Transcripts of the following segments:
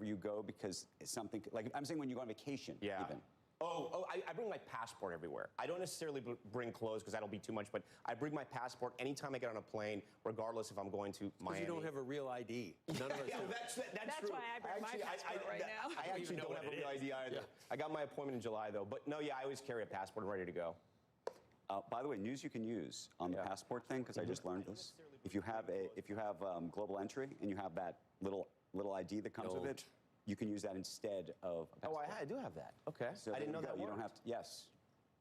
wherever you go because it's something, like I'm saying when you go on vacation even. I bring my passport everywhere. I don't necessarily bring clothes because that'll be too much, but I bring my passport anytime I get on a plane, regardless if I'm going to Miami. You don't have a real ID. None of us that's true. Why I bring my passport right now. I actually don't have a real ID either. Yeah. I got my appointment in July, though. But no, yeah, I always carry a passport ready to go. By the way, news you can use on the passport thing, because I just learned this. If you have global entry and you have that little ID that comes with it, you can use that instead of a passport. I do have that. Okay. So I didn't know that. You don't have to. Yes.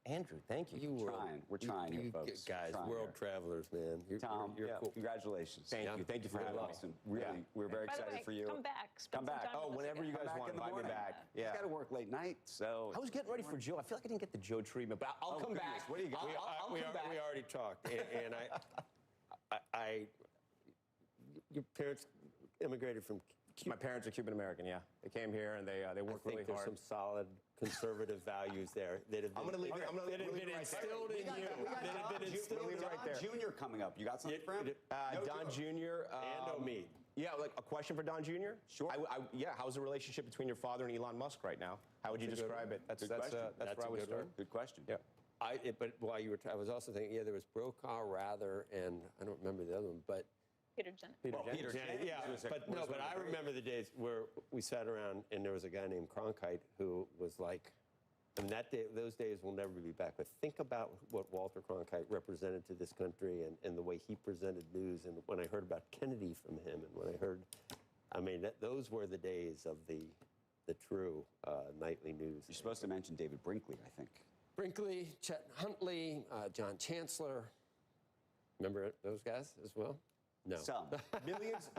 Andrew, thank you. We're trying here, folks. Guys, world travelers, man. Tom, you're cool. Congratulations. Thank you for having me. Really, we're very excited for you. Come back. Come back. Whenever you guys want, invite me back. Yeah. I got to work late night, so. I was getting ready for Joe. I feel like I didn't get the Joe treatment, but I'll come back. What do you got? I'll come back. We already talked, and your parents immigrated from Cuba. My parents are Cuban American. Yeah, they came here and they worked really hard. I think there's some solid conservative values there that have been, I'm going to leave it. I'm going to leave been it instilled in you. That have been instilled right there. Jr. coming up. You got something for him? Don Jr. And Omid. Yeah, like a question for Don Jr. Sure. Yeah, how's the relationship between your father and Elon Musk right now? How would you describe it? That's where I would start. Good question. Yeah. But while you were, I was also thinking, there was Brokaw, Rather, and I don't remember the other one, but. Peter Jennings. Peter Jennings, yeah. But I remember the days where we sat around and there was a guy named Cronkite who was like, and those days will never be back. But think about what Walter Cronkite represented to this country and the way he presented news. And when I heard about Kennedy from him, and when I heard, those were the days of the true nightly news. You're supposed to mention David Brinkley, I think. Brinkley, Chet Huntley, John Chancellor. Remember those guys as well? No. Some.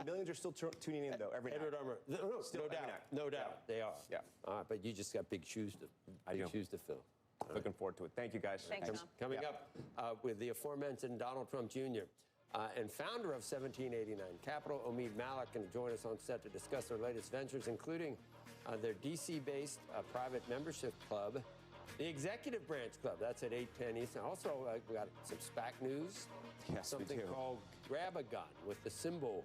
Millions are still tuning in, though, every night. Edward Armour. No doubt. They are. Yeah. But you just got big shoes to fill. Looking forward to it. Thank you, guys. Thanks, Tom. Coming up with the aforementioned Donald Trump Jr. And founder of 1789 Capital, Omid Malik, can join us on set to discuss their latest ventures, including their DC-based private membership club, the Executive Branch Club. That's at 8:10 Eastern. Also, we got some SPAC news. Yes, something called Grab a Gun with the symbol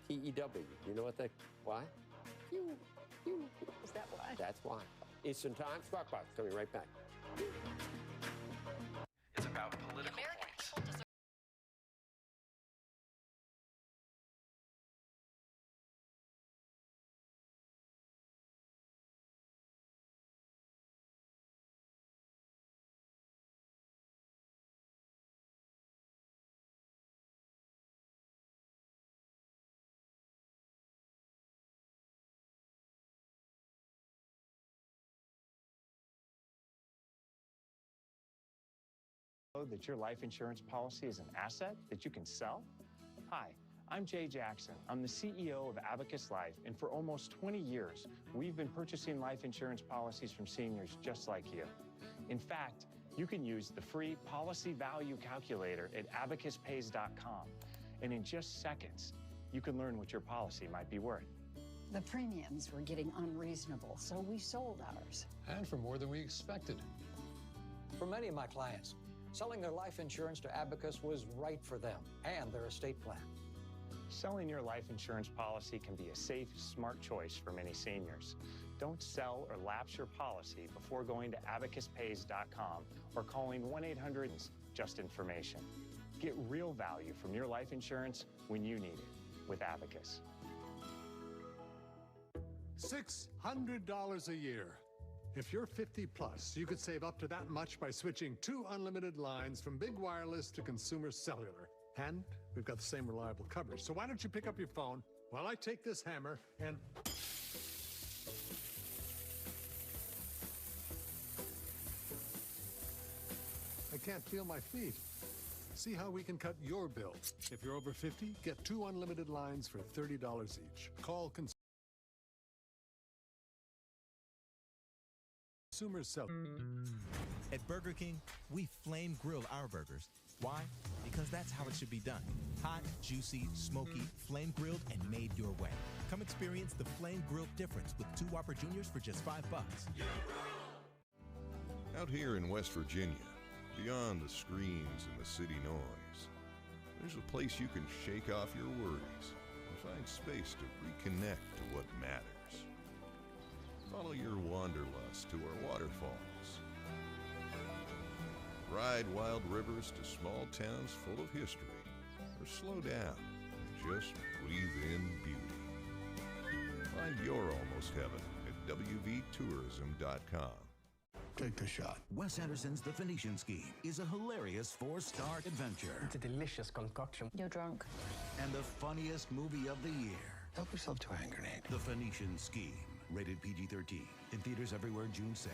PEW. You know what that? Why? Is that why? That's why. Eastern Time. Squawk Box coming right back. It's about political points. That your life insurance policy is an asset that you can sell? Hi, I'm Jay Jackson. I'm the CEO of Abacus Life, and for almost 20 years, we've been purchasing life insurance policies from seniors just like you. In fact, you can use the free policy value calculator at abacuspays.com, and in just seconds, you can learn what your policy might be worth. The premiums were getting unreasonable, so we sold ours. And for more than we expected. For many of my clients, selling their life insurance to Abacus was right for them and their estate plan. Selling your life insurance policy can be a safe, smart choice for many seniors. Don't sell or lapse your policy before going to abacuspays.com or calling 1-800-JUST-INFORMATION. Get real value from your life insurance when you need it with Abacus. $600 a year. If you're 50 plus, you could save up to that much by switching 2 unlimited lines from big wireless to consumer cellular. And we've got the same reliable coverage. So why don't you pick up your phone while I take this hammer and... I can't feel my feet. See how we can cut your bill. If you're over 50, get 2 unlimited lines for $30 each. Call Consumer Cell. At Burger King, we flame grill our burgers. Why? Because that's how it should be done. Hot, juicy, smoky, flame grilled, and made your way. Come experience the flame grilled difference with 2 Whopper Juniors for just $5. Out here in West Virginia, beyond the screens and the city noise, there's a place you can shake off your worries and find space to reconnect to what matters. Follow your wanderlust to our waterfalls. Ride wild rivers to small towns full of history. Or slow down and just breathe in beauty. Find your almost heaven at wvtourism.com. Take a shot. Wes Anderson's The Phoenician Scheme is a hilarious 4-star adventure. It's a delicious concoction. You're drunk. And the funniest movie of the year. Help yourself to a hand grenade. The Phoenician Scheme. Rated PG-13. In theaters everywhere June 6th.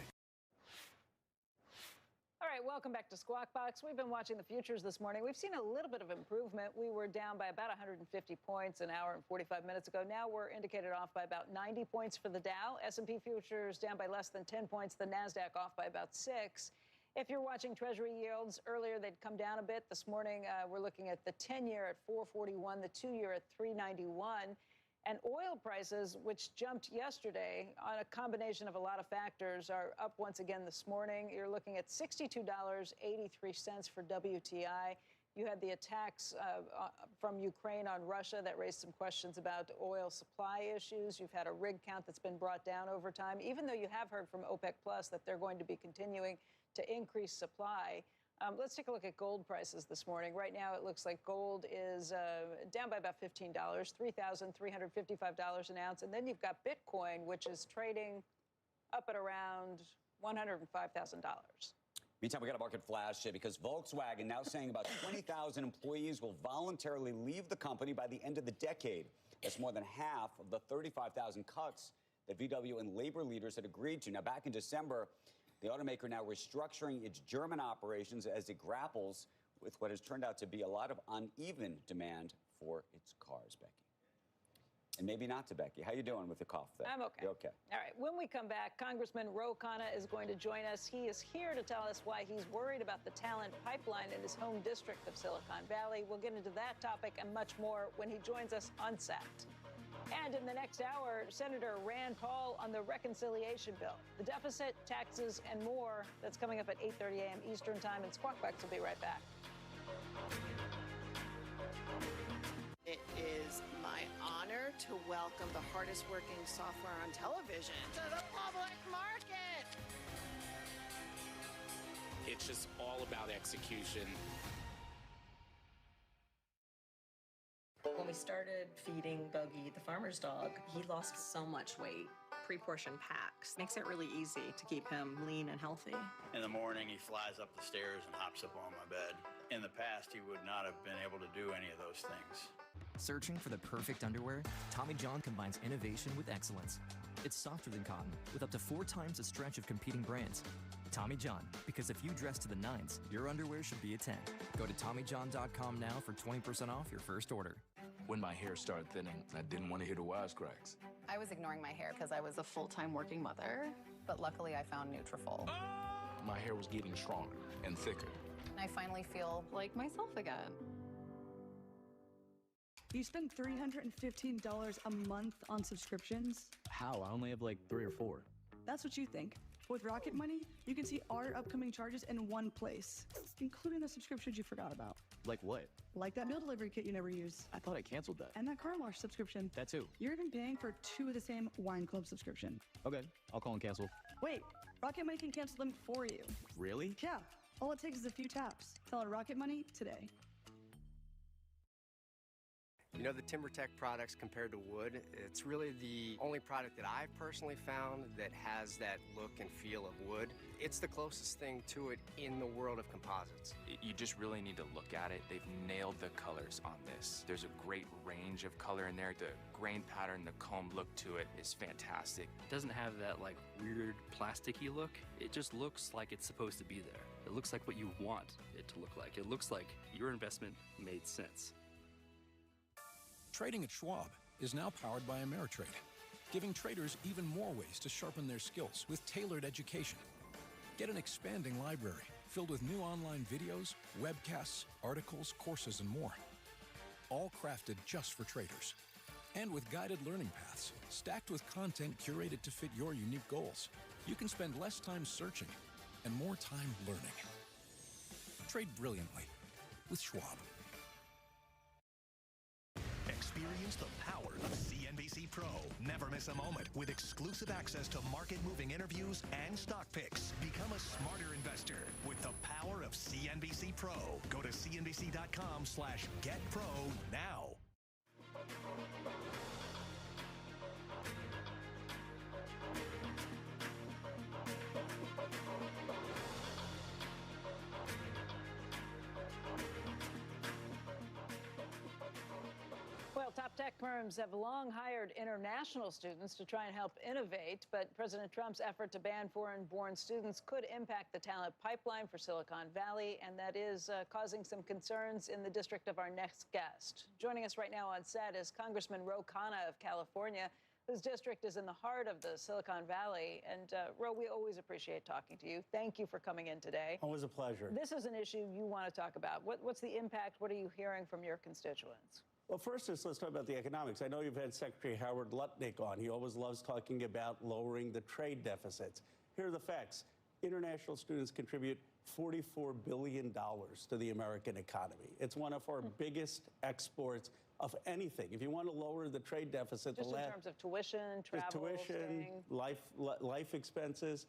All right, welcome back to Squawk Box. We've been watching the futures this morning. We've seen a little bit of improvement. We were down by about 150 points an hour and 45 minutes ago. Now we're indicated off by about 90 points for the Dow. S&P futures down by less than 10 points. The NASDAQ off by about 6. If you're watching Treasury yields, earlier they'd come down a bit. This morning we're looking at the 10-year at 441, the 2-year at 391. And oil prices, which jumped yesterday on a combination of a lot of factors, are up once again this morning. You're looking at $62.83 for WTI. You had the attacks from Ukraine on Russia that raised some questions about oil supply issues. You've had a rig count that's been brought down over time, even though you have heard from OPEC Plus that they're going to be continuing to increase supply. Let's take a look at gold prices this morning. Right now, it looks like gold is down by about $15, $3,355 an ounce. And then you've got Bitcoin, which is trading up at around $105,000. Meantime, we got a market flash because Volkswagen now saying about 20,000 employees will voluntarily leave the company by the end of the decade. That's more than half of the 35,000 cuts that VW and labor leaders had agreed to. Now, back in December, the automaker now restructuring its German operations as it grapples with what has turned out to be a lot of uneven demand for its cars, Becky. And maybe not to Becky. How you doing with the cough there? I'm okay. You're okay. All right. When we come back, Congressman Ro Khanna is going to join us. He is here to tell us why he's worried about the talent pipeline in his home district of Silicon Valley. We'll get into that topic and much more when he joins us on SAT. And in the next hour, Senator Rand Paul on the reconciliation bill, the deficit, taxes, and more. That's coming up at 8:30 a.m. Eastern Time, and Squawk Box will be right back. It is my honor to welcome the hardest working software on television to the public market. It's just all about execution. When we started feeding Buggy, the farmer's dog, he lost so much weight. Pre-portioned packs makes it really easy to keep him lean and healthy. In the morning, he flies up the stairs and hops up on my bed. In the past, he would not have been able to do any of those things. Searching for the perfect underwear? Tommy John combines innovation with excellence. It's softer than cotton, with up to 4 times the stretch of competing brands. Tommy John, because if you dress to the nines, your underwear should be a 10. Go to TommyJohn.com now for 20% off your first order. When my hair started thinning, I didn't want to hear the wisecracks. I was ignoring my hair because I was a full-time working mother, but luckily I found Nutrafol. My hair was getting stronger and thicker. I finally feel like myself again. You spend $315 a month on subscriptions? How? I only have like 3 or 4. That's what you think. With Rocket Money, you can see all your upcoming charges in one place, including the subscriptions you forgot about. Like what? Like that meal delivery kit you never use. I thought I canceled that. And that car wash subscription. That too. You're even paying for 2 of the same wine club subscription. Okay, I'll call and cancel. Wait, Rocket Money can cancel them for you. Really? Yeah, all it takes is a few taps. Tell Rocket Money today. You know, the TimberTech products compared to wood, it's really the only product that I've personally found that has that look and feel of wood. It's the closest thing to it in the world of composites. You just really need to look at it. They've nailed the colors on this. There's a great range of color in there. The grain pattern, the comb look to it is fantastic. It doesn't have that like weird plasticky look. It just looks like it's supposed to be there. It looks like what you want it to look like. It looks like your investment made sense. Trading at Schwab is now powered by Ameritrade, giving traders even more ways to sharpen their skills with tailored education. Get an expanding library filled with new online videos, webcasts, articles, courses, and more. All crafted just for traders. And with guided learning paths, stacked with content curated to fit your unique goals. You can spend less time searching and more time learning. Trade brilliantly with Schwab. Experience the power of CNBC Pro. Never miss a moment with exclusive access to market-moving interviews and stock picks. Become a smarter investor with the power of CNBC Pro. Go to cnbc.com/getpro now. Well, top tech firms have long hired international students to try and help innovate, but President Trump's effort to ban foreign-born students could impact the talent pipeline for Silicon Valley, and that is causing some concerns in the district of our next guest. Joining us right now on set is Congressman Ro Khanna of California, whose district is in the heart of the Silicon Valley. And Ro, we always appreciate talking to you. Thank you for coming in today. Always a pleasure. This is an issue you want to talk about. What's the impact? What are you hearing from your constituents? Well, first, let's talk about the economics. I know you've had Secretary Howard Lutnick on. He always loves talking about lowering the trade deficits. Here are the facts. International students contribute $44 billion to the American economy. It's one of our biggest exports of anything. If you want to lower the trade deficit, just in terms of tuition, travel, life expenses,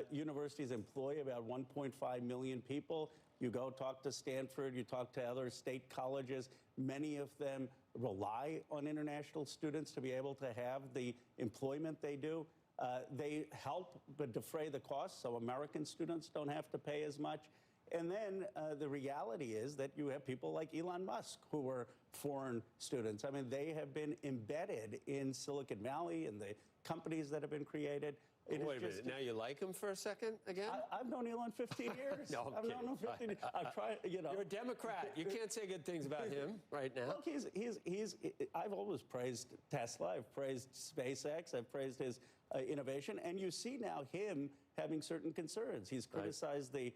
universities employ about 1.5 million people. You go talk to Stanford, you talk to other state colleges. Many of them rely on international students to be able to have the employment they do. They help but defray the costs, so American students don't have to pay as much. And then the reality is that you have people like Elon Musk who were foreign students. I mean, they have been embedded in Silicon Valley and the companies that have been created. Wait a minute. Now you like him for a second again? I've known Elon 15 years. No, I've known him 15 years. I've tried, you know. You're a Democrat. You can't say good things about him right now. Look, I've always praised Tesla. I've praised SpaceX. I've praised his innovation. And you see now him having certain concerns. He's criticized the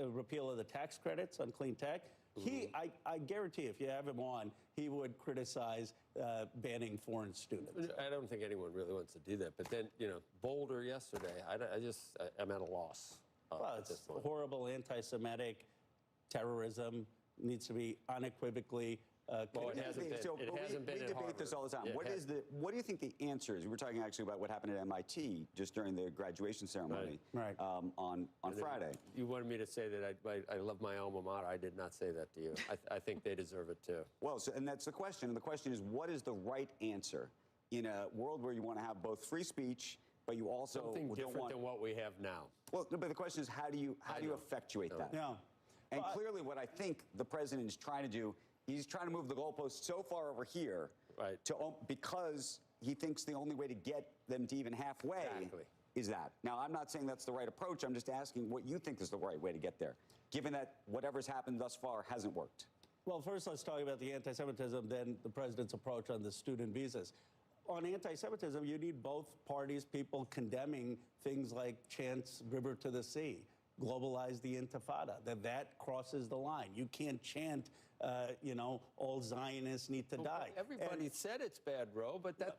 repeal of the tax credits on clean tech. I guarantee if you have him on, he would criticize banning foreign students. I don't think anyone really wants to do that. But then, you know, Boulder yesterday, I'm at a loss. Well, it's horrible anti-Semitic terrorism, needs to be unequivocally well, it hasn't been. We debate this all the time. What do you think the answer is? We were talking actually about what happened at MIT just during the graduation ceremony on Friday. You wanted me to say that I love my alma mater. I did not say that to you. I think they deserve it too. Well, and that's the question. And the question is, what is the right answer in a world where you want to have both free speech, but you also something different than what we have now? Well, but the question is, how do you effectuate that? No. And clearly, what I think the president is trying to do. He's trying to move the goalposts so far over here because he thinks the only way to get them to even halfway is that. Now, I'm not saying that's the right approach. I'm just asking what you think is the right way to get there, given that whatever's happened thus far hasn't worked. Well, first, let's talk about the anti-Semitism, then the president's approach on the student visas. On anti-Semitism, you need both parties, people condemning things like chants river to the sea, globalize the intifada, that crosses the line. You can't chant, all Zionists need to die. Everybody said it's bad, Ro, but the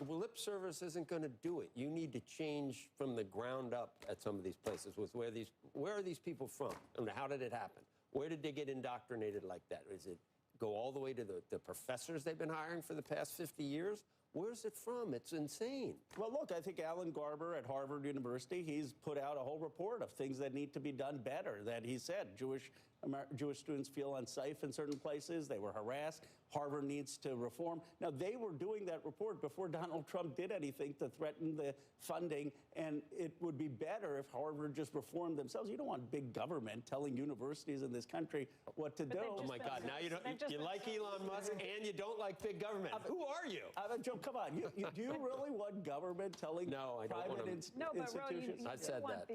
lip service isn't going to do it. You need to change from the ground up at some of these places. Where are these people from? And how did it happen? Where did they get indoctrinated like that? Is it go all the way to the professors they've been hiring for the past 50 years? Where's it from? It's insane. Well, look, I think Alan Garber at Harvard University, he's put out a whole report of things that need to be done better, that he said Jewish students feel unsafe in certain places. They were harassed. Harvard needs to reform. Now, they were doing that report before Donald Trump did anything to threaten the funding, and it would be better if Harvard just reformed themselves. You don't want big government telling universities in this country what to do. Oh, my God. Now you like Elon Musk and you don't like big government. Who are you? Joe, come on. Do you really want government telling private institutions? I said that.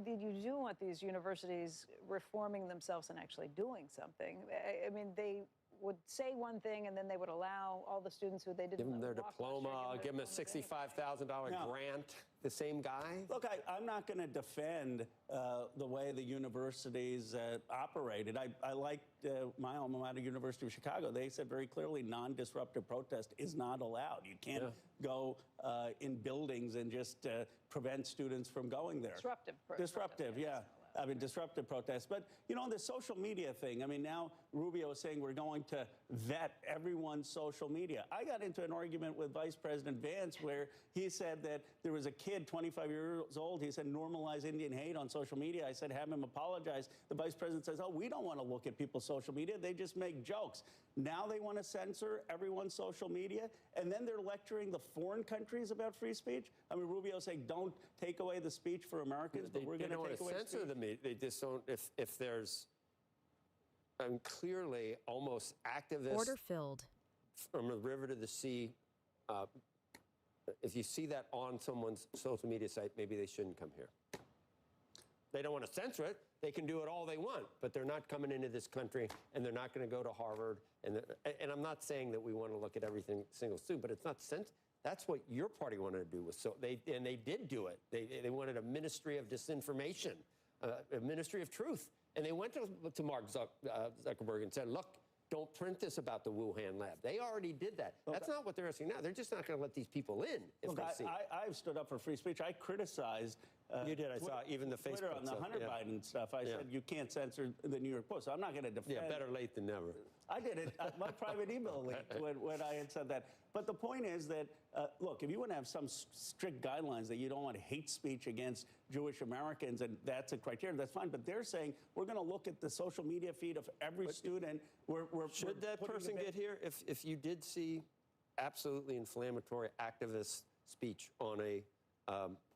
You do want these universities reforming themselves and actually doing something. I mean, they would say one thing and then they would allow all the students who they didn't give them their diploma, give them a $65,000 grant, the same guy? Look, I'm not going to defend the way the universities operated. I liked my alma mater, University of Chicago. They said very clearly non-disruptive protest is not allowed. You can't go in buildings and just prevent students from going there. Disruptive, yeah. I mean, disruptive protests. But, on the social media thing, I mean, now Rubio is saying we're going to vet everyone's social media. I got into an argument with Vice President Vance where he said that there was a kid, 25 years old, he said normalize Indian hate on social media. I said have him apologize. The Vice President says, oh, we don't want to look at people's social media. They just make jokes. Now they want to censor everyone's social media, and then they're lecturing the foreign countries about free speech. I mean, Rubio saying don't take away the speech for Americans, but we're going to take away censor speech. the media. They just don't. If there's clearly almost activists Order filled from the river to the sea. If you see that on someone's social media site, maybe they shouldn't come here. They don't want to censor it. They can do it all they want, but they're not coming into this country, and they're not going to go to Harvard. And I'm not saying that we want to look at everything single student, but it's not that's what your party wanted to do. They did do it. They wanted a ministry of disinformation, a ministry of truth. And they went to Mark Zuckerberg and said, look, don't print this about the Wuhan lab. They already did that. Okay. That's not what they're asking now. They're just not going to let these people in if they see. I've stood up for free speech. I criticized you did. I saw even the Twitter Facebook on the stuff. Hunter Biden stuff. I said you can't censor the New York Post. So I'm not going to defend. Yeah, better late than never. I did it. My private email leaked when I had said that. But the point is that, look, if you want to have some strict guidelines that you don't want hate speech against Jewish Americans, and that's a criteria, that's fine. But they're saying we're going to look at the social media feed of every student. Should that person get here if you did see absolutely inflammatory activist speech on a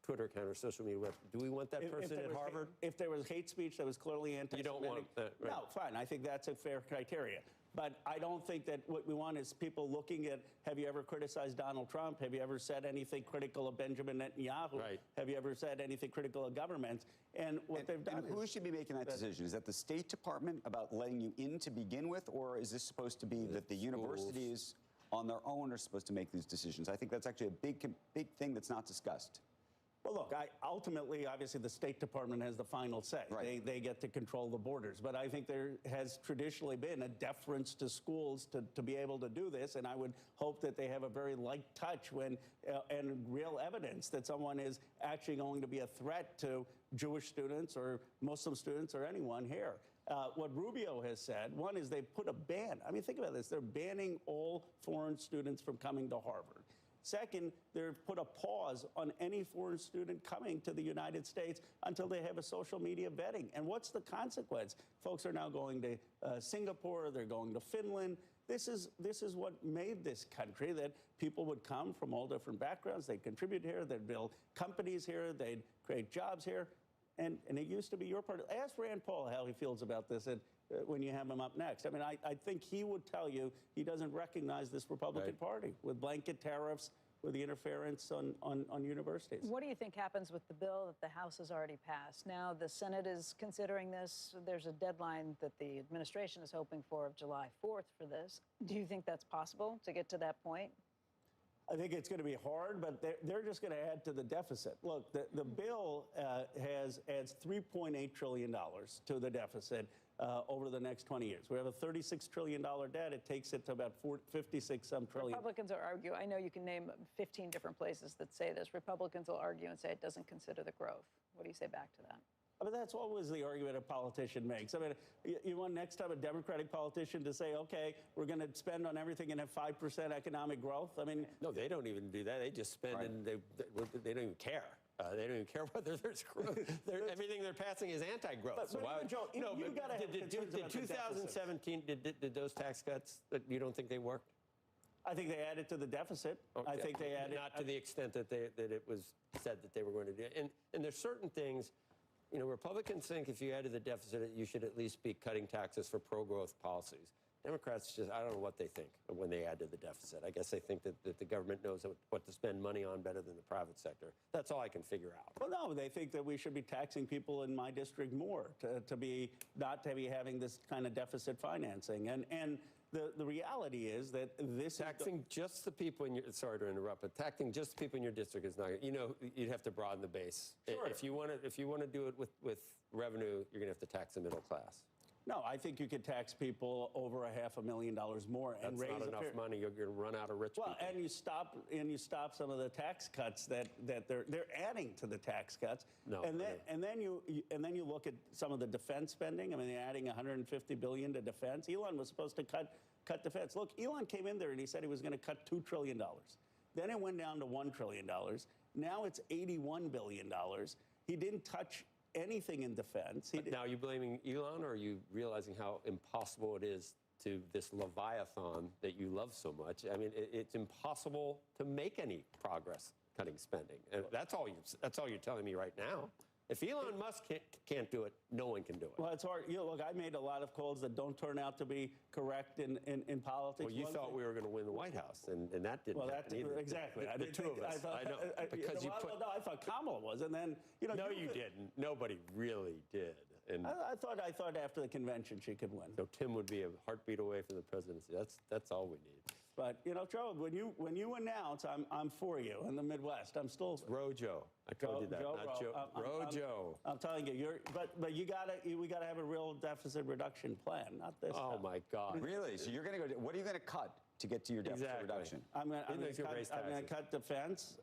Twitter account or social media website? Do we want that person at Harvard? If there was hate speech that was clearly anti-Semitic, you don't want that, right? No, fine. I think that's a fair criteria. But I don't think that what we want is people looking at, have you ever criticized Donald Trump? Have you ever said anything critical of Benjamin Netanyahu? Right. Have you ever said anything critical of governments? And what they've done who should be making that decision? Is that the State Department about letting you in to begin with, or is this supposed to be that the universities on their own are supposed to make these decisions? I think that's actually a big thing that's not discussed. Well, look, ultimately, obviously, the State Department has the final say. Right. They get to control the borders. But I think there has traditionally been a deference to schools to be able to do this, and I would hope that they have a very light touch when and real evidence that someone is actually going to be a threat to Jewish students or Muslim students or anyone here. What Rubio has said, one is they put a ban. I mean, think about this. They're banning all foreign students from coming to Harvard. Second, they've put a pause on any foreign student coming to the United States until they have a social media vetting. And what's the consequence? Folks are now going to Singapore, they're going to Finland. This is what made this country, that people would come from all different backgrounds, they'd contribute here, they'd build companies here, they'd create jobs here. And it used to be your party. Ask Rand Paul how he feels about this when you have him up next. I mean, I think he would tell you he doesn't recognize this Republican Party with blanket tariffs, with the interference on universities. What do you think happens with the bill that the House has already passed? Now the Senate is considering this. There's a deadline that the administration is hoping for of July 4th for this. Do you think that's possible to get to that point? I think it's going to be hard, but they're just going to add to the deficit. Look, the bill adds $3.8 trillion to the deficit over the next 20 years. We have a $36 trillion debt. It takes it to about 56-some trillion. Republicans are arguing. I know you can name 15 different places that say this. Republicans will argue and say it doesn't consider the growth. What do you say back to that? I mean, that's always the argument a politician makes. I mean, you want next time a Democratic politician to say, okay, we're going to spend on everything and have 5% economic growth? I mean... No, they don't even do that. They just spend and they don't even care. They don't even care whether there's growth. Everything they're passing is anti-growth. But Joe, no, you've got to have concerns about the deficit. 2017, did those tax cuts, you don't think they worked? I think they added to the deficit. Okay. I think they added... Not to the extent that it was said that they were going to do. And there's certain things... You know, Republicans think if you add to the deficit, you should at least be cutting taxes for pro-growth policies. Democrats just, I don't know what they think when they add to the deficit. I guess they think that the government knows what to spend money on better than the private sector. That's all I can figure out. Well, no, they think that we should be taxing people in my district more not to be having this kind of deficit financing. And the reality is that this taxing just the people in your, sorry to interrupt, but taxing just the people in your district is not, you know, you'd have to broaden the base. Sure. If you want to do it with revenue, you're going to have to tax the middle class. No, I think you could tax people over $500,000 more and raise That's not enough money. You're going to run out of rich people. And you stop some of the tax cuts that they're adding to the tax cuts. No, and then you look at some of the defense spending. I mean, they're adding $150 billion to defense. Elon was supposed to cut defense. Look, Elon came in there and he said he was going to cut $2 trillion. Then it went down to $1 trillion. Now it's $81 billion. He didn't touch anything in defense. Now, are you blaming Elon, or are you realizing how impossible it is to this Leviathan that you love so much? I mean, it's impossible to make any progress cutting spending. And that's all you're telling me right now. If Elon Musk can't do it, no one can do it. Well, it's hard. Look, I made a lot of calls that don't turn out to be correct in politics. Well, you thought we were going to win the White House, and that didn't happen either. Exactly. The two of us. I know. Because no, I thought Kamala was, and then No, you didn't. Nobody really did. And I thought after the convention she could win. So Tim would be a heartbeat away from the presidency. That's all we need. But Joe, when you announce I'm for you in the Midwest, I'm still Rojo. I told you that, not Joe. Rojo. I'm telling you, but we gotta have a real deficit reduction plan, not this. Oh my God! Really? So you're going to go? What are you going to cut to get to your deficit reduction? I'm going to cut defense,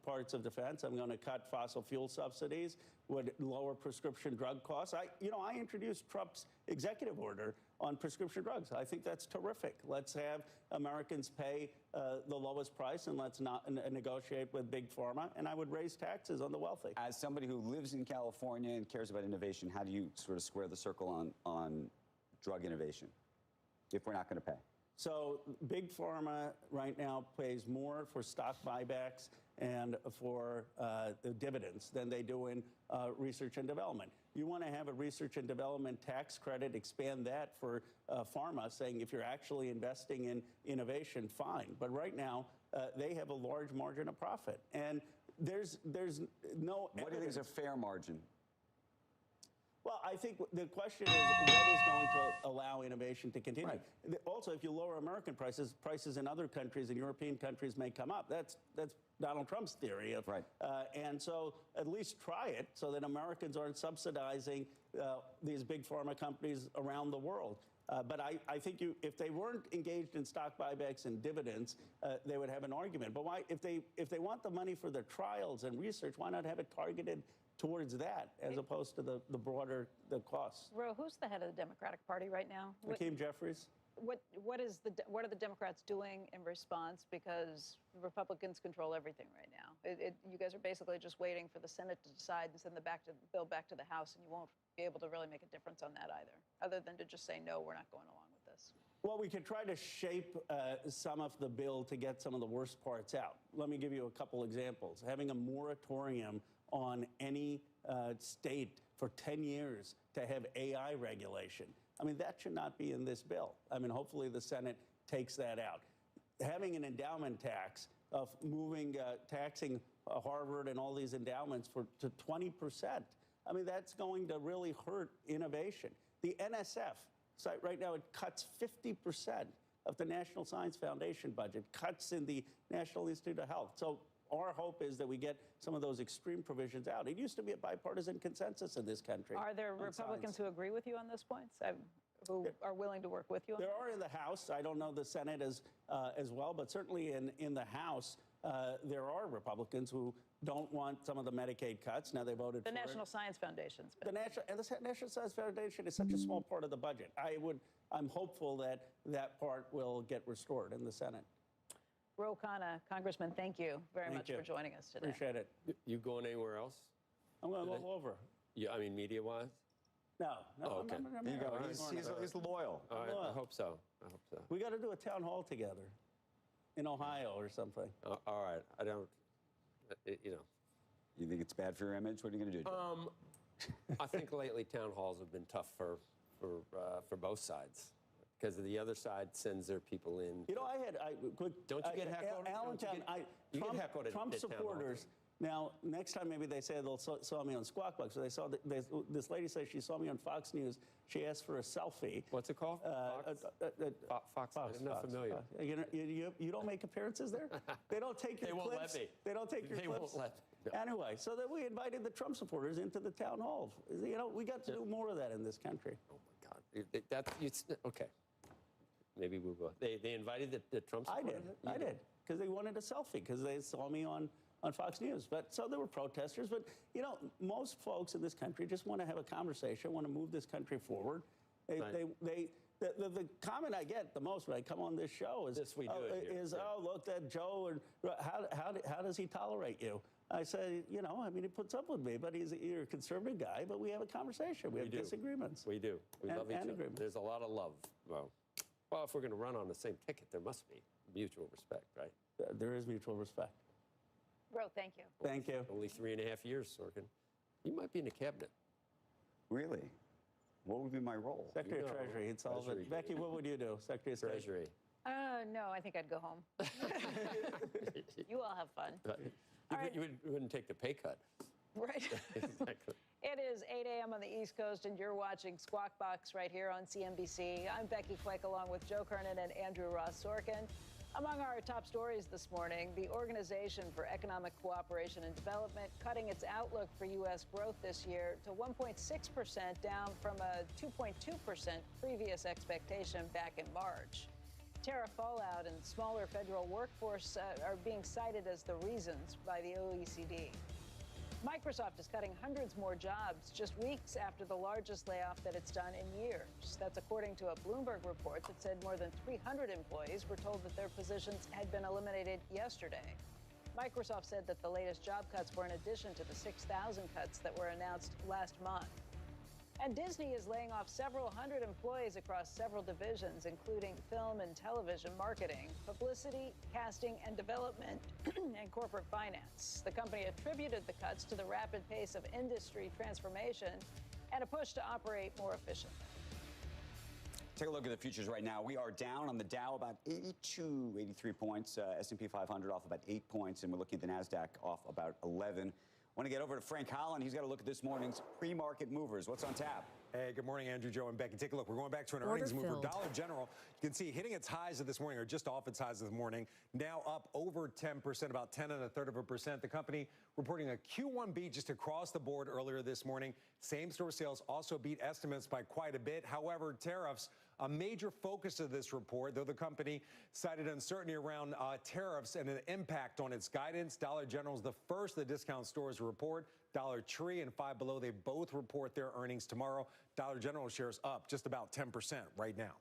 parts of defense. I'm going to cut fossil fuel subsidies, would lower prescription drug costs. I introduced Trump's executive order on prescription drugs. I think that's terrific. Let's have Americans pay the lowest price, and let's not negotiate with big pharma. And I would raise taxes on the wealthy. As somebody who lives in California and cares about innovation, how do you sort of square the circle on drug innovation if we're not going to pay? So big pharma right now pays more for stock buybacks and for the dividends than they do in research and development. You want to have a research and development tax credit, expand that for pharma, saying if you're actually investing in innovation, fine. But right now, they have a large margin of profit. And there's no What do you think is a fair margin? Well, I think the question is what is going to allow innovation to continue? Right. Also, if you lower American prices, prices in other countries and European countries may come up. That's Donald Trump's theory. Right. And so at least try it so that Americans aren't subsidizing these big pharma companies around the world. But I think if they weren't engaged in stock buybacks and dividends, they would have an argument. But why, if they want the money for their trials and research, why not have it targeted towards that as opposed to the broader costs? Ro, who's the head of the Democratic Party right now? Hakeem Jeffries. What are the Democrats doing in response? Because the Republicans control everything right now. You guys are basically just waiting for the Senate to decide and send the bill back to the House, and you won't be able to really make a difference on that either, other than to just say, no, we're not going along with this. Well, we could try to shape some of the bill to get some of the worst parts out. Let me give you a couple examples. Having a moratorium on any state for 10 years to have AI regulation. I mean, that should not be in this bill. I mean, hopefully the Senate takes that out. Having an endowment tax of moving, taxing Harvard and all these endowments to 20%. I mean, that's going to really hurt innovation. The NSF, right now, it cuts 50% of the National Science Foundation budget, cuts in the National Institute of Health. So our hope is that we get some of those extreme provisions out. It used to be a bipartisan consensus in this country. Are there Republicans who agree with you on those points, who are willing to work with you on There are in the House. I don't know the Senate as well, but certainly in the House, there are Republicans who don't want some of the Medicaid cuts. Now they voted for the National Science Foundation's the National Science Foundation is such a small part of the budget. I'm hopeful that that part will get restored in the Senate. Ro Khanna, Congressman, thank you very much for joining us today. Appreciate it. You going anywhere else? I'm going all over. Yeah, I mean, media-wise? No. Oh, okay. There you go. He's loyal. All right, I hope so. We got to do a town hall together in Ohio or something. All right. I don't, You think it's bad for your image? What are you going to do, Joe? I think lately town halls have been tough for both sides. Because the other side sends their people in. Don't you get heckled? Allentown, Trump supporters. Now, next time maybe they say they'll saw me on Squawk Box. So they saw this lady say she saw me on Fox News. She asked for a selfie. What's it called? Fox. I'm not familiar. You don't make appearances there? They don't take your clips. Let me. They don't take your clips. Won't let me. No. Anyway, so then we invited the Trump supporters into the town hall. We got to do more of that in this country. Oh my God. Okay. Maybe we will. They invited the Trump supporters? I did, because they wanted a selfie, because they saw me on Fox News. But so there were protesters. But, you know, most folks in this country just want to have a conversation, want to move this country forward. The comment I get the most when I come on this show is, oh, look, that Joe, and how does he tolerate you? I say, you know, I mean, he puts up with me, but you're a conservative guy, but we have a conversation. We have disagreements. We do. We love each other. There's a lot of love. Well, if we're going to run on the same ticket, there must be mutual respect, right? There is mutual respect. Bro, thank you. Thank you. Only 3.5 years, Sorkin. You might be in the cabinet. Really? What would be my role? Secretary of Treasury. It's all that. Becky, what would you do? Secretary of Treasury. No, I think I'd go home. You all have fun. You wouldn't take the pay cut. Right. Exactly. It is 8 a.m. on the East Coast, and you're watching Squawk Box right here on CNBC. I'm Becky Fleck, along with Joe Kernan and Andrew Ross Sorkin. Among our top stories this morning, the Organization for Economic Cooperation and Development cutting its outlook for U.S. growth this year to 1.6%, down from a 2.2% previous expectation back in March. Tariff fallout and smaller federal workforce are being cited as the reasons by the OECD. Microsoft is cutting hundreds more jobs just weeks after the largest layoff that it's done in years. That's according to a Bloomberg report that said more than 300 employees were told that their positions had been eliminated yesterday. Microsoft said that the latest job cuts were in addition to the 6,000 cuts that were announced last month. And Disney is laying off several hundred employees across several divisions, including film and television marketing, publicity, casting and development, and corporate finance. The company attributed the cuts to the rapid pace of industry transformation and a push to operate more efficiently. Take a look at the futures right now. We are down on the Dow about 83 points. S&P 500 off about 8 points, and we're looking at the NASDAQ off about 11. I want to get over to Frank Holland. He's got a look at this morning's pre-market movers. What's on tap? Hey, good morning, Andrew, Joe, and Becky. Take a look. We're going back to an earnings mover. Dollar General, you can see hitting its highs of this morning, or just off its highs of the morning, now up over 10%, about 10.33%. The company reporting a Q1 beat just across the board earlier this morning. Same-store sales also beat estimates by quite a bit. However, tariffs, a major focus of this report, though the company cited uncertainty around tariffs and an impact on its guidance. Dollar General is the first of the discount stores to report. Dollar Tree and Five Below, they both report their earnings tomorrow. Dollar General shares up just about 10% right now.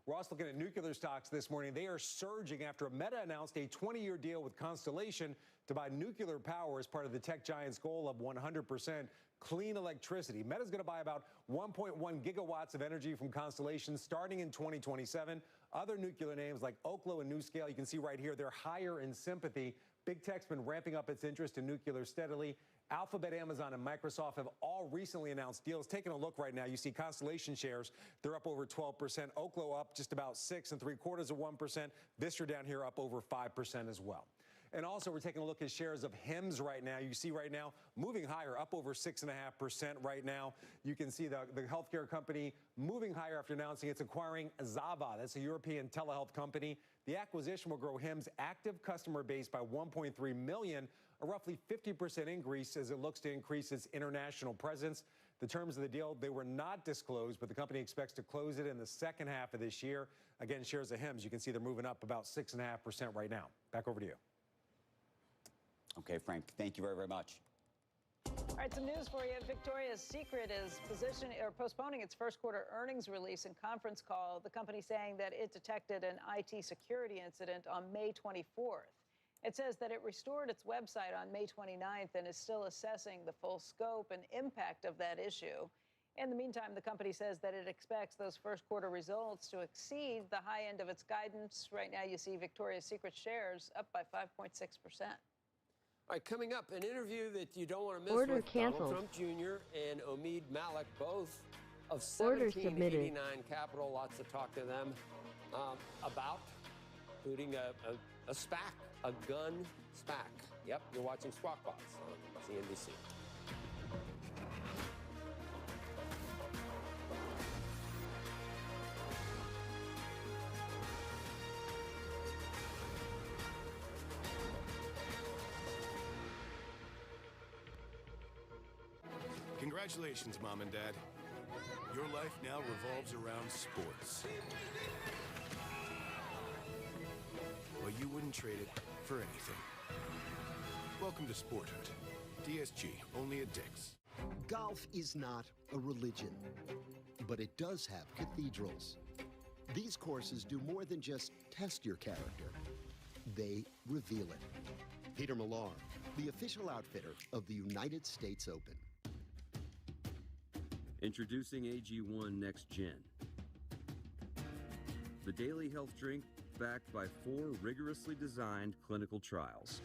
We're also looking at nuclear stocks this morning. They are surging after Meta announced a 20-year deal with Constellation to buy nuclear power as part of the tech giant's goal of 100% clean electricity. Meta's going to buy about 1.1 gigawatts of energy from Constellation starting in 2027. Other nuclear names like Oklo and NuScale, you can see right here, they're higher in sympathy. Big Tech's been ramping up its interest in nuclear steadily. Alphabet, Amazon, and Microsoft have all recently announced deals. Taking a look right now, you see Constellation shares, they're up over 12%. Oklo up just about 6.75%. Vistra down here up over 5% as well. And also, we're taking a look at shares of HIMSS right now. You see right now, moving higher, up over 6.5% right now. You can see the healthcare company moving higher after announcing it's acquiring Zava. That's a European telehealth company. The acquisition will grow HIMSS' active customer base by 1.3 million, a roughly 50% increase as it looks to increase its international presence. The terms of the deal, they were not disclosed, but the company expects to close it in the second half of this year. Again, shares of HIMSS, you can see they're moving up about 6.5% right now. Back over to you. Okay, Frank, thank you very, very much. All right, some news for you. Victoria's Secret is postponing its first quarter earnings release and conference call. The company saying that it detected an IT security incident on May 24th. It says that it restored its website on May 29th and is still assessing the full scope and impact of that issue. In the meantime, the company says that it expects those first quarter results to exceed the high end of its guidance. Right now, you see Victoria's Secret shares up by 5.6%. All right, coming up, an interview that you don't want to miss Order with canceled. Donald Trump Jr. and Omid Malik, both of Order 1789 Capital. Lots to talk to them about, including a SPAC, a gun SPAC. Yep, you're watching Squawk Box on CNBC. Congratulations, Mom and Dad. Your life now revolves around sports. Well, you wouldn't trade it for anything. Welcome to Sporthood. DSG, only at Dick's. Golf is not a religion, but it does have cathedrals. These courses do more than just test your character. They reveal it. Peter Millar, the official outfitter of the United States Open. Introducing AG1 Next Gen. The daily health drink backed by 4 rigorously designed clinical trials.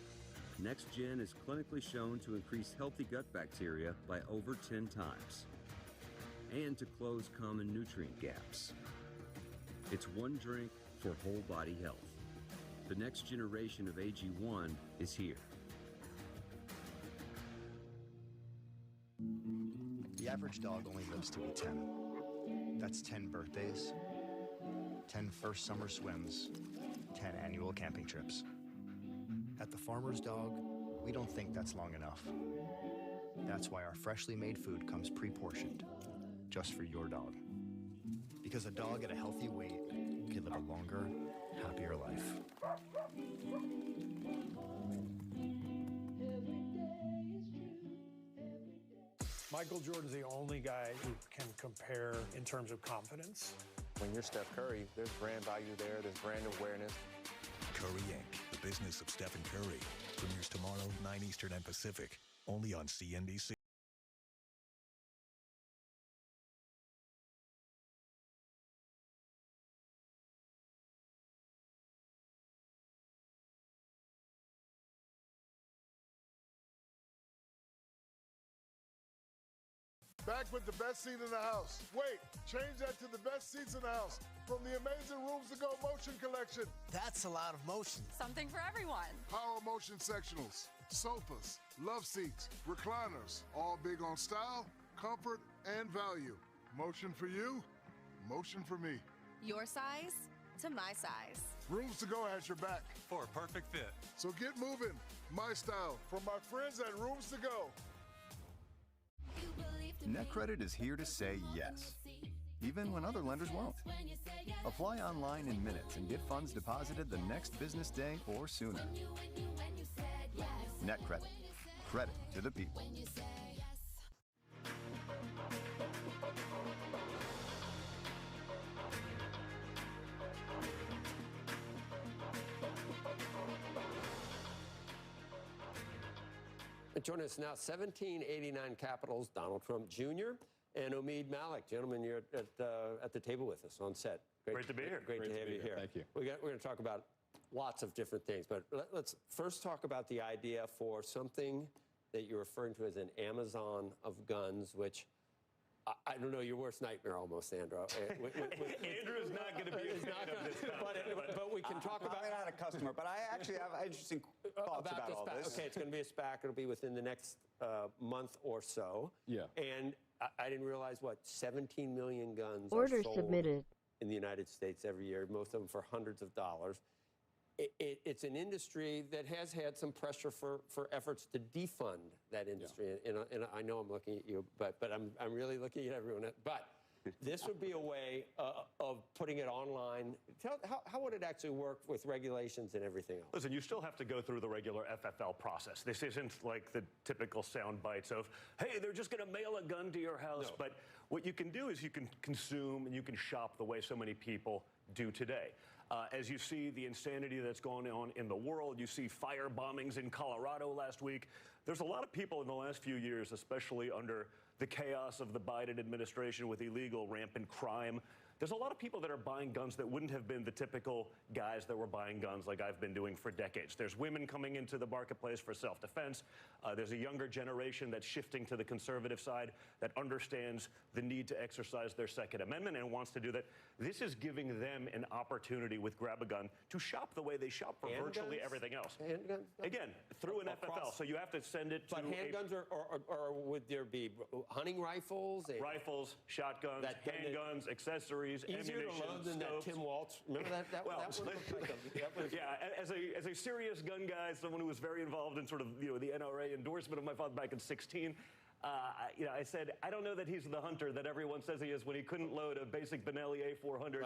Next Gen is clinically shown to increase healthy gut bacteria by over 10 times and to close common nutrient gaps. It's one drink for whole body health. The next generation of AG1 is here. The average dog only lives to be 10. That's 10 birthdays, 10 first summer swims, 10 annual camping trips. At the Farmer's Dog, we don't think that's long enough. That's why our freshly made food comes pre-portioned, just for your dog. Because a dog at a healthy weight can live a longer, happier life. Michael Jordan's the only guy who can compare in terms of confidence. When you're Steph Curry, there's brand value there, there's brand awareness. Curry Inc., The Business of Stephen Curry, premieres tomorrow, 9 Eastern and Pacific, only on CNBC. Back with the best seat in the house. Wait, change that to the best seats in the house from the amazing Rooms to Go Motion Collection. That's a lot of motion. Something for everyone. Power motion sectionals, sofas, love seats, recliners, all big on style, comfort, and value. Motion for you, motion for me. Your size to my size. Rooms to Go has your back. For a perfect fit. So get moving. My style from my friends at Rooms to Go. NetCredit is here to say yes, even when other lenders won't. Apply online in minutes and get funds deposited the next business day or sooner. NetCredit. Credit to the people. Joining us now, 1789 Capital's Donald Trump Jr. and Omid Malik. Gentlemen, you're at the table with us on set. Great to be here. Great to have you here. Thank you. We're going to talk about lots of different things, but let's first talk about the idea for something that you're referring to as an Amazon of guns, which I don't know, your worst nightmare almost, Andrew. Andrew is not going to be a fan of this concept, but we can talk about... I'm not a customer, but I actually have interesting thoughts about all this. Okay, it's going to be a SPAC. It'll be within the next month or so. Yeah. And I didn't realize, 17 million guns Order are sold submitted. in the United States every year, most of them for hundreds of dollars. It's an industry that has had some pressure for efforts to defund that industry. Yeah. And I know I'm looking at you, but I'm really looking at everyone. But this would be a way of putting it online. How would it actually work with regulations and everything else? Listen, you still have to go through the regular FFL process. This isn't like the typical sound bites of, hey, they're just going to mail a gun to your house. No. But what you can do is you can consume and you can shop the way so many people do today. As you see the insanity that's going on in the world, you see fire bombings in Colorado last week. There's a lot of people in the last few years, especially under the chaos of the Biden administration with illegal rampant crime. There's a lot of people that are buying guns that wouldn't have been the typical guys that were buying guns like I've been doing for decades. There's women coming into the marketplace for self-defense. There's a younger generation that's shifting to the conservative side that understands the need to exercise their Second Amendment and wants to do that. This is giving them an opportunity with Grab-A-Gun to shop the way they shop for virtually everything else. Handguns? Again, through an FFL, so you have to send it to... But handguns, or would there be hunting rifles? Rifles, shotguns, handguns, accessories, easier to load than that Tim Waltz. Remember that one looked like yeah, as a serious gun guy, someone who was very involved in sort of the NRA endorsement of my father back in 2016, I said, I don't know that he's the hunter that everyone says he is when he couldn't load a basic Benelli A400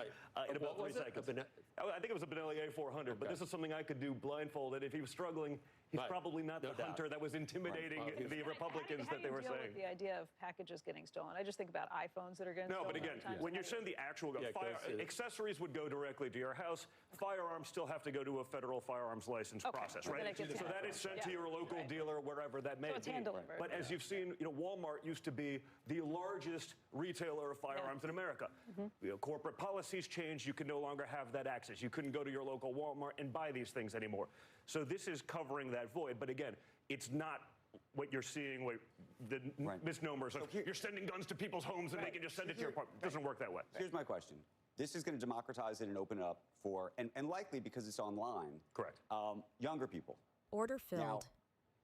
in about 3 seconds. I think it was a Benelli A400, but this is something I could do blindfolded. If he was struggling, he's probably not the hunter that was intimidating the Republicans that they were saying. How do you deal with the idea of packages getting stolen? I just think about iPhones that are getting stolen. No, but again, when you send the actual gun, accessories would go directly to your house. Firearms still have to go to a federal firearms license process, right? So that is sent to your local dealer, wherever that may be. But as you've seen, Walmart used to be the largest retailer of firearms in America. Corporate policies changed. You can no longer have that access. You couldn't go to your local Walmart and buy these things anymore. So this is covering that void. But again, it's not what you're seeing, the misnomers of you're sending guns to people's homes and they can just send it to your apartment. It doesn't work that way. Here's my question. This is going to democratize it and open it up for, and likely because it's online, younger people. Order filled. Now,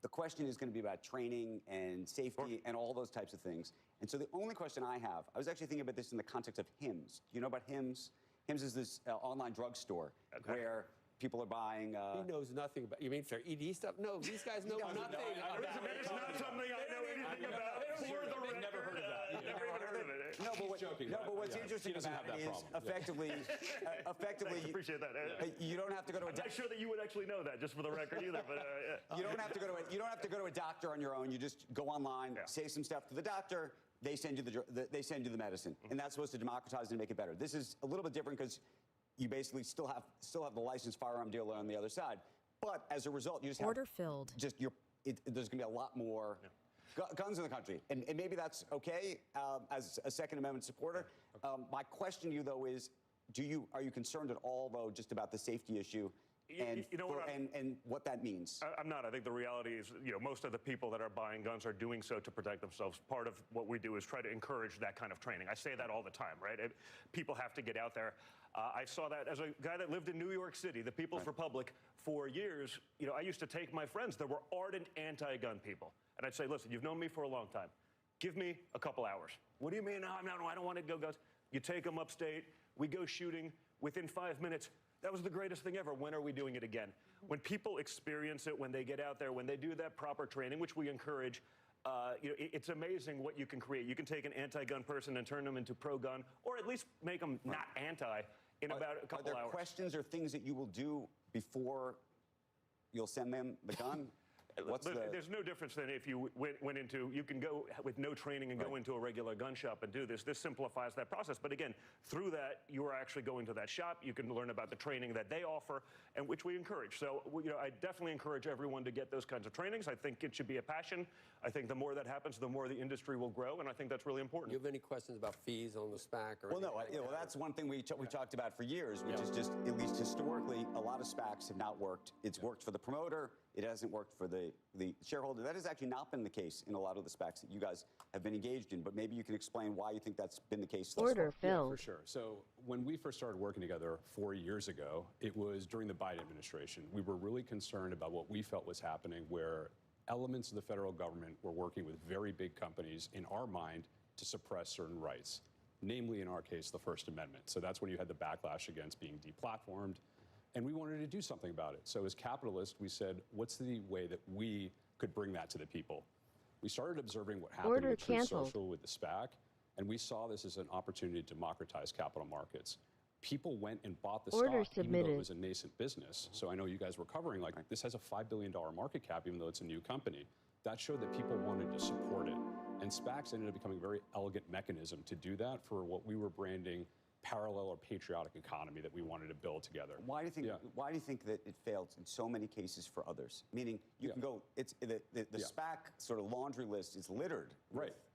the question is going to be about training and safety and all those types of things. And so the only question I have, I was actually thinking about this in the context of HIMS. Do you know about HIMS? HIMS is this online drugstore where people are buying... he knows nothing about... You mean for ED stuff? No, these guys know nothing about it. It's not something I know anything about. They've never heard of that. Never heard of it. No, but what's interesting about it is effectively... I appreciate that. You don't have to go to a... I'm not sure that you would actually know that, just for the record, either. But you don't have to go to a doctor on your own. You just go online, say some stuff to the doctor. They send you the medicine, and that's supposed to democratize and make it better. This is a little bit different because you basically still have the licensed firearm dealer on the other side, but as a result, you just have filled. There's going to be a lot more guns in the country, and maybe that's okay as a Second Amendment supporter. My question to you though is, are you concerned at all though just about the safety issue? And, and what that means. I'm not. I think the reality is, most of the people that are buying guns are doing so to protect themselves. Part of what we do is try to encourage that kind of training. I say that all the time, right? People have to get out there. I saw that as a guy that lived in New York City, the People's Republic, for years. I used to take my friends that were ardent anti-gun people, and I'd say, listen, you've known me for a long time. Give me a couple hours. What do you mean? No, I don't want to go guns. You take them upstate. We go shooting. Within 5 minutes, that was the greatest thing ever. When are we doing it again? When people experience it, when they get out there, when they do that proper training, which we encourage, it's amazing what you can create. You can take an anti-gun person and turn them into pro-gun, or at least make them not anti in about a couple hours. Are there questions or things that you will do before you'll send them the gun? There's no difference than if you went into, you can go with no training and go into a regular gun shop and do this. This simplifies that process. But again, through that, you are actually going to that shop. You can learn about the training that they offer, and which we encourage. So, I definitely encourage everyone to get those kinds of trainings. I think it should be a passion. I think the more that happens, the more the industry will grow, and I think that's really important. Do you have any questions about fees on the SPAC? Or that's one thing we talked about for years, which is just, at least historically, a lot of SPACs have not worked. It's worked for the promoter. It hasn't worked for the shareholder. That has actually not been the case in a lot of the SPACs that you guys have been engaged in, but maybe you can explain why you think that's been the case thus far. Yeah, for sure. So when we first started working together 4 years ago, it was during the Biden administration. We were really concerned about what we felt was happening, where elements of the federal government were working with very big companies, in our mind, to suppress certain rights, namely, in our case, the First Amendment. So that's when you had the backlash against being deplatformed. And we wanted to do something about it. So as capitalists, we said, what's the way that we could bring that to the people? We started observing what happened with Truth Social, with the SPAC, and we saw this as an opportunity to democratize capital markets. People went and bought the stock, even though it was a nascent business. So I know you guys were covering, this has a $5 billion market cap, even though it's a new company. That showed that people wanted to support it. And SPACs ended up becoming a very elegant mechanism to do that for what we were branding parallel or patriotic economy that we wanted to build together. Why do you think that it failed in so many cases for others? Meaning, you can go. It's the SPAC sort of laundry list is littered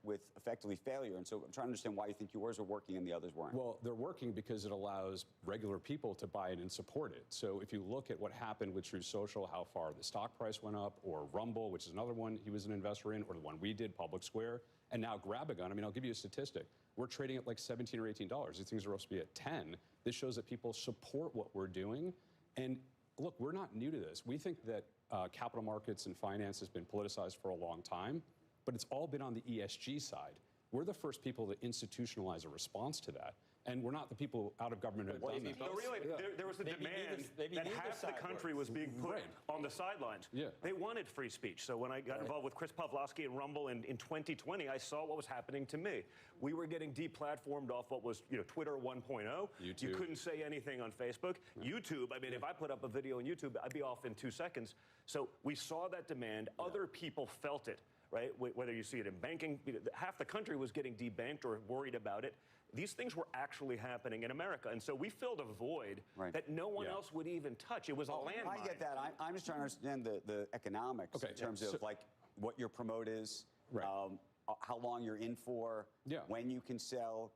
with effectively failure, and so I'm trying to understand why you think yours are working and the others weren't. Well, they're working because it allows regular people to buy it and support it. So if you look at what happened with Truth Social, how far the stock price went up, or Rumble, which is another one he was an investor in, or the one we did, Public Square, and now Grab-A-Gun. I mean, I'll give you a statistic. We're trading at like $17 or $18. These things are supposed to be at 10. This shows that people support what we're doing. And look, we're not new to this. We think that capital markets and finance has been politicized for a long time, but it's all been on the ESG side. We're the first people to institutionalize a response to that. And we're not the people out of government who have done that. No, really, there was a demand that half the country was being put on the sidelines. Yeah. They wanted free speech. So when I got involved with Chris Pavlovsky and Rumble in 2020, I saw what was happening to me. We were getting deplatformed off what was Twitter 1.0. YouTube. You couldn't say anything on Facebook. YouTube, I mean, if I put up a video on YouTube, I'd be off in 2 seconds. So we saw that demand. Other people felt it, right? Whether you see it in banking, half the country was getting debanked or worried about it. These things were actually happening in America. And so we filled a void that no one else would even touch. It was a landmine. I get that. I'm just trying to understand the economics in terms of like what your promote is, how long you're in for, when you can sell.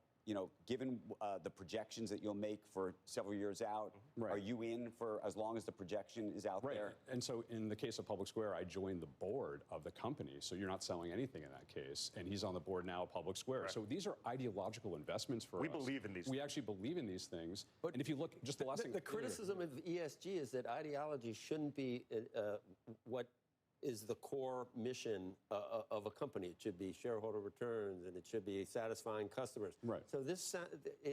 Given the projections that you'll make for several years out, are you in for as long as the projection is out there? And so in the case of Public Square, I joined the board of the company, so you're not selling anything in that case. And he's on the board now of Public Square. So these are ideological investments for us. We believe in these We actually believe in these things. And if you look, just the last thing. The criticism of ESG is that ideology shouldn't be what is the core mission of a company. It should be shareholder returns, and it should be satisfying customers. Right. So this,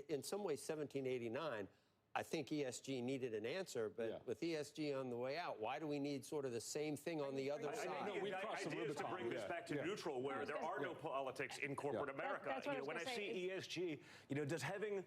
in some ways, 1789, I think ESG needed an answer, but with ESG on the way out, why do we need sort of the same thing on the other side? I think the idea is to bring this back to neutral, where there are no politics in corporate America. When I see ESG, does having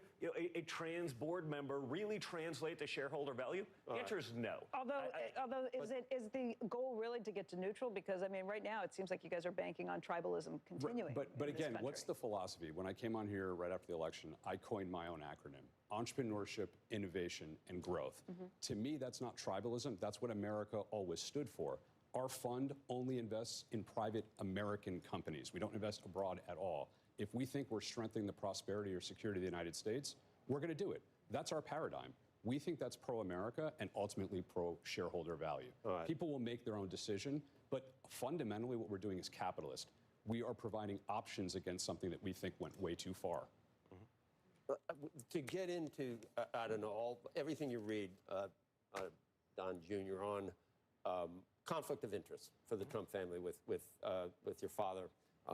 a trans board member really translate to shareholder value? The answer is no. Although is the goal really to get to neutral? Because I mean, right now it seems like you guys are banking on tribalism continuing. But again, what's the philosophy? When I came on here right after the election, I coined my own acronym: entrepreneurship, innovation, and growth. To me, that's not tribalism. That's what America always stood for. Our fund only invests in private American companies. We don't invest abroad at all. If we think we're strengthening the prosperity or security of the United States, we're going to do it. That's our paradigm. We think that's pro-America and ultimately pro-shareholder value. People will make their own decision, but fundamentally what we're doing is capitalist. We are providing options against something that we think went way too far. To get into, I don't know, everything you read, Don Jr., on conflict of interest for the Trump family with your father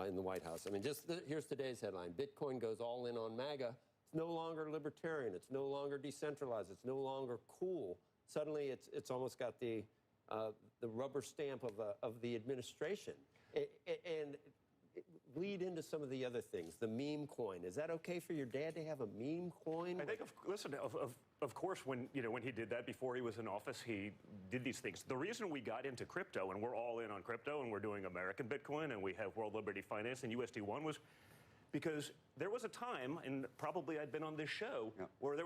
in the White House. I mean, here's today's headline: Bitcoin goes all in on MAGA. It's no longer libertarian. It's no longer decentralized. It's no longer cool. Suddenly, it's almost got the rubber stamp of the administration. And lead into some of the other things. The meme coin. Is that okay for your dad to have a meme coin? I think, of course, when he did that before he was in office, he did these things. The reason we got into crypto, and we're all in on crypto, and we're doing American Bitcoin, and we have World Liberty Finance and USD1, was because there was a time, and probably I'd been on this show, where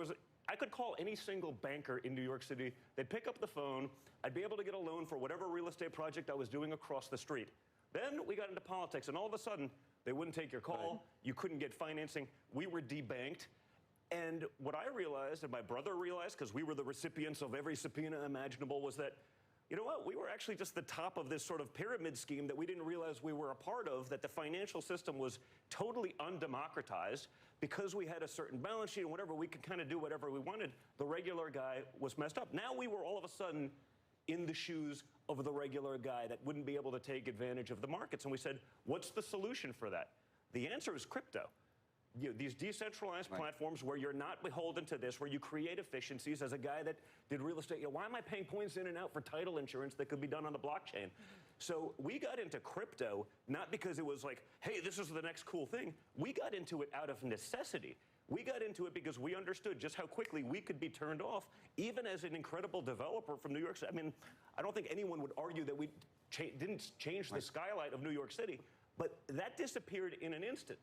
I could call any single banker in New York City. They'd pick up the phone. I'd be able to get a loan for whatever real estate project I was doing across the street. Then we got into politics, and all of a sudden, they wouldn't take your call. You couldn't get financing. We were debanked. And what I realized, and my brother realized, because we were the recipients of every subpoena imaginable, was that, you know what, we were actually just the top of this sort of pyramid scheme that we didn't realize we were a part of, that the financial system was totally undemocratized. Because we had a certain balance sheet and whatever, we could kind of do whatever we wanted. The regular guy was messed up. Now we were all of a sudden in the shoes of the regular guy that wouldn't be able to take advantage of the markets. And we said, what's the solution for that? The answer is crypto. These decentralized platforms where you're not beholden to this, where you create efficiencies. As a guy that did real estate, why am I paying points in and out for title insurance that could be done on the blockchain? So we got into crypto, not because it was like, hey, this is the next cool thing. We got into it out of necessity. We got into it because we understood just how quickly we could be turned off, even as an incredible developer from New York City. I mean, I don't think anyone would argue that we didn't change the skylight of New York City, but that disappeared in an instant.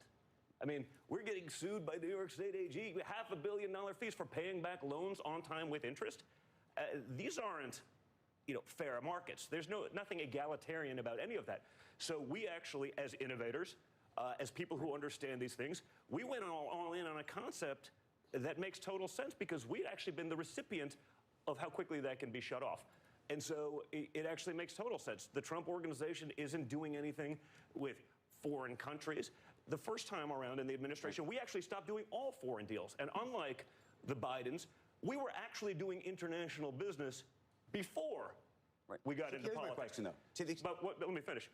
I mean, we're getting sued by New York State AG, $500 million fees for paying back loans on time with interest. These aren't, fair markets. There's nothing egalitarian about any of that. So we actually, as innovators, as people who understand these things, we went all in on a concept that makes total sense because we'd actually been the recipient of how quickly that can be shut off. And so it actually makes total sense. The Trump organization isn't doing anything with foreign countries. The first time around in the administration, we actually stopped doing all foreign deals. And unlike the Bidens, we were actually doing international business before we got into politics. My question, though. But let me finish.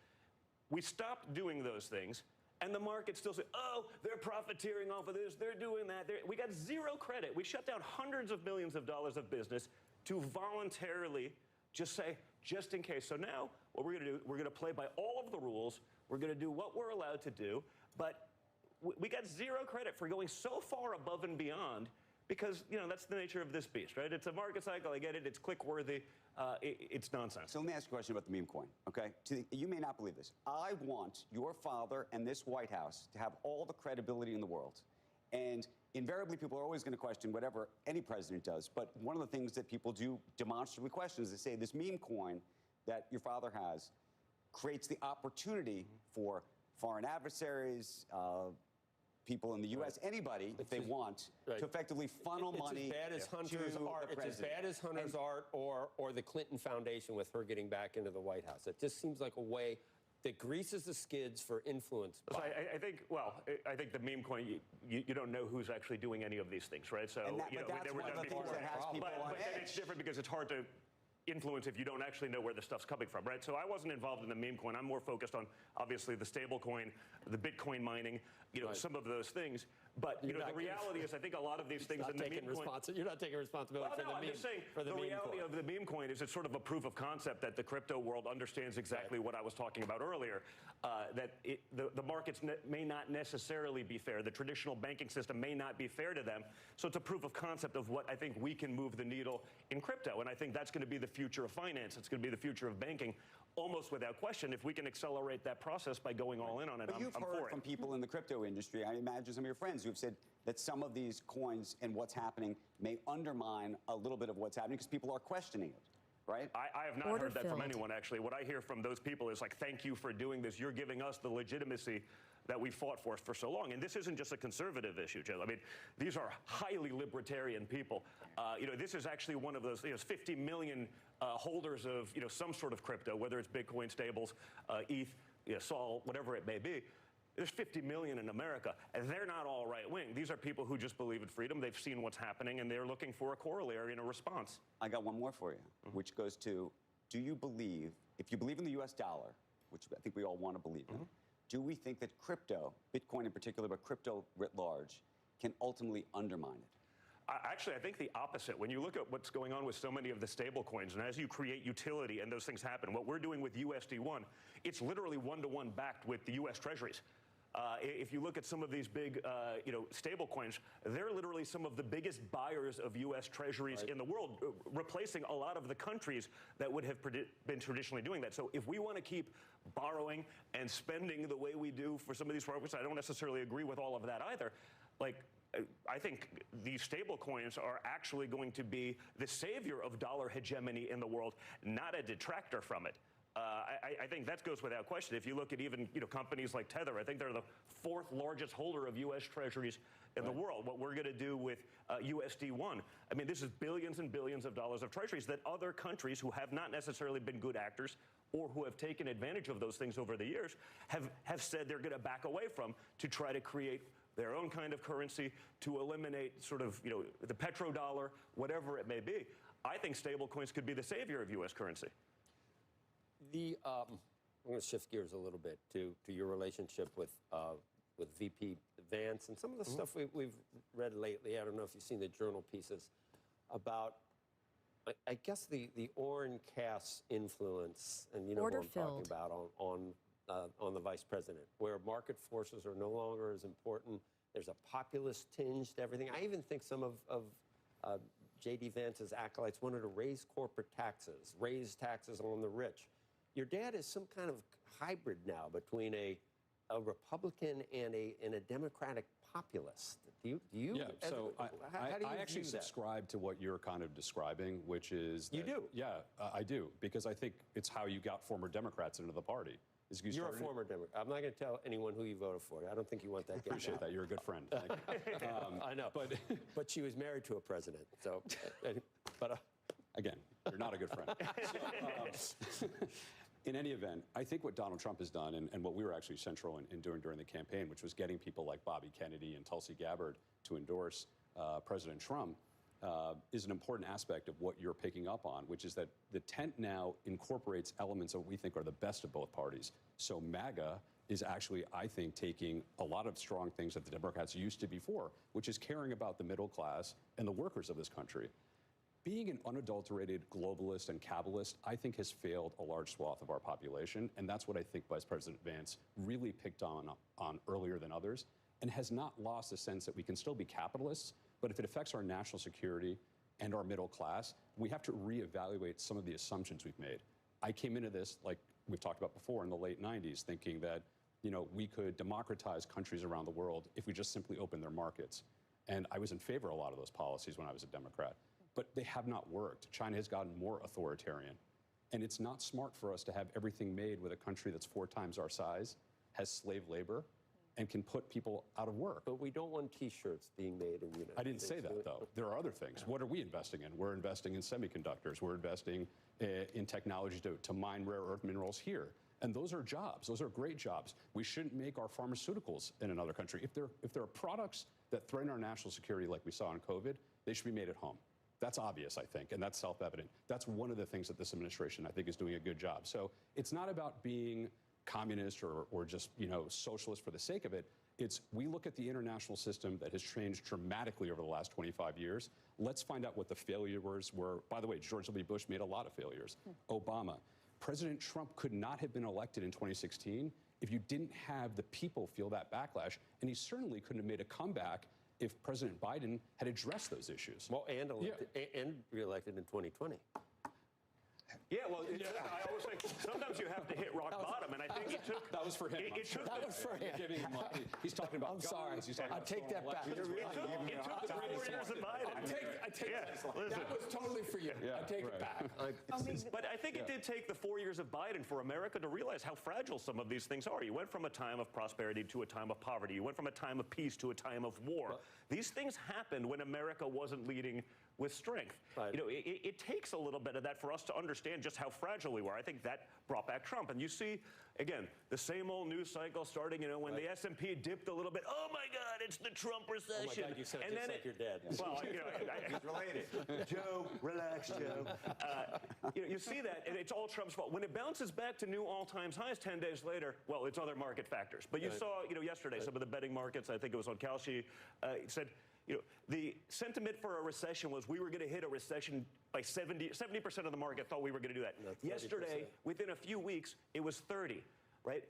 We stopped doing those things, And the market still say, oh, they're profiteering off of this, they're doing that. We got zero credit. We shut down hundreds of millions of dollars of business to voluntarily just say, just in case. So now what we're going to do, we're going to play by all of the rules. We're going to do what we're allowed to do. But we got zero credit for going so far above and beyond because, you know, that's the nature of this beast, right? It's a market cycle. I get it. It's click-worthy. It's nonsense. So let me ask you a question about the meme coin, okay? You may not believe this. I want your father and this White House to have all the credibility in the world. And invariably, people are always going to question whatever any president does. But one of the things that people do demonstrably question is they say this meme coin that your father has creates the opportunity for foreign adversaries, people in the U.S., anybody, if they want, to effectively funnel money to the president. It's as bad as Hunter's art or the Clinton Foundation with her getting back into the White House. It just seems like a way that greases the skids for influence. I think the meme coin, you don't know who's actually doing any of these things, right? So, that's one of the things that has people on edge. But it's different because it's hard to influence if you don't actually know where the stuff's coming from, right? So I wasn't involved in the meme coin. I'm more focused on, obviously, the stable coin, the Bitcoin mining, some of those things. But, the reality is I think a lot of these things in the meme coin... You're not taking responsibility for the meme. I'm just saying, the reality of the meme coin is it's sort of a proof of concept that the crypto world understands exactly what I was talking about earlier, that the markets may not necessarily be fair. The traditional banking system may not be fair to them. So it's a proof of concept of what I think we can move the needle in crypto. And I think that's going to be the future of finance. It's going to be the future of banking, almost without question, if we can accelerate that process by going all in on it. But you've heard from people in the crypto industry, I imagine some of your friends who have said that some of these coins and what's happening may undermine a little bit of what's happening because people are questioning it, right? I have not heard that from anyone, actually. What I hear from those people is like, thank you for doing this. You're giving us the legitimacy that we fought for so long. And this isn't just a conservative issue, Joe. I mean, these are highly libertarian people. This is actually one of those, 50 million holders of, some sort of crypto, whether it's Bitcoin, stables, ETH, Sol, whatever it may be. There's 50 million in America, and they're not all right-wing. These are people who just believe in freedom. They've seen what's happening, and they're looking for a corollary and a response. I got one more for you, which goes to, do you believe, if you believe in the U.S. dollar, which I think we all want to believe in, do we think that crypto, Bitcoin in particular, but crypto writ large, can ultimately undermine it? Actually, I think the opposite. When you look at what's going on with so many of the stable coins, and as you create utility and those things happen, what we're doing with USD1, it's literally one-to-one backed with the U.S. Treasuries. If you look at some of these big, stable coins, they're literally some of the biggest buyers of U.S. Treasuries in the world, replacing a lot of the countries that would have been traditionally doing that. So if we want to keep borrowing and spending the way we do for some of these programs, I don't necessarily agree with all of that either. I think these stable coins are actually going to be the savior of dollar hegemony in the world, not a detractor from it. I think that goes without question. If you look at even companies like Tether, I think they're the fourth largest holder of U.S. Treasuries in the world. What we're going to do with USD1, I mean, this is billions and billions of dollars of treasuries that other countries who have not necessarily been good actors or who have taken advantage of those things over the years have said they're going to back away from to try to create their own kind of currency to eliminate sort of, the petrodollar, whatever it may be. I think stable coins could be the savior of U.S. currency. I'm going to shift gears a little bit to your relationship with VP Vance and some of the stuff we've read lately. I don't know if you've seen the journal pieces about, I guess, the Orrin Cass influence, and you know what I'm talking about, on the vice president, where market forces are no longer as important. There's a populist tinge to everything. I even think some of J.D. Vance's acolytes wanted to raise corporate taxes, raise taxes on the rich. Your dad is some kind of hybrid now between a Republican and a Democratic populist. Do you? Yeah. So how do you I actually view that? subscribe to what you're kind of describing, which is that, you do. Yeah, I do, because I think it's how you got former Democrats into the party. You're a former Democrat. I'm not going to tell anyone who you voted for. I don't think you want that. I appreciate that. You're a good friend. Thank you. I know. But she was married to a president. So, again, you're not a good friend. So, in any event, I think what Donald Trump has done, and what we were actually central in doing during the campaign, which was getting people like Bobby Kennedy and Tulsi Gabbard to endorse President Trump, is an important aspect of what you're picking up on, which is that the tent now incorporates elements that we think are the best of both parties. So MAGA is actually, I think, taking a lot of strong things that the Democrats used to before, which is caring about the middle class and the workers of this country. Being an unadulterated globalist and capitalist, I think, has failed a large swath of our population, and that's what I think Vice President Vance really picked on earlier than others, and has not lost the sense that we can still be capitalists, but if it affects our national security and our middle class, we have to reevaluate some of the assumptions we've made. I came into this, like we've talked about before, in the late 90s, thinking that we could democratize countries around the world if we just simply opened their markets. And I was in favor of a lot of those policies when I was a Democrat. But they have not worked. China has gotten more authoritarian. And it's not smart for us to have everything made with a country that's 4 times our size, has slave labor, and can put people out of work. But we don't want T-shirts being made in the United States. I didn't say that, though. There are other things. What are we investing in? We're investing in semiconductors. We're investing in technology to mine rare earth minerals here. And those are jobs. Those are great jobs. We shouldn't make our pharmaceuticals in another country. If there are products that threaten our national security like we saw in COVID, they should be made at home. That's obvious, I think, and that's self-evident. That's one of the things that this administration, I think, is doing a good job. So it's not about being communist or just, socialist for the sake of it. It's we look at the international system that has changed dramatically over the last 25 years. Let's find out what the failures were. By the way, George W. Bush made a lot of failures. Obama. President Trump could not have been elected in 2016 if you didn't have the people feel that backlash, and he certainly couldn't have made a comeback if President Biden had addressed those issues. Well, and re-elected in 2020. Yeah, well, I always think sometimes you have to hit rock bottom, and I think it took... That was for him. That was for him. He's talking about guns. Sorry. I take that back. It took the 4 years of Biden. I take that was totally for you. Yeah, I take it back. But I think it did take the 4 years of Biden for America to realize how fragile some of these things are. You went from a time of prosperity to a time of poverty. You went from a time of peace to a time of war. These things happened when America wasn't leading with strength. Right. It takes a little bit of that for us to understand just how fragile we were. I think that brought back Trump. And you see, again, the same old news cycle starting, when the S&P dipped a little bit. Oh, my God, it's the Trump recession. Oh, my God, you sound just like your dad. Well, he's related. Joe, relax, Joe. You see that, and it's all Trump's fault. When it bounces back to new all-time highs 10 days later, well, it's other market factors. But you saw, yesterday, some of the betting markets, I think it was on Kalshi, said, the sentiment for a recession was we were going to hit a recession by 70% of the market thought we were going to do that. Yesterday, within a few weeks, it was 30, right?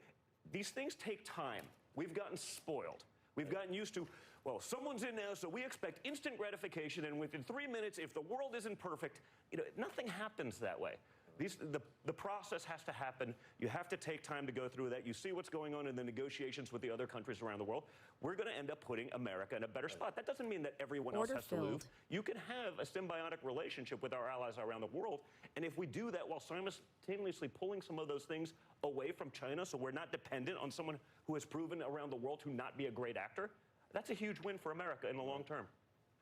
These things take time. We've gotten spoiled. We've gotten used to, well, someone's in now, so we expect instant gratification, and within 3 minutes, if the world isn't perfect, nothing happens that way. The process has to happen. You have to take time to go through that. You see what's going on in the negotiations with the other countries around the world. We're going to end up putting America in a better spot. That doesn't mean that everyone else has to lose. You can have a symbiotic relationship with our allies around the world, and if we do that while simultaneously pulling some of those things away from China so we're not dependent on someone who has proven around the world to not be a great actor, that's a huge win for America in the long term.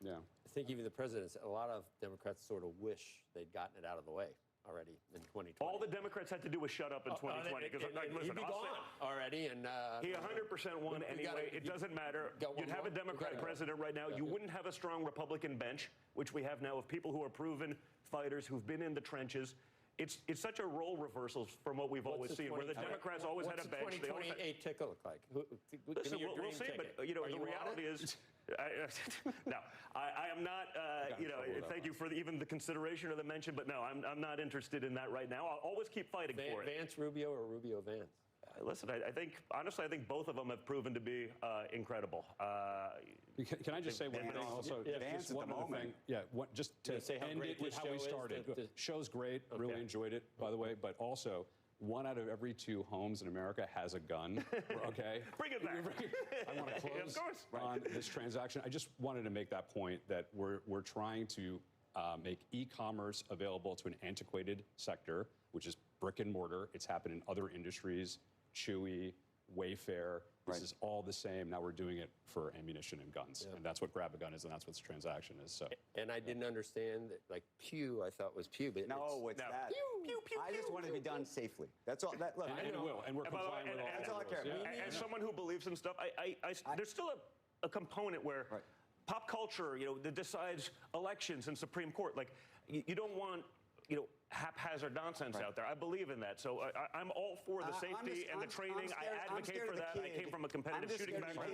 Yeah. I think even the president, a lot of Democrats sort of wish they'd gotten it out of the way already in 2020. All the Democrats had to do was shut up in 2020. Because he'd be gone already. And he 100% won anyway. It doesn't matter. You'd have a Democrat president right now. You wouldn't have a strong Republican bench, which we have now of people who are proven fighters who've been in the trenches. It's such a role reversal from what we've always seen, where the Democrats always had a bench. What's the 2028 ticket look like? Listen, we'll see, but the reality is, no, I am not. Thank you for even the consideration or the mention, but no, I'm not interested in that right now. I'll always keep fighting for it. Vance Rubio or Rubio Vance? Listen, I think, honestly, I think both of them have proven to be incredible. Can I just say one thing also? Vance at the moment. Just to end it with how we started. The show's great. Really enjoyed it, by the way. But also, 1 out of every 2 homes in America has a gun. Okay? Bring it back. I want to close on this transaction. I just wanted to make that point that we're trying to make e-commerce available to an antiquated sector, which is brick and mortar. It's happened in other industries. Chewy, Wayfair, this is all the same. Now we're doing it for ammunition and guns. And that's what Grab-A-Gun is, and that's what this transaction is. So. And I didn't understand that, like, Pew, I thought was Pew, but it's that. Pew, I just want it to be done safely. That's all. Look, and it will, and we're complying with all that. That's all I care about. As someone who believes in stuff, there's still a component where pop culture, that decides elections and Supreme Court. Like, you don't want haphazard nonsense out there. I believe in that. So I'm all for the safety and the training. I advocate for that. I came from a competitive shooting background.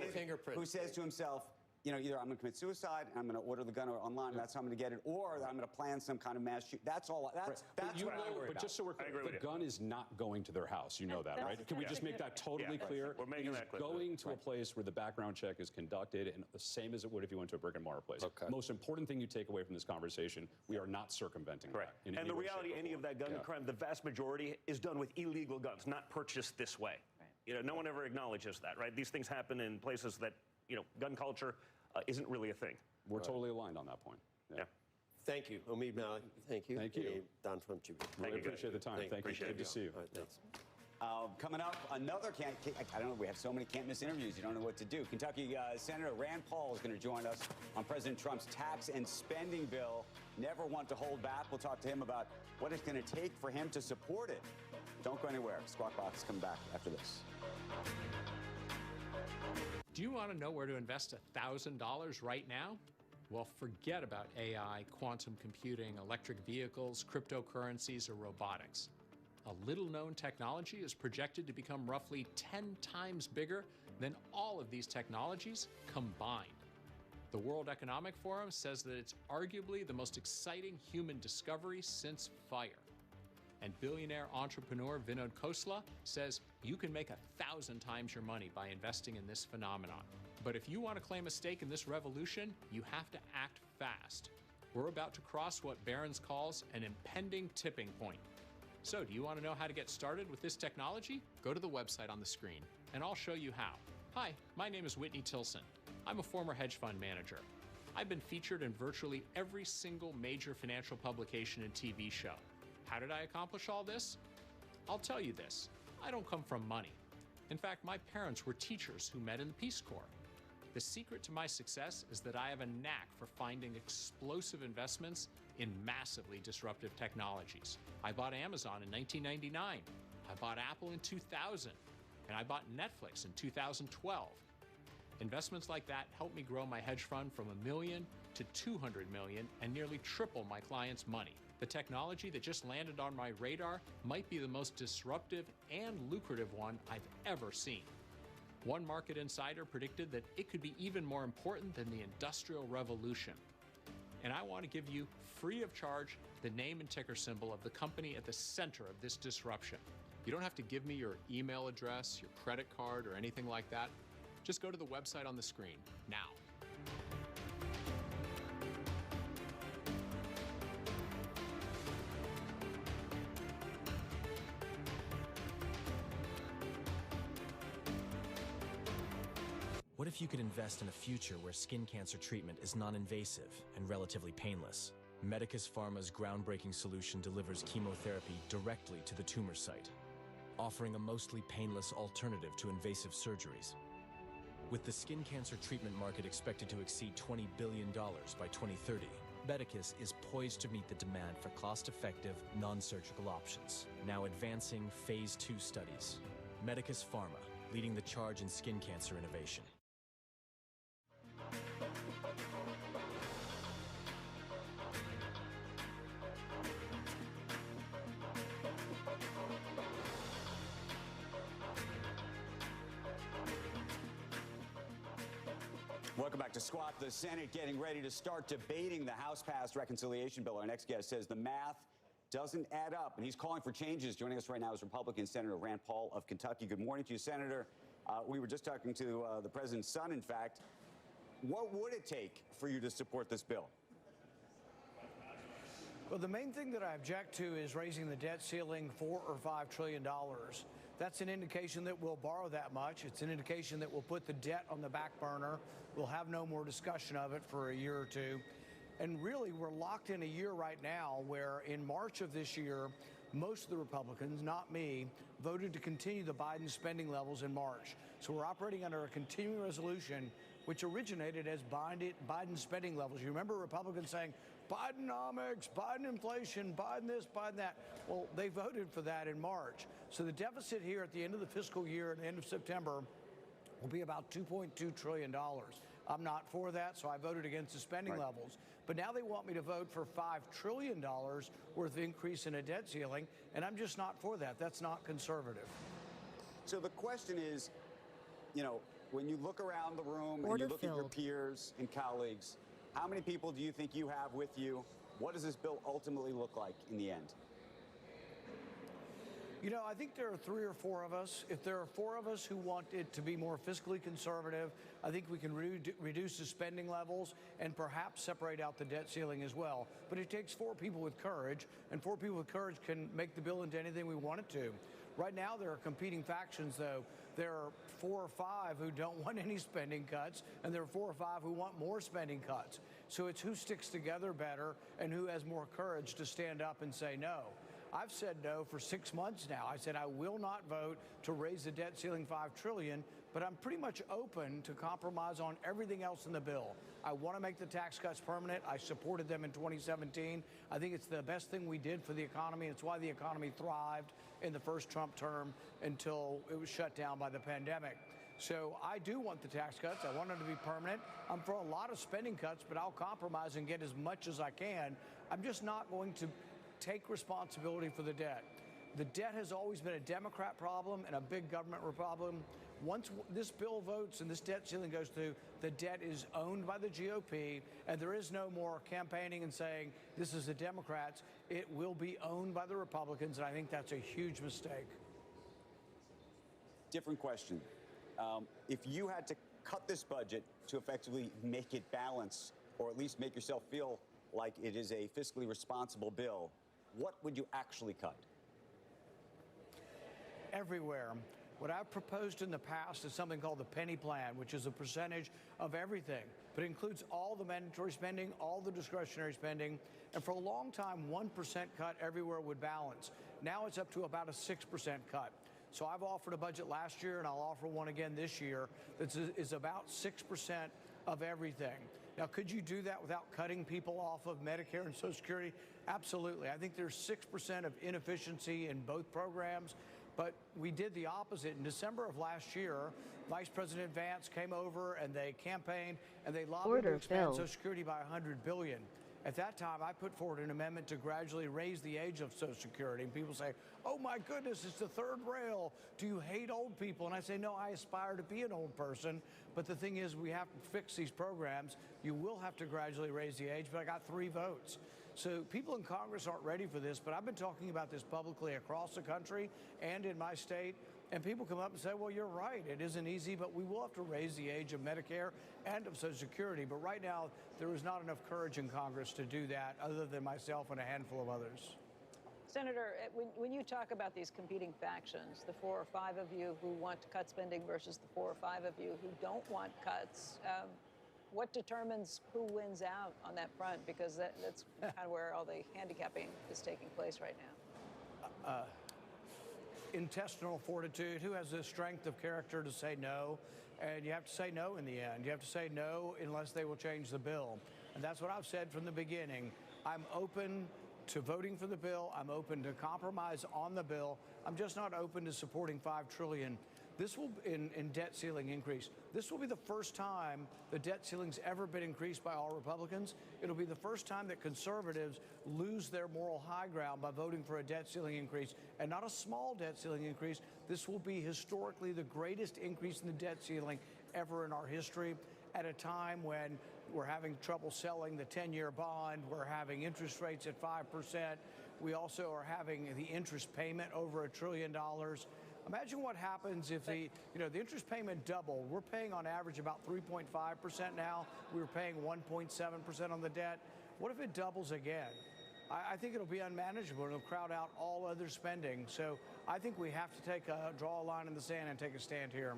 Who says to himself, you know, either I'm going to commit suicide and I'm going to order the gun online, that's how I'm going to get it, or I'm going to plan some kind of mass shoot. That's all. That's what I worry about. Just so we're clear, the gun is not going to their house. You know that, right? Can we just make that totally clear? We're making that clear. Going to a place where the background check is conducted, and the same as it would if you went to a brick and mortar place. Okay. Most important thing you take away from this conversation, we are not circumventing that. And the reality, any of that gun crime, the vast majority is done with illegal guns, not purchased this way. You know, no one ever acknowledges that, right? These things happen in places that, you know, gun culture isn't really a thing. We're totally aligned on that point. Yeah. Thank you, Omid Malik. Thank you. Thank you. Don from Chibi. Really appreciate the time. Thank you. Good to see you. All right, thanks. Coming up, another I don't know, we have so many can't miss interviews, you don't know what to do. Kentucky Senator Rand Paul is going to join us on President Trump's tax and spending bill. Never want to hold back. We'll talk to him about what it's going to take for him to support it. Don't go anywhere. Squawk Box is coming back after this. Do you want to know where to invest $1,000 right now? Well, forget about AI, quantum computing, electric vehicles, cryptocurrencies, or robotics. A little-known technology is projected to become roughly 10 times bigger than all of these technologies combined. The World Economic Forum says that it's arguably the most exciting human discovery since fire. And billionaire entrepreneur Vinod Khosla says you can make 1,000 times your money by investing in this phenomenon. But if you want to claim a stake in this revolution, you have to act fast. We're about to cross what Barron's calls an impending tipping point. So do you want to know how to get started with this technology? Go to the website on the screen, and I'll show you how. Hi, my name is Whitney Tilson. I'm a former hedge fund manager. I've been featured in virtually every single major financial publication and TV show. How did I accomplish all this? I'll tell you this, I don't come from money. In fact, my parents were teachers who met in the Peace Corps. The secret to my success is that I have a knack for finding explosive investments in massively disruptive technologies. I bought Amazon in 1999, I bought Apple in 2000, and I bought Netflix in 2012. Investments like that helped me grow my hedge fund from $1 million to $200 million and nearly triple my clients' money. The technology that just landed on my radar might be the most disruptive and lucrative one I've ever seen. One market insider predicted that it could be even more important than the Industrial Revolution. And I want to give you, free of charge, the name and ticker symbol of the company at the center of this disruption. You don't have to give me your email address, your credit card, or anything like that. Just go to the website on the screen, now. What if you could invest in a future where skin cancer treatment is non-invasive and relatively painless? Medicus Pharma's groundbreaking solution delivers chemotherapy directly to the tumor site, offering a mostly painless alternative to invasive surgeries. With the skin cancer treatment market expected to exceed $20 billion by 2030, Medicus is poised to meet the demand for cost-effective, non-surgical options. Now advancing Phase 2 studies. Medicus Pharma, leading the charge in skin cancer innovation. Welcome back to Squawk. The Senate getting ready to start debating the House-passed reconciliation bill. Our next guest says the math doesn't add up, and he's calling for changes. Joining us right now is Republican Senator Rand Paul of Kentucky. Good morning to you, Senator. We were just talking to the president's son, in fact. What would it take for you to support this bill? Well, the main thing that I object to is raising the debt ceiling $4 or $5 trillion. That's an indication that we'll borrow that much. It's an indication that we'll put the debt on the back burner. We'll have no more discussion of it for a year or two. And really, we're locked in a year right now where in March of this year, most of the Republicans, not me, voted to continue the Biden spending levels in March. So we're operating under a continuing resolution which originated as Biden spending levels. You remember Republicans saying, Bidenomics, Biden inflation, Biden this, Biden that. Well, they voted for that in March. So the deficit here at the end of the fiscal year, at the end of September, will be about $2.2 trillion. I'm not for that, so I voted against the spending levels. But now they want me to vote for $5 trillion worth of increase in a debt ceiling, and I'm just not for that. That's not conservative. So the question is, you know, when you look around the room and you look at your peers and colleagues, how many people do you think you have with you? What does this bill ultimately look like in the end? You know, I think there are 3 or 4 of us. If there are 4 of us who want it to be more fiscally conservative, I think we can reduce the spending levels and perhaps separate out the debt ceiling as well. But it takes 4 people with courage, and 4 people with courage can make the bill into anything we want it to. Right now, there are competing factions, though. There are 4 or 5 who don't want any spending cuts, and there are 4 or 5 who want more spending cuts. So it's who sticks together better and who has more courage to stand up and say no. I've said no for 6 months now. I said I will not vote to raise the debt ceiling $5 trillion, but I'm pretty much open to compromise on everything else in the bill. I want to make the tax cuts permanent. I supported them in 2017. I think it's the best thing we did for the economy. It's why the economy thrived in the first Trump term until it was shut down by the pandemic. So I do want the tax cuts. I want them to be permanent. I'm for a lot of spending cuts, but I'll compromise and get as much as I can. I'm just not going to take responsibility for the debt. The debt has always been a Democrat problem and a big government problem. Once this bill votes and this debt ceiling goes through, the debt is owned by the GOP, and there is no more campaigning and saying this is the Democrats. It will be owned by the Republicans, and I think that's a huge mistake. Different question. If you had to cut this budget to effectively make it balance, or at least make yourself feel like it is a fiscally responsible bill, what would you actually cut? Everywhere. What I've proposed in the past is something called the penny plan, which is a percentage of everything, but it includes all the mandatory spending, all the discretionary spending, and for a long time, 1% cut everywhere would balance. Now it's up to about a 6% cut. So I've offered a budget last year, and I'll offer one again this year that is about 6% of everything. Now, could you do that without cutting people off of Medicare and Social Security? Absolutely. I think there's 6% of inefficiency in both programs, but we did the opposite. In December of last year, Vice President Vance came over and they campaigned and they lobbied to expand Social Security by $100 billion. At that time, I put forward an amendment to gradually raise the age of Social Security. And people say, oh, my goodness, it's the third rail. Do you hate old people? And I say, no, I aspire to be an old person. But the thing is, we have to fix these programs. You will have to gradually raise the age, but I got 3 votes. So people in Congress aren't ready for this, but I've been talking about this publicly across the country and in my state. And people come up and say, well, you're right. It isn't easy, but we will have to raise the age of Medicare and of Social Security. But right now, there is not enough courage in Congress to do that, other than myself and a handful of others. Senator, when you talk about these competing factions, the 4 or 5 of you who want to cut spending versus the 4 or 5 of you who don't want cuts, what determines who wins out on that front? Because that's kind of where all the handicapping is taking place right now. Intestinal fortitude. Who has the strength of character to say no? And you have to say no in the end. You have to say no unless they will change the bill. And that's what I've said from the beginning. I'm open to voting for the bill. I'm open to compromise on the bill. I'm just not open to supporting $5 trillion. This will, in debt ceiling increase, this will be the first time the debt ceiling's ever been increased by all Republicans. It'll be the first time that conservatives lose their moral high ground by voting for a debt ceiling increase, and not a small debt ceiling increase. This will be historically the greatest increase in the debt ceiling ever in our history, at a time when we're having trouble selling the 10-year bond. We're having interest rates at 5%. We also are having the interest payment over $1 trillion. Imagine what happens if the interest payment doubled. We're paying on average about 3.5% now. We were paying 1.7% on the debt. What if it doubles again? I think it'll be unmanageable. It'll crowd out all other spending. So I think we have to draw a line in the sand and take a stand here.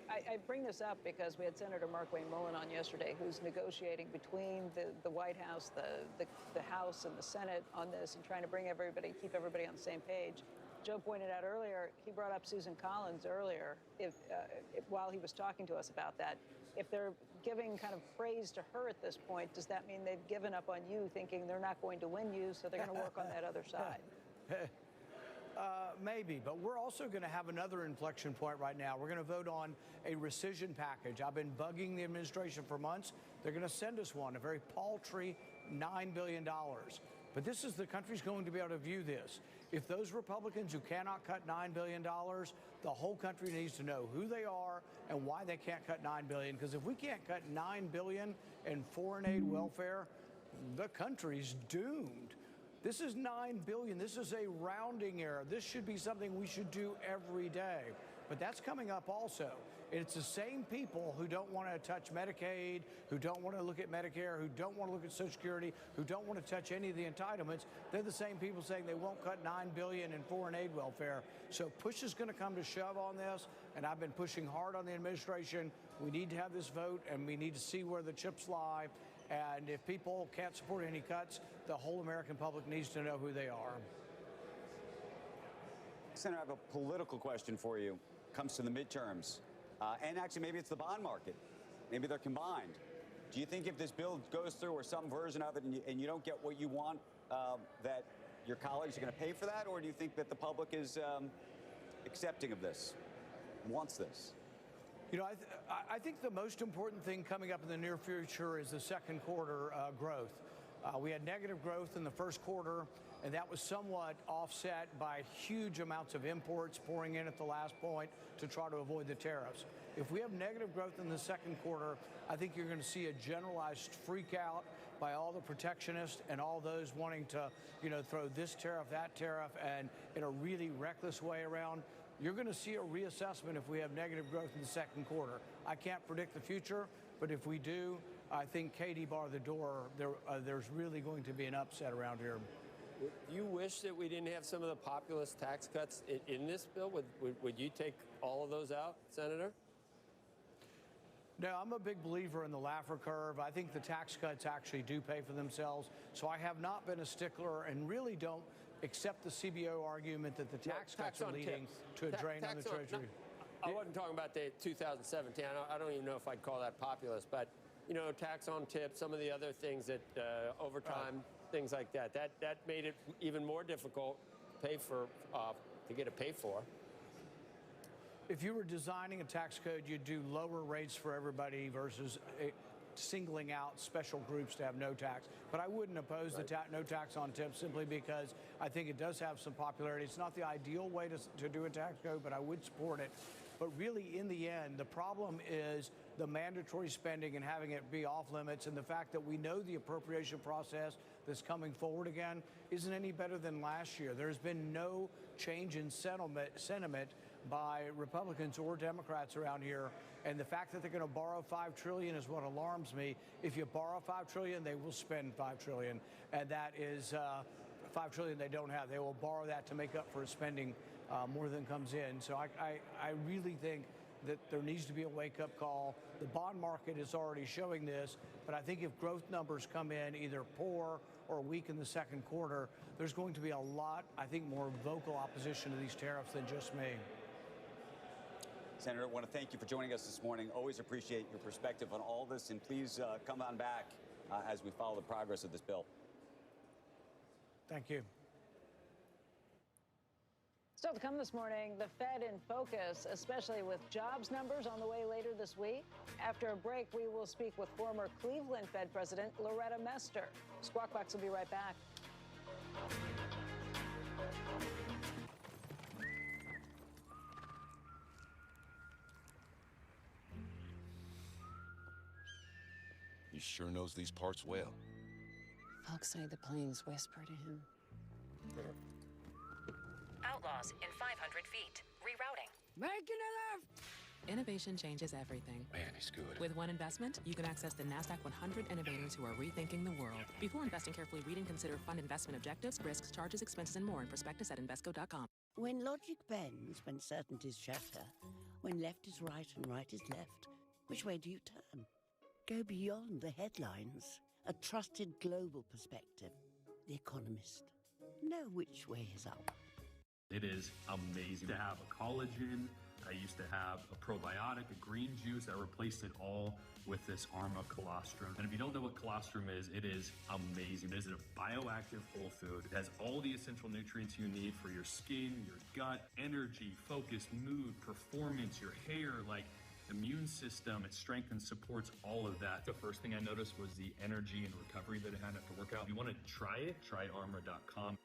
I bring this up because we had Senator Mark Wayne Mullen on yesterday, who's negotiating between the White House, the House, and the Senate on this, and trying to keep everybody on the same page. Joe pointed out earlier, he brought up Susan Collins earlier, while he was talking to us about that. If they're giving kind of praise to her at this point, does that mean they've given up on you, thinking they're not going to win you, so they're going to work on that other side? Maybe, but we're also going to have another inflection point right now. We're going to vote on a rescission package. I've been bugging the administration for months. They're going to send us one, a very paltry $9 billion. But this is the country's going to be able to view this. If those Republicans who cannot cut $9 billion, the whole country needs to know who they are and why they can't cut $9 billion. Because if we can't cut $9 billion in foreign aid welfare, the country's doomed. This is $9 billion. This is a rounding error. This should be something we should do every day. But that's coming up also. It's the same people who don't want to touch Medicaid, who don't want to look at Medicare, who don't want to look at Social Security, who don't want to touch any of the entitlements. They're the same people saying they won't cut $9 billion in foreign aid welfare. So push is going to come to shove on this, and I've been pushing hard on the administration. We need to have this vote, and we need to see where the chips lie. And if people can't support any cuts, the whole American public needs to know who they are. Senator, I have a political question for you. Comes to the midterms. And actually, maybe it's the bond market. Maybe they're combined. Do you think if this bill goes through or some version of it and you don't get what you want, that your colleagues are going to pay for that? Or do you think that the public is accepting of this, wants this? You know, I think the most important thing coming up in the near future is the second quarter growth. We had negative growth in the first quarter, and that was somewhat offset by huge amounts of imports pouring in at the last point to try to avoid the tariffs. If we have negative growth in the second quarter, I think you're going to see a generalized freak out by all the protectionists and all those wanting to, you know, throw this tariff, that tariff, and in a really reckless way around. You're going to see a reassessment if we have negative growth in the second quarter. I can't predict the future, but if we do, I think Katie bar the door, there's really going to be an upset around here. Do you wish that we didn't have some of the populist tax cuts in this bill? Would you take all of those out, Senator? No, I'm a big believer in the Laffer curve. I think the tax cuts actually do pay for themselves. So I have not been a stickler and really don't accept the CBO argument that the tax cuts are leading to a drain on the Treasury. I wasn't talking about the 2017. I don't even know if I'd call that populist, but you know, tax on tips, some of the other things that overtime, things like that. That made it even more difficult to pay for to get it paid for. If you were designing a tax code, you'd do lower rates for everybody versus singling out special groups to have no tax. But I wouldn't oppose the no tax on tips simply because I think it does have some popularity. It's not the ideal way to do a tax code, but I would support it. But really, in the end, the problem is the mandatory spending and having it be off limits, and the fact that we know the appropriation process that's coming forward again isn't any better than last year. There's been no change in sentiment by Republicans or Democrats around here, and the fact that they're going to borrow $5 trillion is what alarms me. If you borrow $5 trillion, they will spend $5 trillion, and that is $5 trillion they don't have. They will borrow that to make up for spending more than comes in. So I really think that there needs to be a wake-up call. The bond market is already showing this, but I think if growth numbers come in either poor or weak in the second quarter, there's going to be a lot, I think, more vocal opposition to these tariffs than just me. Senator, I want to thank you for joining us this morning. Always appreciate your perspective on all this, and please come on back as we follow the progress of this bill. Thank you. Still to come this morning, the Fed in focus, especially with jobs numbers on the way later this week. After a break, we will speak with former Cleveland Fed President Loretta Mester. Squawk Box will be right back. He sure knows these parts well. Folks say the planes whisper to him. Outlaws in 500 feet. Rerouting. Making a left! Innovation changes everything. Man, he's good. With one investment, you can access the NASDAQ 100 innovators who are rethinking the world. Before investing, carefully read and consider fund investment objectives, risks, charges, expenses, and more in prospectus at Invesco.com. When logic bends, when certainties shatter, when left is right and right is left, which way do you turn? Go beyond the headlines. A trusted global perspective. The Economist. Know which way is up. It is amazing to have a collagen. I used to have a probiotic, a green juice. I replaced it all with this Arma colostrum. And if you don't know what colostrum is, it is amazing. It is a bioactive whole food. It has all the essential nutrients you need for your skin, your gut, energy, focus, mood, performance, your hair. Like, immune system. It strengthens, supports all of that. The first thing I noticed was the energy and recovery that it had after workout. If you want to try it, try armor.com.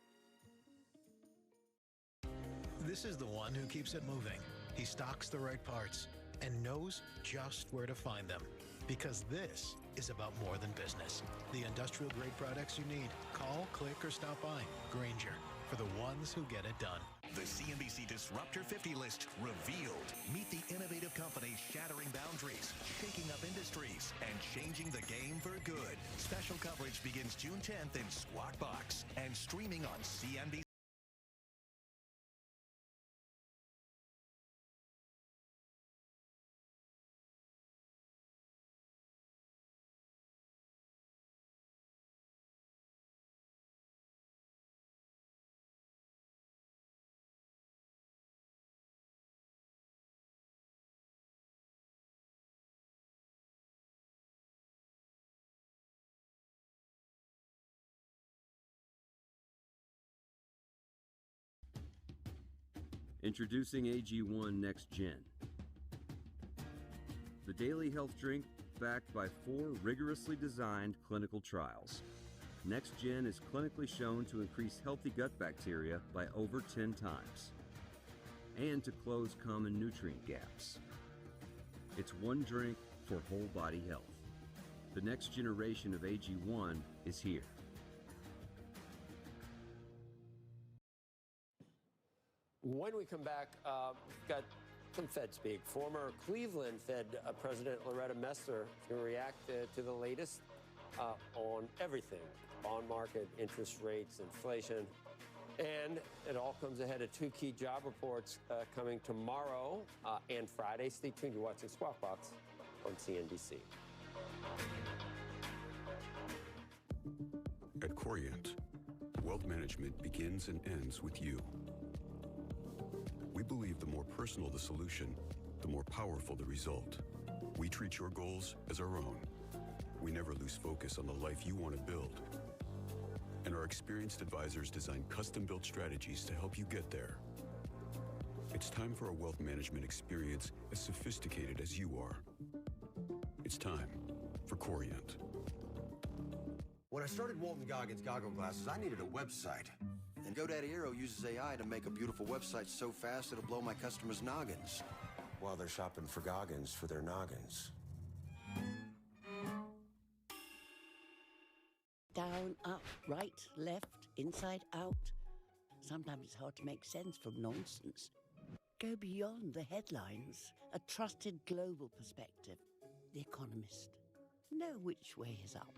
This is the one who keeps it moving. He stocks the right parts and knows just where to find them. Because this is about more than business. The industrial-grade products you need. Call, click, or stop by. Grainger, for the ones who get it done. The CNBC Disruptor 50 list revealed. Meet the innovative companies shattering boundaries, shaking up industries, and changing the game for good. Special coverage begins June 10th in Squawk Box and streaming on CNBC. Introducing AG1 Next Gen. The daily health drink backed by 4 rigorously designed clinical trials. Next Gen is clinically shown to increase healthy gut bacteria by over 10 times and to close common nutrient gaps. It's one drink for whole body health. The next generation of AG1 is here. When we come back, we've got some Fed speak. Former Cleveland Fed President Loretta Mester to react to the latest on everything, bond market, interest rates, inflation. And it all comes ahead of 2 key job reports coming tomorrow and Friday. Stay tuned. You're watching Squawk Box on CNBC. At Corient, wealth management begins and ends with you. We believe the more personal the solution, the more powerful the result. We treat your goals as our own. We never lose focus on the life you want to build. And our experienced advisors design custom-built strategies to help you get there. It's time for a wealth management experience as sophisticated as you are. It's time for Corient. When I started Walton Goggins Goggle Glasses, I needed a website. And GoDaddy Aero uses AI to make a beautiful website so fast it'll blow my customers' noggins. While they're shopping for Goggins for their noggins. Down, up, right, left, inside, out. Sometimes it's hard to make sense from nonsense. Go beyond the headlines. A trusted global perspective. The Economist. Know which way is up.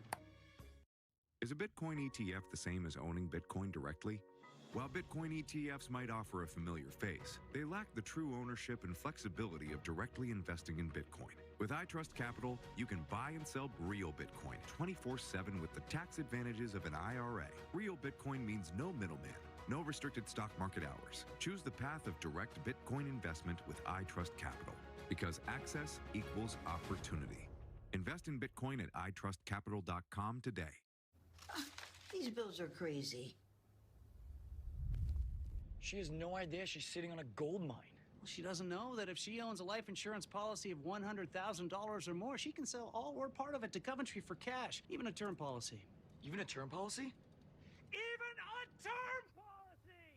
Is a Bitcoin ETF the same as owning Bitcoin directly? While Bitcoin ETFs might offer a familiar face, they lack the true ownership and flexibility of directly investing in Bitcoin. With iTrust Capital, you can buy and sell real Bitcoin 24/7 with the tax advantages of an IRA. Real Bitcoin means no middleman, no restricted stock market hours. Choose the path of direct Bitcoin investment with iTrust Capital, because access equals opportunity. Invest in Bitcoin at itrustcapital.com today. These bills are crazy. She has no idea she's sitting on a gold mine. Well, she doesn't know that if she owns a life insurance policy of $100,000 or more, she can sell all or part of it to Coventry for cash, even a term policy. Even a term policy? Even a term policy!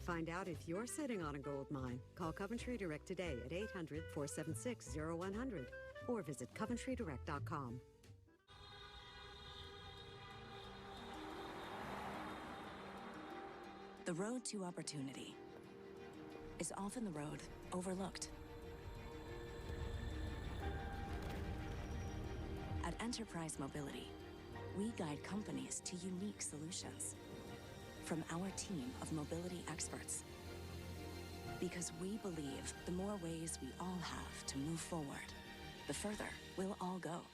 Find out if you're sitting on a gold mine. Call Coventry Direct today at 800-476-0100 or visit coventrydirect.com. The road to opportunity is often the road overlooked. At Enterprise Mobility, we guide companies to unique solutions from our team of mobility experts. Because we believe the more ways we all have to move forward, the further we'll all go.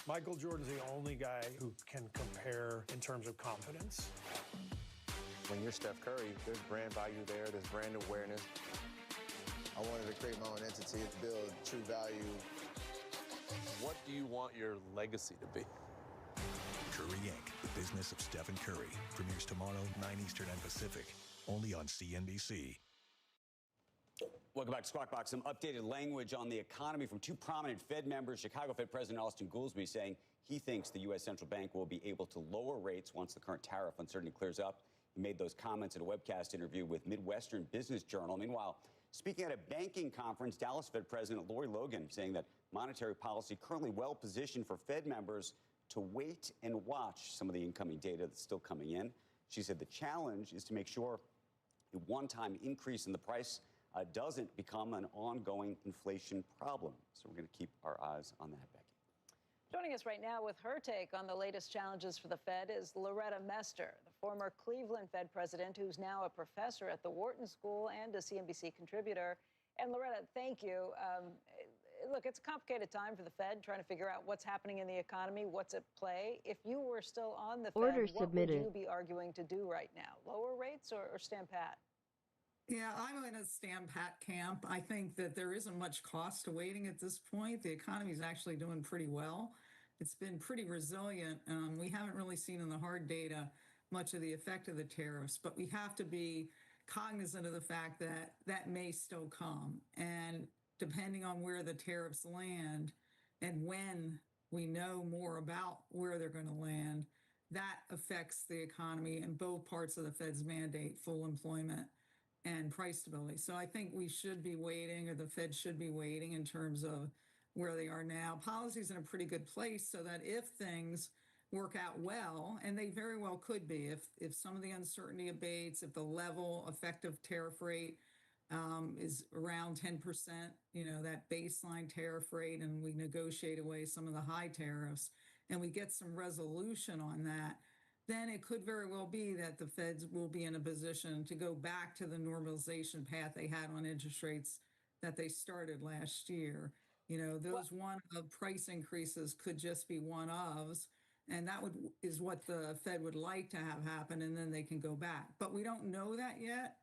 Michael Jordan's the only guy who can compare in terms of confidence. When you're Steph Curry, there's brand value there, there's brand awareness. I wanted to create my own entity to build true value. What do you want your legacy to be? Curry Inc., The Business of Stephen Curry. Premieres tomorrow, 9 Eastern and Pacific. Only on CNBC. Welcome back to Squawk Box. Some updated language on the economy from two prominent Fed members. Chicago Fed President Austin Goolsbee saying he thinks the U.S. Central Bank will be able to lower rates once the current tariff uncertainty clears up. He made those comments in a webcast interview with Midwestern Business Journal. Meanwhile, speaking at a banking conference, Dallas Fed President Lori Logan saying that monetary policy currently well positioned for Fed members to wait and watch some of the incoming data that's still coming in. She said the challenge is to make sure a one-time increase in the price doesn't become an ongoing inflation problem. So we're going to keep our eyes on that, Becky. Joining us right now with her take on the latest challenges for the Fed is Loretta Mester, the former Cleveland Fed president who's now a professor at the Wharton School and a CNBC contributor. And Loretta, thank you. Look, it's a complicated time for the Fed, trying to figure out what's happening in the economy, what's at play. If you were still on the Fed, what would you be arguing to do right now? Lower rates or stand pat? Yeah, I'm in a stand pat camp. I think that there isn't much cost to waiting at this point. The economy is actually doing pretty well. It's been pretty resilient. We haven't really seen in the hard data much of the effect of the tariffs, but we have to be cognizant of the fact that that may still come. And depending on where the tariffs land and when we know more about where they're going to land, that affects the economy and both parts of the Fed's mandate, full employment and price stability. So I think we should be waiting, or the Fed should be waiting in terms of where they are now. Policy's in a pretty good place so that if things work out well, and they very well could be, if some of the uncertainty abates, if the level effective tariff rate is around 10%, that baseline tariff rate, and we negotiate away some of the high tariffs, and we get some resolution on that, then it could very well be that the Feds will be in a position to go back to the normalization path they had on interest rates that they started last year. Those one-of price increases could just be one-ofs, and that is what the Fed would like to have happen, and then they can go back. But we don't know that yet,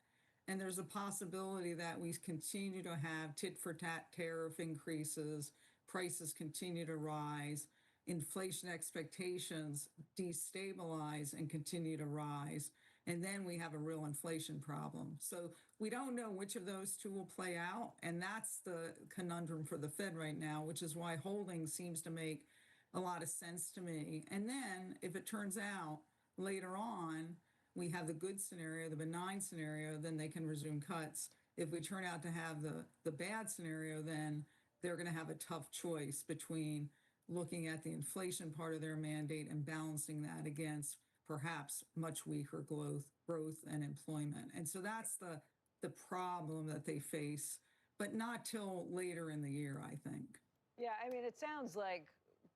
and there's a possibility that we continue to have tit-for-tat tariff increases, prices continue to rise, inflation expectations destabilize and continue to rise, and then we have a real inflation problem. So we don't know which of those two will play out, and that's the conundrum for the Fed right now, which is why holding seems to make a lot of sense to me. And then if it turns out later on we have the good scenario, the benign scenario, then they can resume cuts. If we turn out to have the bad scenario, then they're going to have a tough choice between looking at the inflation part of their mandate and balancing that against perhaps much weaker growth and employment. And so that's the problem that they face, but not till later in the year, I think. Yeah, I mean, it sounds like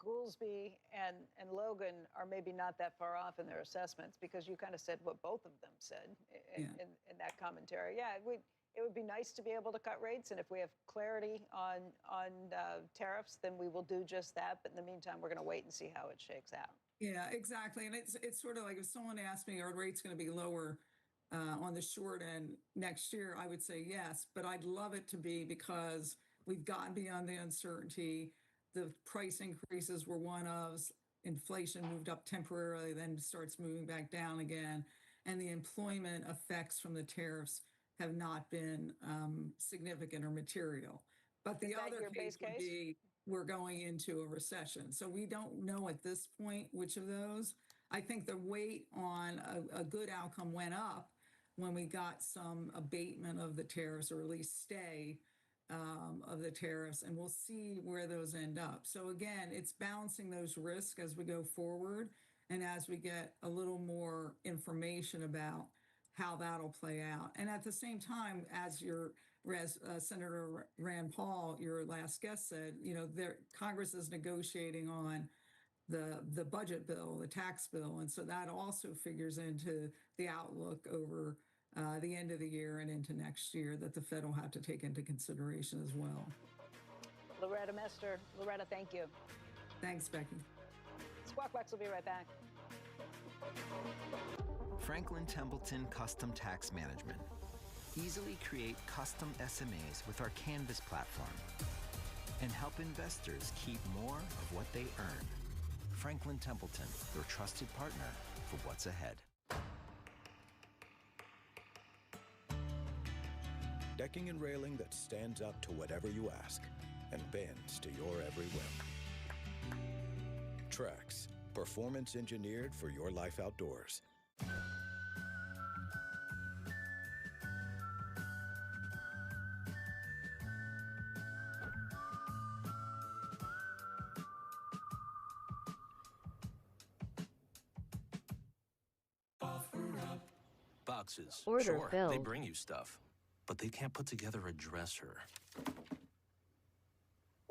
Goolsbee and Logan are maybe not that far off in their assessments, because you kind of said what both of them said in that commentary. Yeah, it would be nice to be able to cut rates, and if we have clarity on tariffs, then we will do just that. But in the meantime, we're going to wait and see how it shakes out. Yeah, exactly. And it's sort of like if someone asked me, are rates going to be lower on the short end next year, I would say yes, but I'd love it to be, because we've gotten beyond the uncertainty. The price increases were one-ofs. Inflation moved up temporarily, then starts moving back down again. And the employment effects from the tariffs have not been significant or material. But the other case would be we're going into a recession. So we don't know at this point which of those. I think the weight on a good outcome went up when we got some abatement of the tariffs, or at least stay of the tariffs, and we'll see where those end up. So again, it's balancing those risks as we go forward, and as we get a little more information about how that'll play out. And at the same time, as Senator Rand Paul, your last guest, said, Congress is negotiating on the budget bill, the tax bill, and so that also figures into the outlook over the end of the year and into next year that the Fed will have to take into consideration as well. Loretta Mester. Loretta, thank you. Thanks, Becky. Squawk Box will be right back. Franklin Templeton Custom Tax Management. Easily create custom SMAs with our Canvas platform and help investors keep more of what they earn. Franklin Templeton, your trusted partner for what's ahead. Decking and railing that stands up to whatever you ask and bends to your every whim. Trex, performance engineered for your life outdoors. Boxes. Order sure, filled. they bring you stuff, but they can't put together a dresser.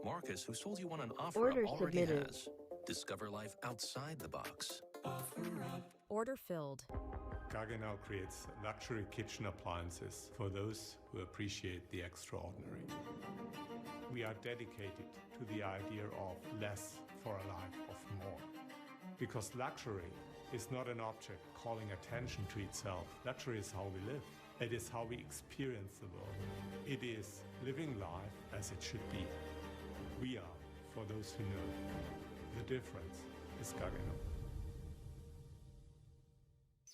Marcus, who sold you one on offer, Order already submitted. has. Discover life outside the box. Order filled. Gaggenau creates luxury kitchen appliances for those who appreciate the extraordinary. We are dedicated to the idea of less for a life of more. Because luxury is not an object calling attention to itself. Luxury is how we live. It is how we experience the world. It is living life as it should be. We are for those who know. The difference is Gaggenau.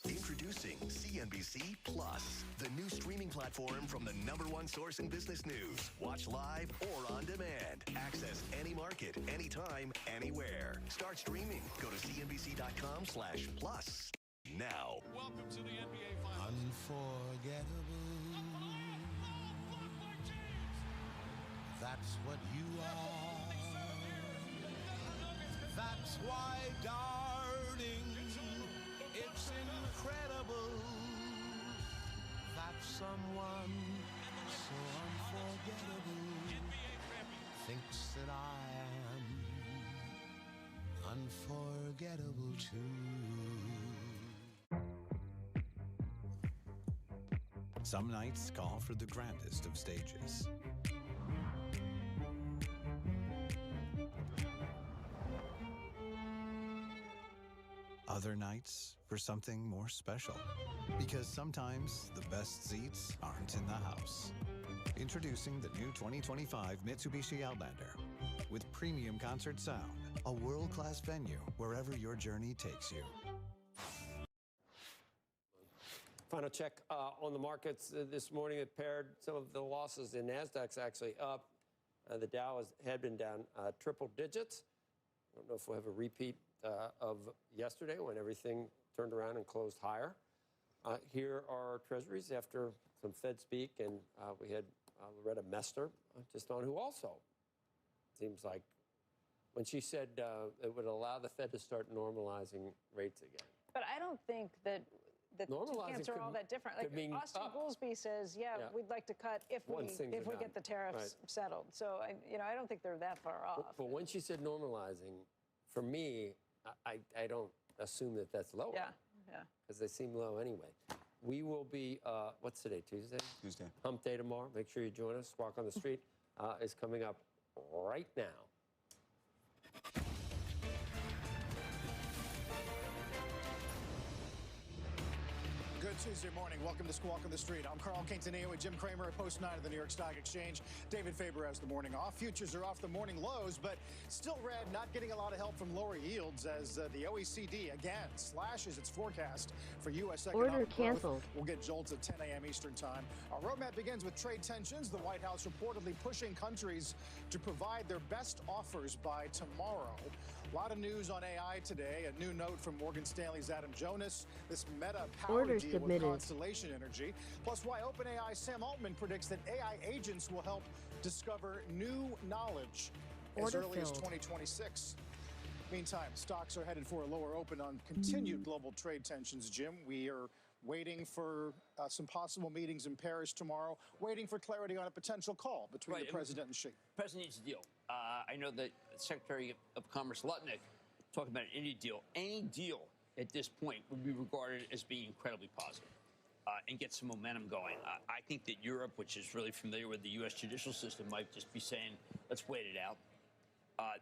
Introducing CNBC Plus, the new streaming platform from the #1 source in business news. Watch live or on demand. Access any market, anytime, anywhere. Start streaming. Go to cnbc.com/plus now. Welcome to the NBA Finals. Unforgettable. That's what you are. That's why, darling, it's incredible that someone so unforgettable thinks that I am unforgettable too. Some nights call for the grandest of stages. Other nights for something more special. Because sometimes the best seats aren't in the house. Introducing the new 2025 Mitsubishi Outlander. With premium concert sound, a world-class venue wherever your journey takes you. Final check on the markets this morning. It paired some of the losses. The Nasdaq's actually up. The Dow had been down triple digits. I don't know if we'll have a repeat of yesterday when everything turned around and closed higher. Here are treasuries after some Fed speak, and we had Loretta Mester just on, who also seems like when she said it would allow the Fed to start normalizing rates again. But I don't think that the two camps are all that different. Like Austin Goolsbee says, yeah, we'd like to cut if we get the tariffs settled. So I don't think they're that far off. But when she said normalizing, for me, I don't assume that that's lower. Yeah. Because they seem low anyway. We will be, what's today, Tuesday? Tuesday. Hump Day tomorrow. Make sure you join us. Walk on the Street is coming up right now. Good Tuesday morning. Welcome to Squawk on the Street. I'm Carl Quintanilla with Jim Cramer at Post 9 of the New York Stock Exchange. David Faber has the morning off. Futures are off the morning lows, but still red, not getting a lot of help from lower yields as the OECD again slashes its forecast for U.S. economic Order growth. canceled. We'll get jolts at 10 a.m. Eastern time. Our roadmap begins with trade tensions. The White House reportedly pushing countries to provide their best offers by tomorrow. A lot of news on AI today. A new note from Morgan Stanley's Adam Jonas. This Meta power Order deal submitted. with Constellation Energy. Plus why OpenAI Sam Altman predicts that AI agents will help discover new knowledge as Order early as filled. 2026. Meantime, stocks are headed for a lower open on continued global trade tensions, Jim. We are waiting for some possible meetings in Paris tomorrow, waiting for clarity on a potential call between the president and Xi. The president needs a deal. I know that Secretary of Commerce Lutnick talked about any deal. Any deal at this point would be regarded as being incredibly positive and get some momentum going. I think that Europe, which is really familiar with the U.S. judicial system, might just be saying, let's wait it out.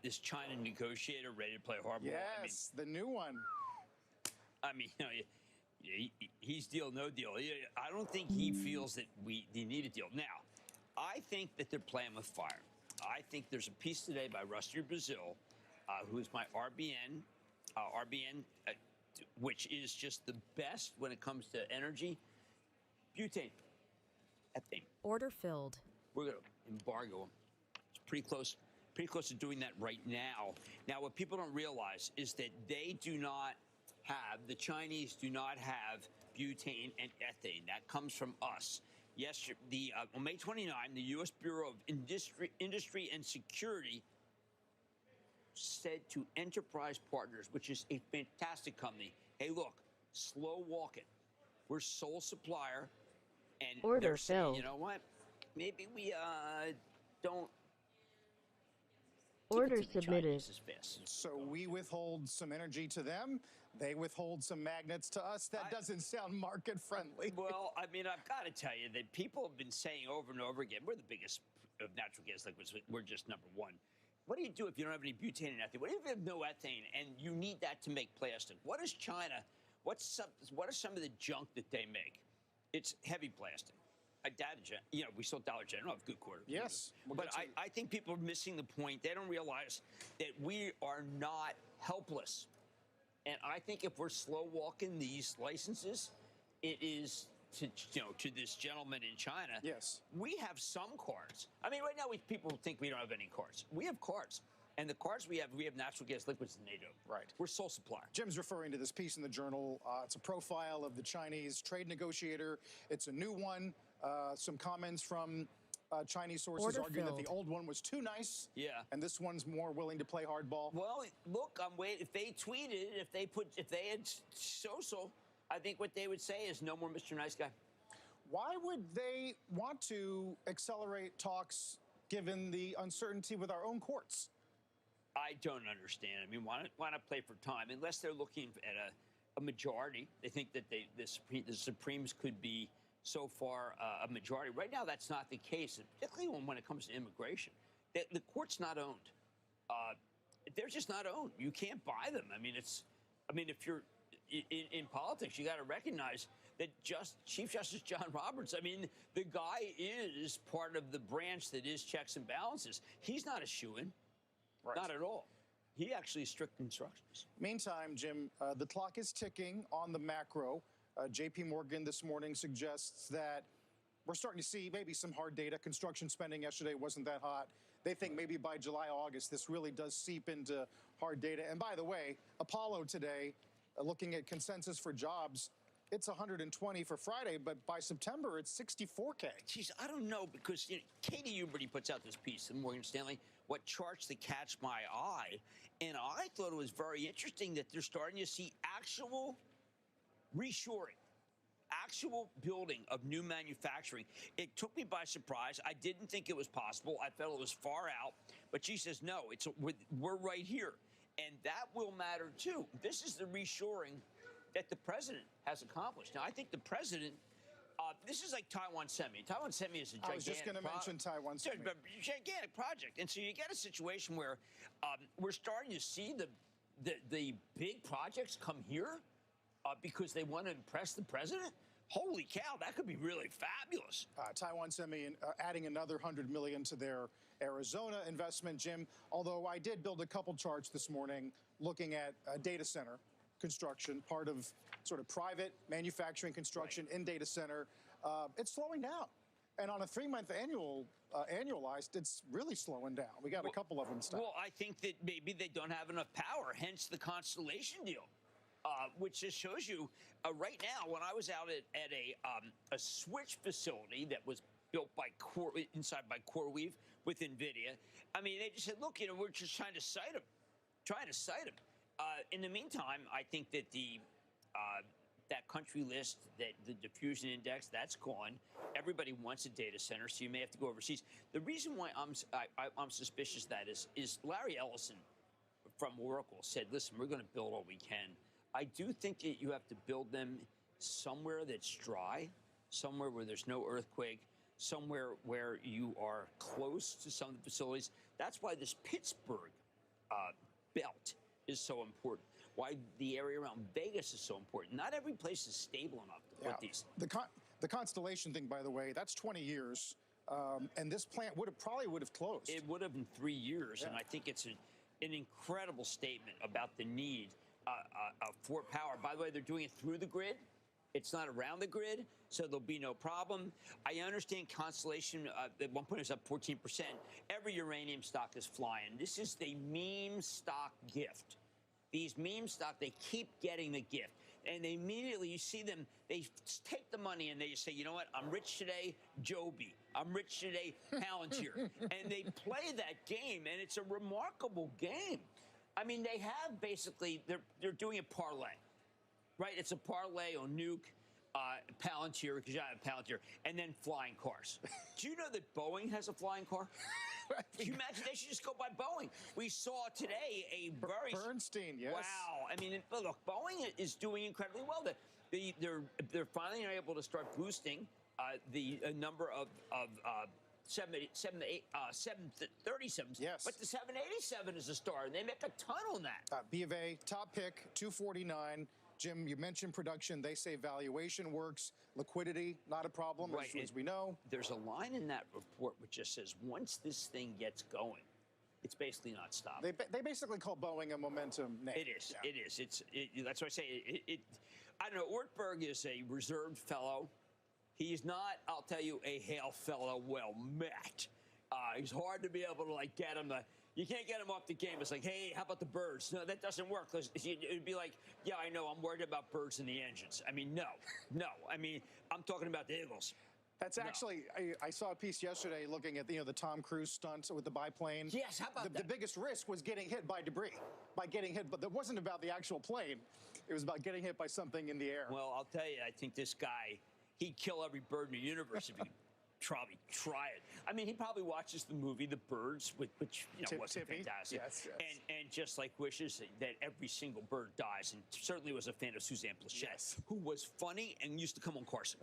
This China negotiator ready to play hardball. Yes, the new one. I mean, he's deal, no deal. I don't think he feels that they need a deal. Now, I think that they're playing with fire. I think there's a piece today by Rusty Brazil, who is my RBN RBN, which is just the best when it comes to energy. Butane, ethane. Order filled. We're going to embargo them. It's pretty close to doing that right now. Now, what people don't realize is that the Chinese do not have butane and ethane. That comes from us. Yesterday, on May 29, the U.S. Bureau of Industry and Security said to Enterprise Partners, which is a fantastic company, hey, look, slow walk it. We're sole supplier. And Order they're saying, filled. you know what? Maybe we don't. Order submitted. So we withhold some energy to them. They withhold some magnets to us. That doesn't sound market friendly. Well, I mean, I've got to tell you that people have been saying over and over again, we're the biggest of natural gas liquids. We're just number one. What do you do if you don't have any butane and ethane? What if you have no ethane and you need that to make plastic? What is China? What are some of the junk that they make? It's heavy plastic. We sold Dollar General have good quarter. Yes. But I think people are missing the point. They don't realize that we are not helpless. And I think if we're slow walking these licenses, it is to this gentleman in China. Yes. We have some cards. I mean, right now people think we don't have any cards. We have cards. And the cards we have natural gas liquids in NATO. Right. We're sole supplier. Jim's referring to this piece in the Journal. It's a profile of the Chinese trade negotiator. It's a new one. Some comments from Chinese sources arguing that the old one was too nice. Yeah. And this one's more willing to play hardball. Well, look, I'm waiting. If they tweeted, if they had social, I think what they would say is no more Mr. Nice Guy. Why would they want to accelerate talks given the uncertainty with our own courts? I don't understand. I mean, why not play for time? Unless they're looking at a majority. They think that the Supremes could be so far a majority. Right now, that's not the case, particularly when it comes to immigration. The court's not owned. They're just not owned. You can't buy them. I mean, if you're in politics, you got to recognize that Chief Justice John Roberts, I mean, the guy is part of the branch that is checks and balances. He's not a shoo-in. Right. Not at all. He actually has strict instructions. Meantime, Jim, the clock is ticking on the macro. J.P. Morgan this morning suggests that we're starting to see maybe some hard data. Construction spending yesterday wasn't that hot. They think maybe by July, August, this really does seep into hard data. And by the way, Apollo today, looking at consensus for jobs, it's 120 for Friday, but by September, it's 64K. Geez, I don't know, because Katie Huberty puts out this piece in Morgan Stanley, what charts that catch my eye. And I thought it was very interesting that they're starting to see actual reshoring, actual building of new manufacturing. It took me by surprise. I didn't think it was possible. I felt it was far out. But she says, no, we're right here. And that will matter, too. This is the reshoring that the president has accomplished. Now, I think the president, this is like Taiwan Semi. Taiwan Semi is a gigantic project. I was just going to mention Taiwan Semi. Gigantic project. And so you get a situation where we're starting to see the big projects come here because they want to impress the president. Holy cow, that could be really fabulous. Taiwan Semi adding another $100 million to their Arizona investment, Jim. Although I did build a couple charts this morning looking at data center construction, part of sort of private manufacturing construction in data center. It's slowing down. And on a 3-month annualized, it's really slowing down. We got a couple of them stopped. Well, I think that maybe they don't have enough power, hence the Constellation deal, which just shows you right now, when I was out at a switch facility that was built by inside by CoreWeave with NVIDIA, I mean, they just said, look, we're just trying to cite them. In the meantime, I think that that country list, that the diffusion index, that's gone. Everybody wants a data center, so you may have to go overseas. The reason why I'm suspicious of that is Larry Ellison from Oracle said, listen, we're going to build all we can. I do think that you have to build them somewhere that's dry, somewhere where there's no earthquake, somewhere where you are close to some of the facilities. That's why this Pittsburgh belt is so important. Why the area around Vegas is so important. Not every place is stable enough to put these. The Constellation thing, by the way, that's 20 years. And this plant probably would have closed. It would have in 3 years. Yeah. And I think it's an incredible statement about the need for power. By the way, they're doing it through the grid. It's not around the grid, so there'll be no problem. I understand Constellation at one point is up 14%. Every uranium stock is flying. This is the meme stock gift. These meme stock, they keep getting the gift. And they immediately, you see them, they take the money and they say, you know what, I'm rich today, Joby. I'm rich today, Palantir. And they play that game, and it's a remarkable game. I mean, they have basically, they're doing a parlay, right? It's a parlay on Nuke, Palantir, because you have Palantir, and then flying cars. Do you know that Boeing has a flying car? Can you imagine? They should just go by Boeing. We saw today a very... Bernstein, yes. Wow. I mean, look, Boeing is doing incredibly well. They're finally able to start boosting the number of 737s. Yes. But the 787 is a star, and they make a ton on that. B of A, top pick, 249. Jim, you mentioned production. They say valuation works. Liquidity, not a problem, right. as we know. There's a line in that report which just says, once this thing gets going, it's basically not stopping. They basically call Boeing a momentum name. It is. Yeah. It is. That's why I say I don't know. Ortberg is a reserved fellow. He's not, I'll tell you, a hail fellow well met. He's hard to be able to get him to... You can't get him off the game. It's like, hey, how about the birds? No, that doesn't work. Because it'd be like, yeah, I know, I'm worried about birds and the engines. I mean, no. I mean, I'm talking about the Eagles. That's actually, I saw a piece yesterday looking at the Tom Cruise stunt with the biplane. Yes, how about that? The biggest risk was getting hit by debris, but it wasn't about the actual plane. It was about getting hit by something in the air. Well, I'll tell you, I think this guy, he'd kill every bird in the universe if he probably try it. I mean, he probably watches the movie The Birds, which wasn't fantastic. Yes. And just wishes that every single bird dies, and certainly was a fan of Suzanne Plachette, who was funny and used to come on Carson.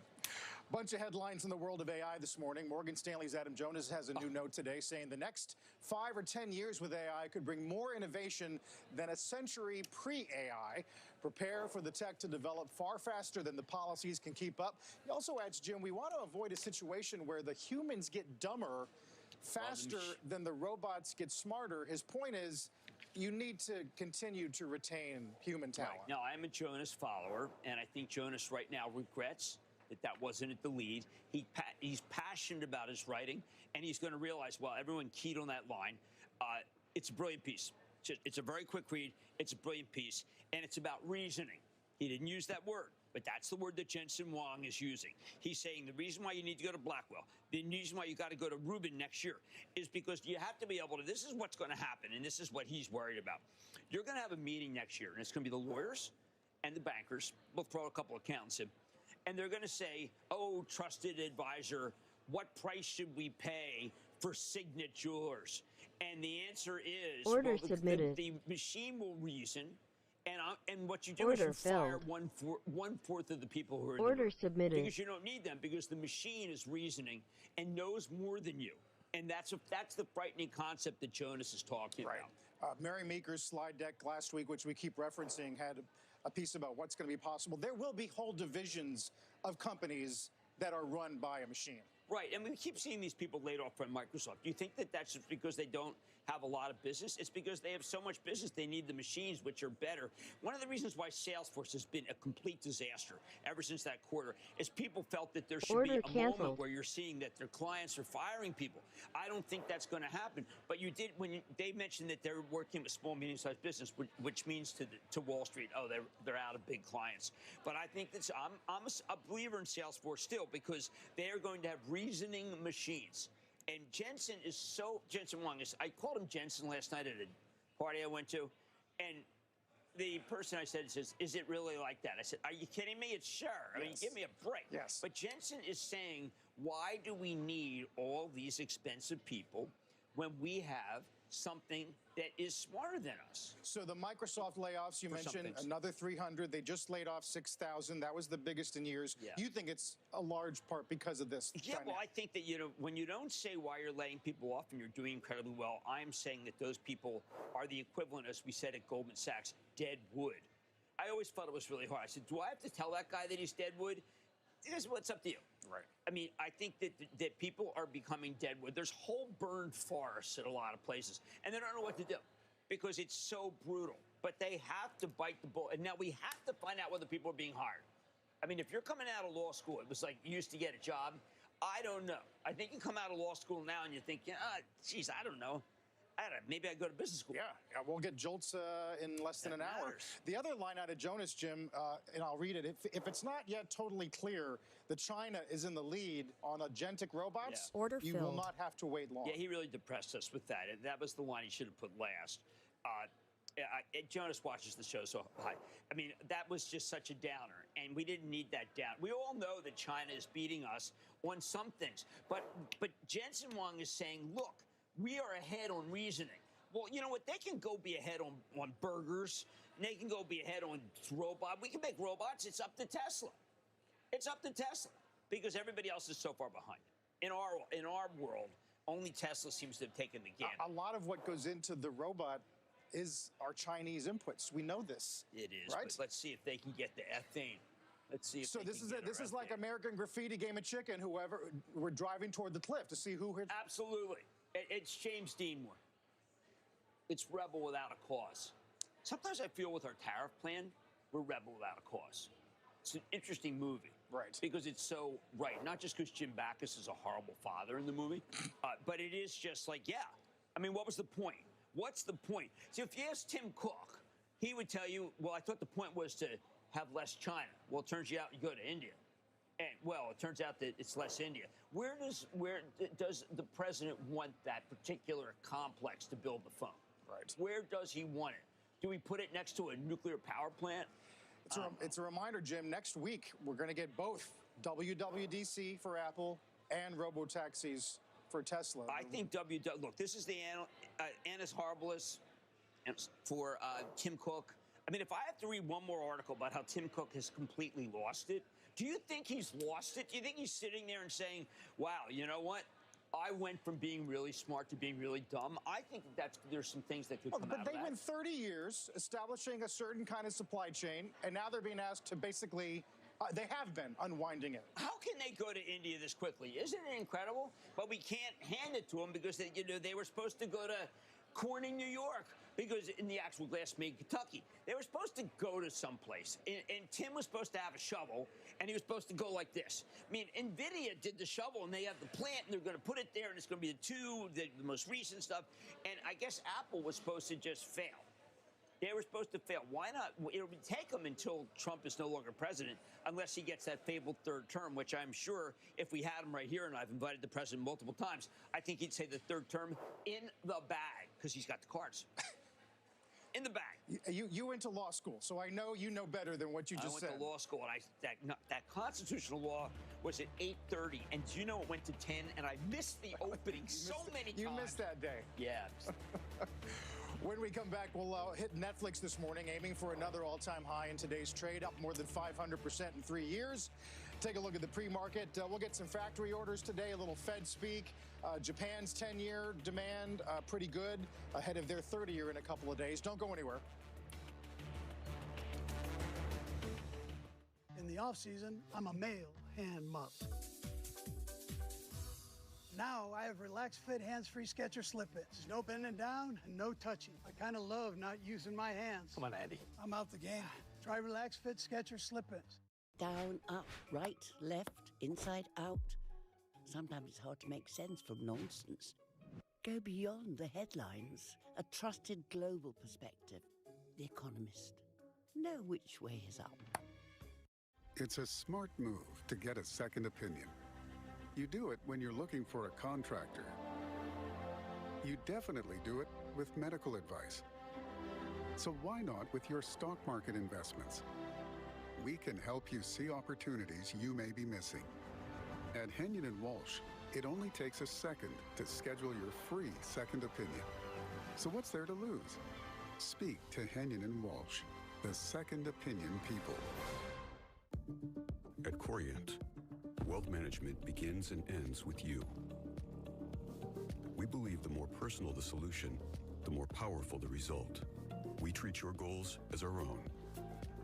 Bunch of headlines in the world of AI this morning. Morgan Stanley's Adam Jonas has a new note today saying the next 5 or 10 years with AI could bring more innovation than a century pre-AI. Prepare for the tech to develop far faster than the policies can keep up. He also adds, Jim, we want to avoid a situation where the humans get dumber faster than the robots get smarter. His point is, you need to continue to retain human talent. Right. Now, I'm a Jonas follower, and I think Jonas right now regrets that wasn't at the lead. He's passionate about his writing, and he's going to realize, well, everyone keyed on that line. It's a brilliant piece. It's a very quick read. It's a brilliant piece, and it's about reasoning. He didn't use that word, but that's the word that Jensen Huang is using. He's saying the reason why you need to go to Blackwell, the reason why you got to go to Rubin next year, is because you have to be able to, this is what's going to happen, and this is what he's worried about. You're going to have a meeting next year, and it's going to be the lawyers and the bankers. We'll throw a couple of accountants in. And they're going to say, oh, trusted advisor, what price should we pay for Signet Jewelers? And the answer is, Order submitted. The machine will reason, and what you do is you fire one-fourth of the people who are in the room. Submitted. Because you don't need them, because the machine is reasoning and knows more than you. And that's the frightening concept that Jonas is talking about. Mary Meeker's slide deck last week, which we keep referencing, had a piece about what's going to be possible. There will be whole divisions of companies that are run by a machine. Right, and we keep seeing these people laid off from Microsoft. Do you think that that's just because they don't have a lot of business? It's because they have so much business, they need the machines, which are better. One of the reasons why Salesforce has been a complete disaster ever since that quarter is people felt that there should be a moment where you're seeing that their clients are firing people. I don't think that's going to happen. But you did, they mentioned that they're working with small, medium-sized business, which means to Wall Street, oh, they're out of big clients. But I think that's, I'm a believer in Salesforce still, because they are going to have reasoning machines. And Jensen Huang I called him Jensen last night at a party I went to, and the person I said says, is it really like that? I said, are you kidding me? It's sure. I mean, give me a break. Yes. But Jensen is saying, why do we need all these expensive people when we have something that is smarter than us? So the Microsoft layoffs, you mentioned another 300. They just laid off 6,000. That was the biggest in years. Yeah. You think it's a large part because of this? Yeah, well, I think that, when you don't say why you're laying people off and you're doing incredibly well, I'm saying that those people are the equivalent, as we said at Goldman Sachs, dead wood. I always thought it was really hard. I said, do I have to tell that guy that he's dead wood? What's up to you? Right. I mean, I think that people are becoming deadwood. There's whole burned forests at a lot of places, and they don't know what to do because it's so brutal. but they have to bite the bullet. And now we have to find out whether people are being hired. I mean, if you're coming out of law school, it was like you used to get a job. I don't know. I think you come out of law school now and you think, geez, I don't know. Maybe I go to business school. Yeah, we'll get jolts in less than an hour. The other line out of Jonas, Jim, and I'll read it. If it's not yet totally clear that China is in the lead on agentic robots, you will not have to wait long. Yeah, he really depressed us with that. That was the line he should have put last. Jonas watches the show so high. I mean, that was just such a downer, and we didn't need that down. We all know that China is beating us on some things, but Jensen Huang is saying, look, we are ahead on reasoning. Well, you know what? They can go be ahead on burgers. And they can go be ahead on robots. We can make robots. It's up to Tesla. It's up to Tesla because everybody else is so far behind. In our world, only Tesla seems to have taken the gamut. A lot of what goes into the robot is our Chinese inputs. We know this. It is, right? But let's see if they can get the ethane. Let's see if so this is it. This is like American Graffiti Game of Chicken. Whoever, we're driving toward the cliff to see who hit. Absolutely. It's James Dean more. It's rebel without a cause. Sometimes I feel with our tariff plan, we're rebel without a cause. It's an interesting movie. Right. Because it's so right. Not just because Jim Backus is a horrible father in the movie, but it is just like, yeah. I mean, what was the point? What's the point? See, if you ask Tim Cook, he would tell you, well, I thought the point was to have less China. Well, it turns out you go to India. And, well, it turns out that it's less India. Where does the president want that particular complex to build the phone? Right. Where does he want it? Do we put it next to a nuclear power plant? It's a reminder, Jim. Next week, we're going to get both WWDC for Apple and robotaxis for Tesla. I think look, this is the Annus Horribilis for Tim Cook. I mean, if I have to read one more article about how Tim Cook has completely lost it, do you think he's lost it? Do you think he's sitting there and saying, wow, you know what? I went from being really smart to being really dumb. I think there's some things that could come out of that. But they went 30 years establishing a certain kind of supply chain, and now they're being asked to basically, they have been unwinding it. How can they go to India this quickly? Isn't it incredible? But we can't hand it to them because they were supposed to go to Corning, New York, because in the actual glass made Kentucky. They were supposed to go to someplace, and Tim was supposed to have a shovel, and he was supposed to go like this. I mean, NVIDIA did the shovel, and they have the plant, and they're going to put it there, and it's going to be the most recent stuff. And I guess Apple was supposed to just fail. They were supposed to fail. Why not? It'll take them until Trump is no longer president, unless he gets that fabled third term, which I'm sure if we had him right here, and I've invited the president multiple times, I think he'd say the third term in the bag, because he's got the cards. In the bag. You went to law school, so I know you know better than what you just said. I went to law school, and that constitutional law was at 8:30, and do you know it went to 10, and I missed the opening many times. You missed that day. Yeah. When we come back, we'll hit Netflix this morning, aiming for another all-time high in today's trade, up more than 500% in 3 years. Take a look at the pre-market. We'll get some factory orders today, a little Fed speak. Japan's 10-year demand, pretty good, ahead of their 30-year in a couple of days. Don't go anywhere. In the off-season, I'm a male hand mop. Now I have relaxed fit hands-free Skechers slip-ins. No bending down and no touching. I kind of love not using my hands. Come on, Andy. I'm out the game. Try relaxed fit Skechers slip-ins. Down, up, right, left, inside, out. Sometimes it's hard to make sense from nonsense. Go beyond the headlines. A trusted global perspective. The Economist. Know which way is up. It's a smart move to get a second opinion. You do it when you're looking for a contractor. You definitely do it with medical advice. So why not with your stock market investments? We can help you see opportunities you may be missing. At Henyon & Walsh, it only takes a second to schedule your free second opinion. So what's there to lose? Speak to Henyon & Walsh, the second opinion people. At Corient, wealth management begins and ends with you. We believe the more personal the solution, the more powerful the result. We treat your goals as our own.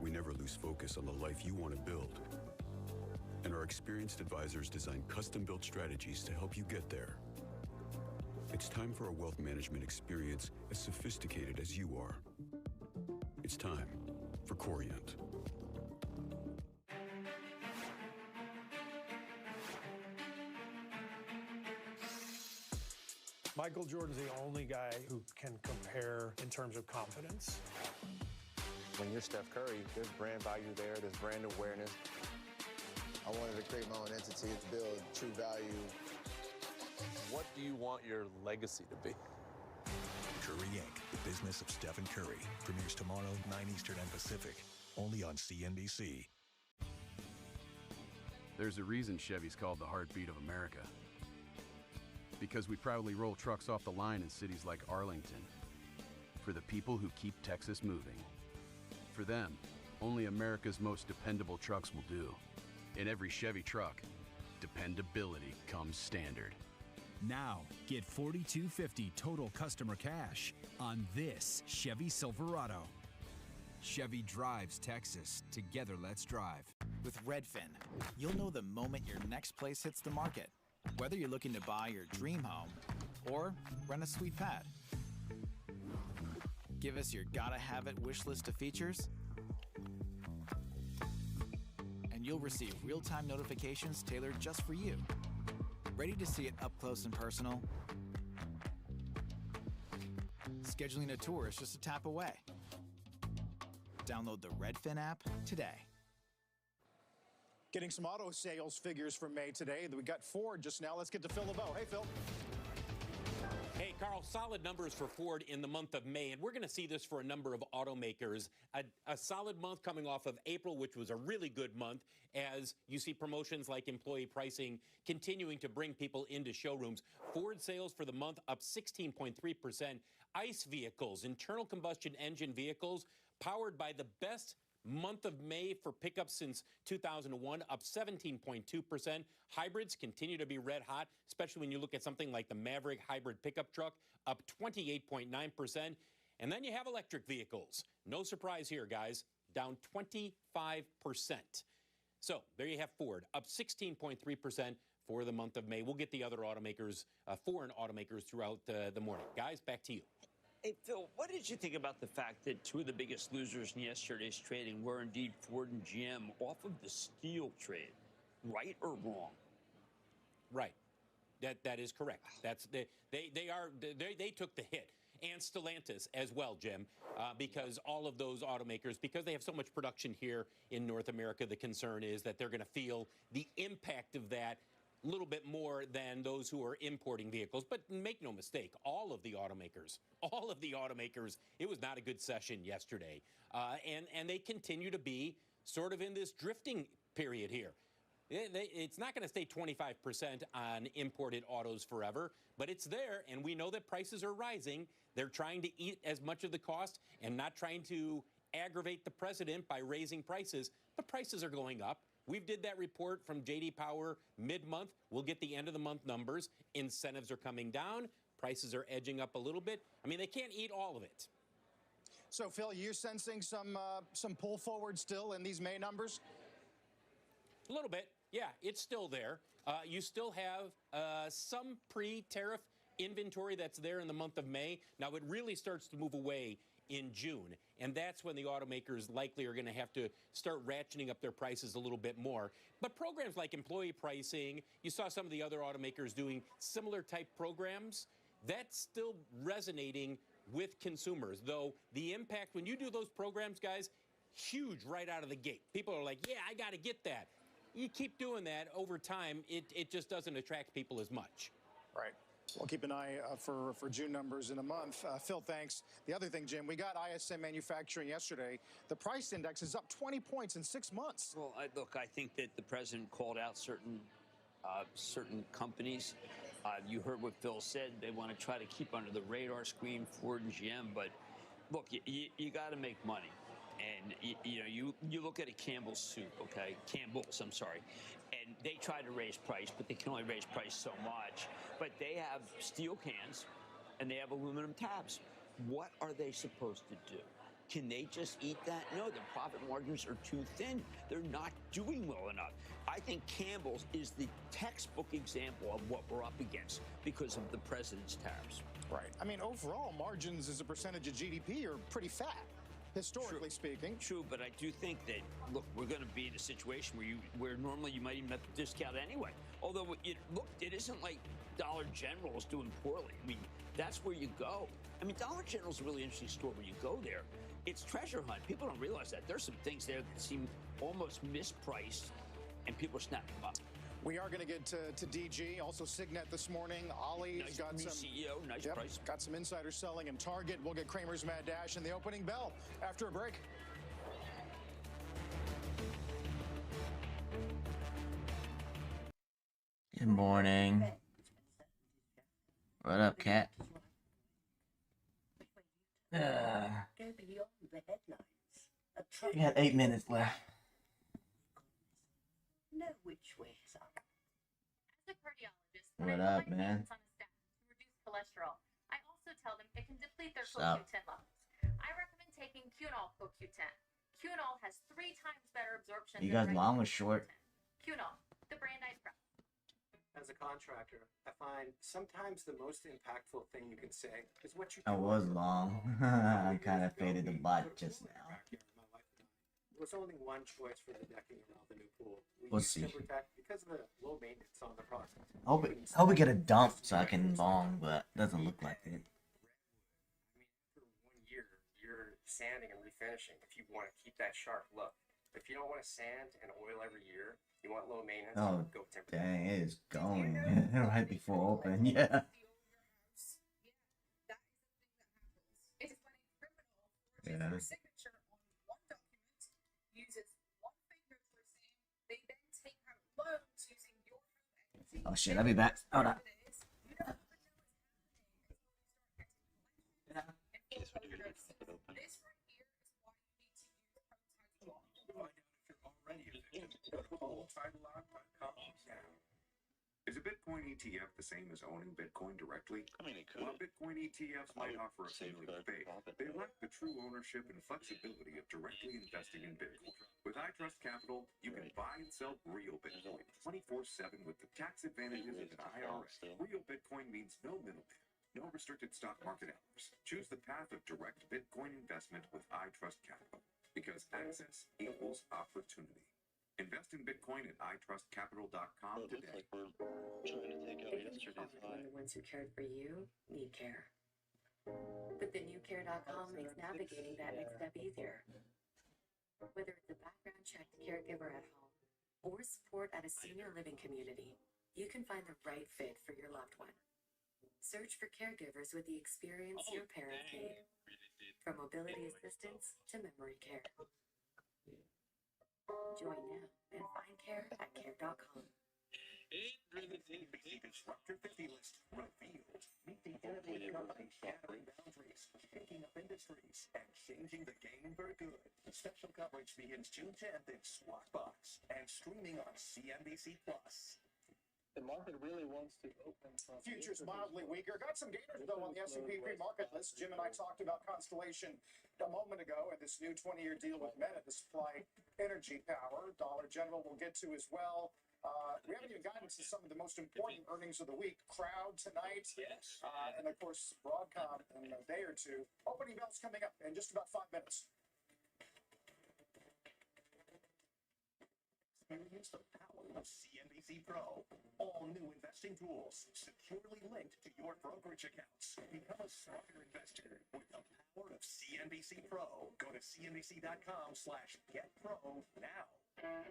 We never lose focus on the life you want to build. And our experienced advisors design custom-built strategies to help you get there. It's time for a wealth management experience as sophisticated as you are. It's time for Corient. Michael Jordan's the only guy who can compare in terms of confidence. When you're Steph Curry, there's brand value there, there's brand awareness. I wanted to create my own entity to build true value. What do you want your legacy to be? Curry Inc., The Business of Stephen Curry, premieres tomorrow, 9 Eastern and Pacific, only on CNBC. There's a reason Chevy's called the heartbeat of America. Because we proudly roll trucks off the line in cities like Arlington. For the people who keep Texas moving. For them, only America's most dependable trucks will do. In every Chevy truck, dependability comes standard. Now, get $4,250 total customer cash on this Chevy Silverado. Chevy drives Texas. Together, let's drive. With Redfin, you'll know the moment your next place hits the market. Whether you're looking to buy your dream home or rent a sweet pad. Give us your gotta-have-it wish list of features, and you'll receive real-time notifications tailored just for you. Ready to see it up close and personal? Scheduling a tour is just a tap away. Download the Redfin app today. Getting some auto sales figures from May today. We got Ford just now. Let's get to Phil LeBeau. Hey, Phil. Hey, Carl, solid numbers for Ford in the month of May, and we're going to see this for a number of automakers. A solid month coming off of April, which was a really good month, as you see promotions like employee pricing continuing to bring people into showrooms. Ford sales for the month up 16.3%. ICE vehicles, internal combustion engine vehicles, powered by the best month of May for pickups since 2001, up 17.2%. Hybrids continue to be red hot, especially when you look at something like the Maverick hybrid pickup truck, up 28.9%. And then you have electric vehicles. No surprise here, guys, down 25%. So there you have Ford, up 16.3% for the month of May. We'll get the other automakers, foreign automakers throughout the morning. Guys, back to you. Hey, Phil, what did you think about the fact that two of the biggest losers in yesterday's trading were indeed Ford and GM off of the steel trade? Right or wrong? Right. That is correct. They took the hit. And Stellantis as well, Jim, because all of those automakers, because they have so much production here in North America, the concern is that they're going to feel the impact of that a little bit more than those who are importing vehicles. But make no mistake, all of the automakers, it was not a good session yesterday. And they continue to be sort of in this drifting period here. It's not going to stay 25% on imported autos forever, but it's there, and we know that prices are rising. They're trying to eat as much of the cost and not trying to aggravate the president by raising prices, but prices are going up. We did that report from J.D. Power mid-month. We'll get the end-of-the-month numbers. Incentives are coming down. Prices are edging up a little bit. I mean, they can't eat all of it. So, Phil, you're sensing some pull forward still in these May numbers? A little bit. Yeah, it's still there. You still have some pre-tariff inventory that's there in the month of May. Now, it really starts to move away in June, and that's when the automakers likely are going to have to start ratcheting up their prices a little bit more. But programs like employee pricing, you saw some of the other automakers doing similar type programs. That's still resonating with consumers, though the impact when you do those programs, guys, huge right out of the gate. People are like, yeah, I got to get that. You keep doing that over time, it just doesn't attract people as much. Right. We'll keep an eye for June numbers in a month. Phil, thanks. The other thing, Jim, we got ISM manufacturing yesterday. The price index is up 20 points in 6 months. Well, look, I think that the president called out certain companies. You heard what Phil said. They want to try to keep under the radar screen Ford and GM. But look, you got to make money. And, you look at a Campbell's soup, okay? Campbell's, I'm sorry. And they try to raise price, but they can only raise price so much. But they have steel cans, and they have aluminum tabs. What are they supposed to do? Can they just eat that? No, their profit margins are too thin. They're not doing well enough. I think Campbell's is the textbook example of what we're up against because of the president's tariffs. Right. I mean, overall, margins as a percentage of GDP are pretty fat. historically speaking. True, but I do think that, look, we're going to be in a situation where normally you might even have to discount anyway. Although, it isn't like Dollar General is doing poorly. I mean, that's where you go. I mean, Dollar General is a really interesting store when you go there. It's treasure hunt. People don't realize that. There's some things there that seem almost mispriced, and people are snapping them up. We are going to get to DG, also Signet this morning. Ollie's got some CEO, nice price. Got some insider selling in Target. We'll get Kramer's Mad Dash and the opening bell after a break. Good morning. What up, Cat? We got 8 minutes left. Know which way is up. As a cardiologist, What up, man? on a statin to reduce cholesterol. I also tell them it can deplete their What's up? CoQ10 levels. I recommend taking Qunol CoQ10. Qunol has 3 times better absorption. You than guys long or short? Qunol, the brand I spread. As a contractor, I find sometimes the most impactful thing you can say is what you I was long. I kind of faded the bot just now. There was only one choice for the decking around the new pool. We'll used see. TimberTech because of the low maintenance on the product. Hope we get a dump so I can long, but it doesn't look like it. For 1 year, you're sanding and refinishing if you want to keep that sharp look. If you don't want to sand and oil every year, you want low maintenance, Oh, go TimberTech. dang, it is going right before open. Yeah. Yeah. Signature on one document uses one finger for same. They then take out loans using your phone. Oh shit, I'll be back. Hold on. This right here is why you need to use Already a victim. Go to goldtitlelock.com now. Is a Bitcoin ETF the same as owning Bitcoin directly? I mean, it could. While Bitcoin ETFs might offer a familiar face, they lack the true ownership and flexibility of directly investing in Bitcoin. With iTrust Capital, you can buy and sell real Bitcoin 24/7 with the tax advantages of an IRA. Real Bitcoin means no middleman, no restricted stock market hours. Choose the path of direct Bitcoin investment with iTrust Capital, because access equals opportunity. Invest in Bitcoin at itrustcapital.com today. Like we're trying to take out yesterday's high. The ones who cared for you need care. But the new care.com makes navigating that next step easier. Whether it's a background checked caregiver at home or support at a senior living community, you can find the right fit for your loved one. Search for caregivers with the experience your parents need, from mobility assistance to memory care. Join now and find care at care.com. The Disruptor 50 list revealed. Meet the innovative company shattering boundaries, shaking up industries, and changing the game for good. Special coverage begins June 10th in Squawk Box and streaming on CNBC Plus. The market really wants to open from Futures mildly weaker. Got some gainers, though, on the S&P pre-market list. Jim and I talked about Constellation a moment ago and this new 20-year deal with Meta to supply energy power. Dollar General we'll get to as well. We haven't even gotten to some of the most important earnings of the week. Crowd tonight. Yes. And, of course, Broadcom in a day or two. Opening bells coming up in just about 5 minutes. Experience the power of CNBC Pro. All new investing tools securely linked to your brokerage accounts. Become a smarter investor with the power of CNBC Pro. Go to cnbc.com/getpro now.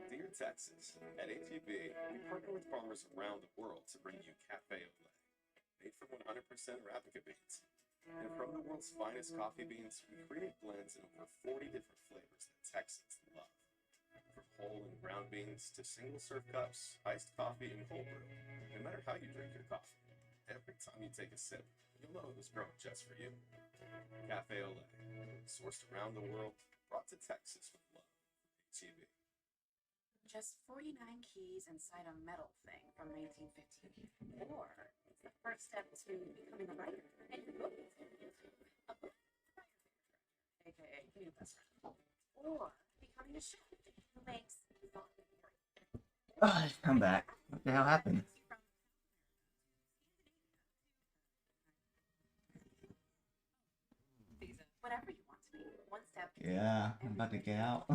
Dear Texas, at ATB, we partner with farmers around the world to bring you Cafe Au Lait, made from 100% Arabica beans. And from the world's finest coffee beans, we create blends in over 40 different flavors that Texans love. From whole and ground beans to single-serve cups, iced coffee, and cold brew. No matter how you drink your coffee, every time you take a sip, you'll know it was grown just for you. Cafe Au Lait, sourced around the world, brought to Texas with love. ATB. Just 49 keys inside a metal thing from 1915. Or it's the first step to becoming a writer. And your book is going to be a book aka new best friend. Or becoming a chef who makes fun. Oh, I'm back. What the hell happened? Whatever you want to be. One step. Yeah, I'm about to get out.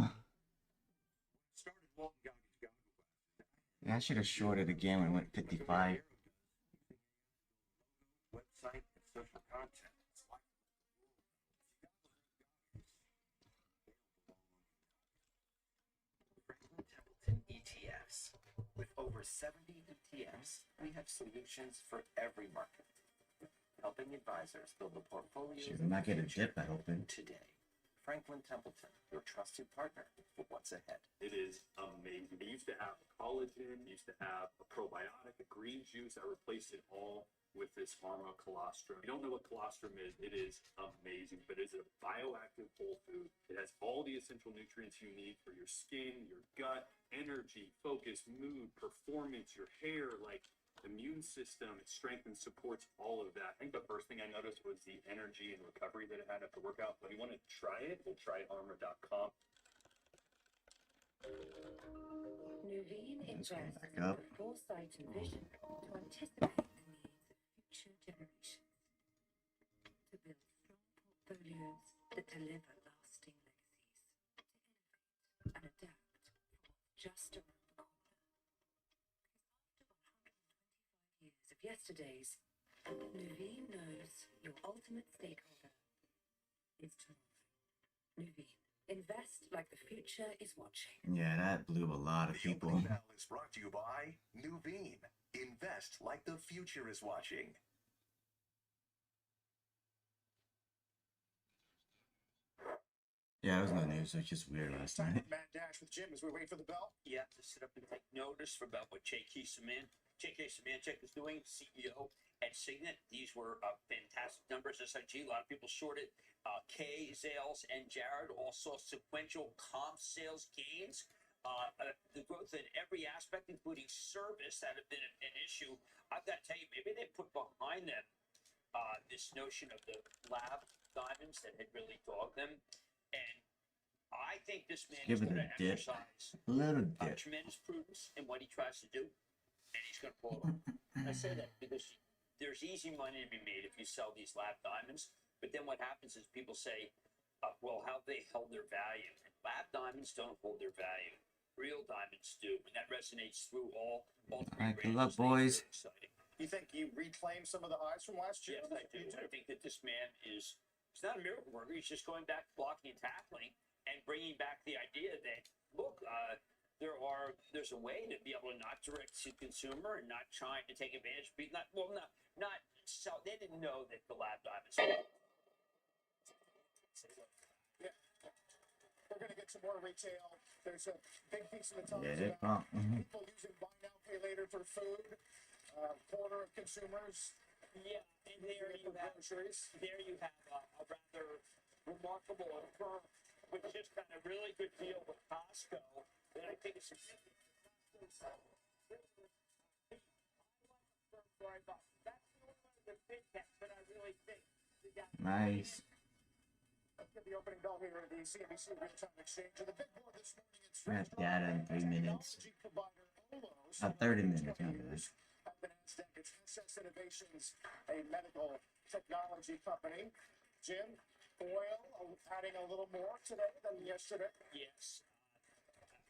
Yeah, I should have shorted again when it went 55. Website and social content. Franklin Templeton ETFs. With over 70 ETFs, we have solutions for every market, helping advisors build a portfolio Should not get a dip, I hope. today. Franklin Templeton, your trusted partner for what's ahead. It is amazing. They used to have collagen, used to have a probiotic, a green juice. I replaced it all with this Pharma colostrum. If you don't know what colostrum is, it is amazing, but it's a bioactive whole food. It has all the essential nutrients you need for your skin, your gut, energy, focus, mood, performance, your hair, like immune system. It strengthens, supports all of that. I think the first thing I noticed was the energy and recovery that it had after workout. But if you want to try it, we'll try armor.com. Nuveen invests back with up. the foresight and vision to anticipate the needs of future generations, to build strong portfolios that deliver lasting legacies, to innovate and adapt for what's just around the corner. Because after 125 years of yesterdays, Nuveen knows your ultimate stakeholder is tomorrow. Nuveen. Invest like the future is watching. Yeah, that blew a lot of people. The opening bell is brought to you by Nuveen. Invest like the future is watching. Yeah, it was no news. It was just weird last night. Mad dash with Jim as we wait for the bell. You have to sit up and take notice for about what J.K. Szymanczyk is doing, CEO at Signet. These were fantastic numbers. SIG, a lot of people shorted. Kay, Zales, and Jared all saw sequential comp sales gains. The growth in every aspect, including service, that had been an issue. I've got to tell you, maybe they put behind them this notion of the lab diamonds that had really dogged them. And I think this man is going to exercise tremendous prudence in what he tries to do, and he's going to pull it off. I say that because there's easy money to be made if you sell these lab diamonds, but then what happens is people say, well, how have they held their value? And lab diamonds don't hold their value. Real diamonds do, and that resonates through all three Alright, good ranges. luck, boys. You think you reclaimed some of the highs from last year? Yes, I do. I think that this man is, he's not a miracle worker. He's just going back to blocking and tackling and bringing back the idea that, look, there's a way to be able to not direct to consumer and not trying to take advantage of people. Not sell. They didn't know that the lab diamonds. Yeah. We're going to get some more retail. There's a big piece of the talk Yeah, about people using buy now, pay later for food. Quarter of consumers. Yeah, and there you have a rather remarkable firm with just got a really good deal with Costco that I think is significant. That's one of the big techs that I really think. Nice. Let's get the opening bell here at the CNBC Real-Time Exchange. And the big board this morning is I have data in 3 minutes. 30 minutes. At the NASDAQ, it's Access Innovations, a medical technology company. Jim, oil adding a little more today than yesterday. Yes.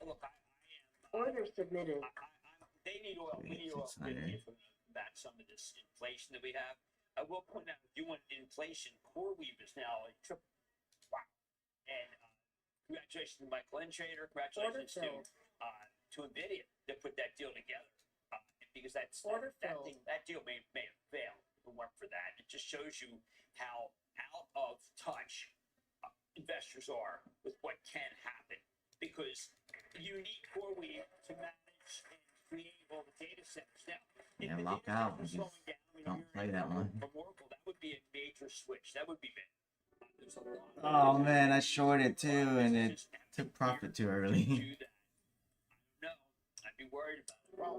Look, I am. Order submitted. They need oil. We need oil quickly to combat some of this inflation that we have. I will point out, if you want inflation, CoreWeave is now a triple. Wow. And congratulations to Michael Entrader. Congratulations to NVIDIA that put that deal together. Because that deal may have failed if it weren't for that. It just shows you how out of touch investors are with what can happen. Because you need CoreWeave to manage and create all the data centers. Now, Yeah, lock out. Just don't play that one. from Oracle, that would be a major switch. That would be big. There's a lot. Oh man, I shorted too, and it took profit too early. No, I'd be worried about it. Well,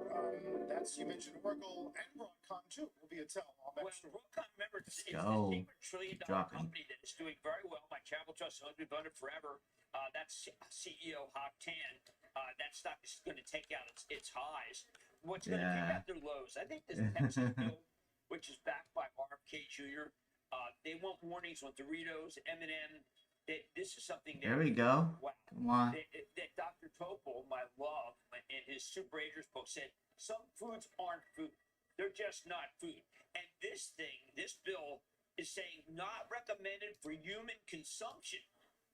you mentioned Oracle and Broadcom too. Will be a tell on that story. Broadcom, remember, it's a $1 trillion company that is doing very well. My travel trust owns me funded forever. That's CEO Hock Tan. That stock is going to take out its highs. What's going to keep out their lows? I think this Texas bill, which is backed by RFK Jr. They want warnings on Doritos, M&M, that this is something that, There we go. wow, Come on. that Dr. Topol, my love, in his Super Agers book said, some foods aren't food. They're just not food. And this bill is saying not recommended for human consumption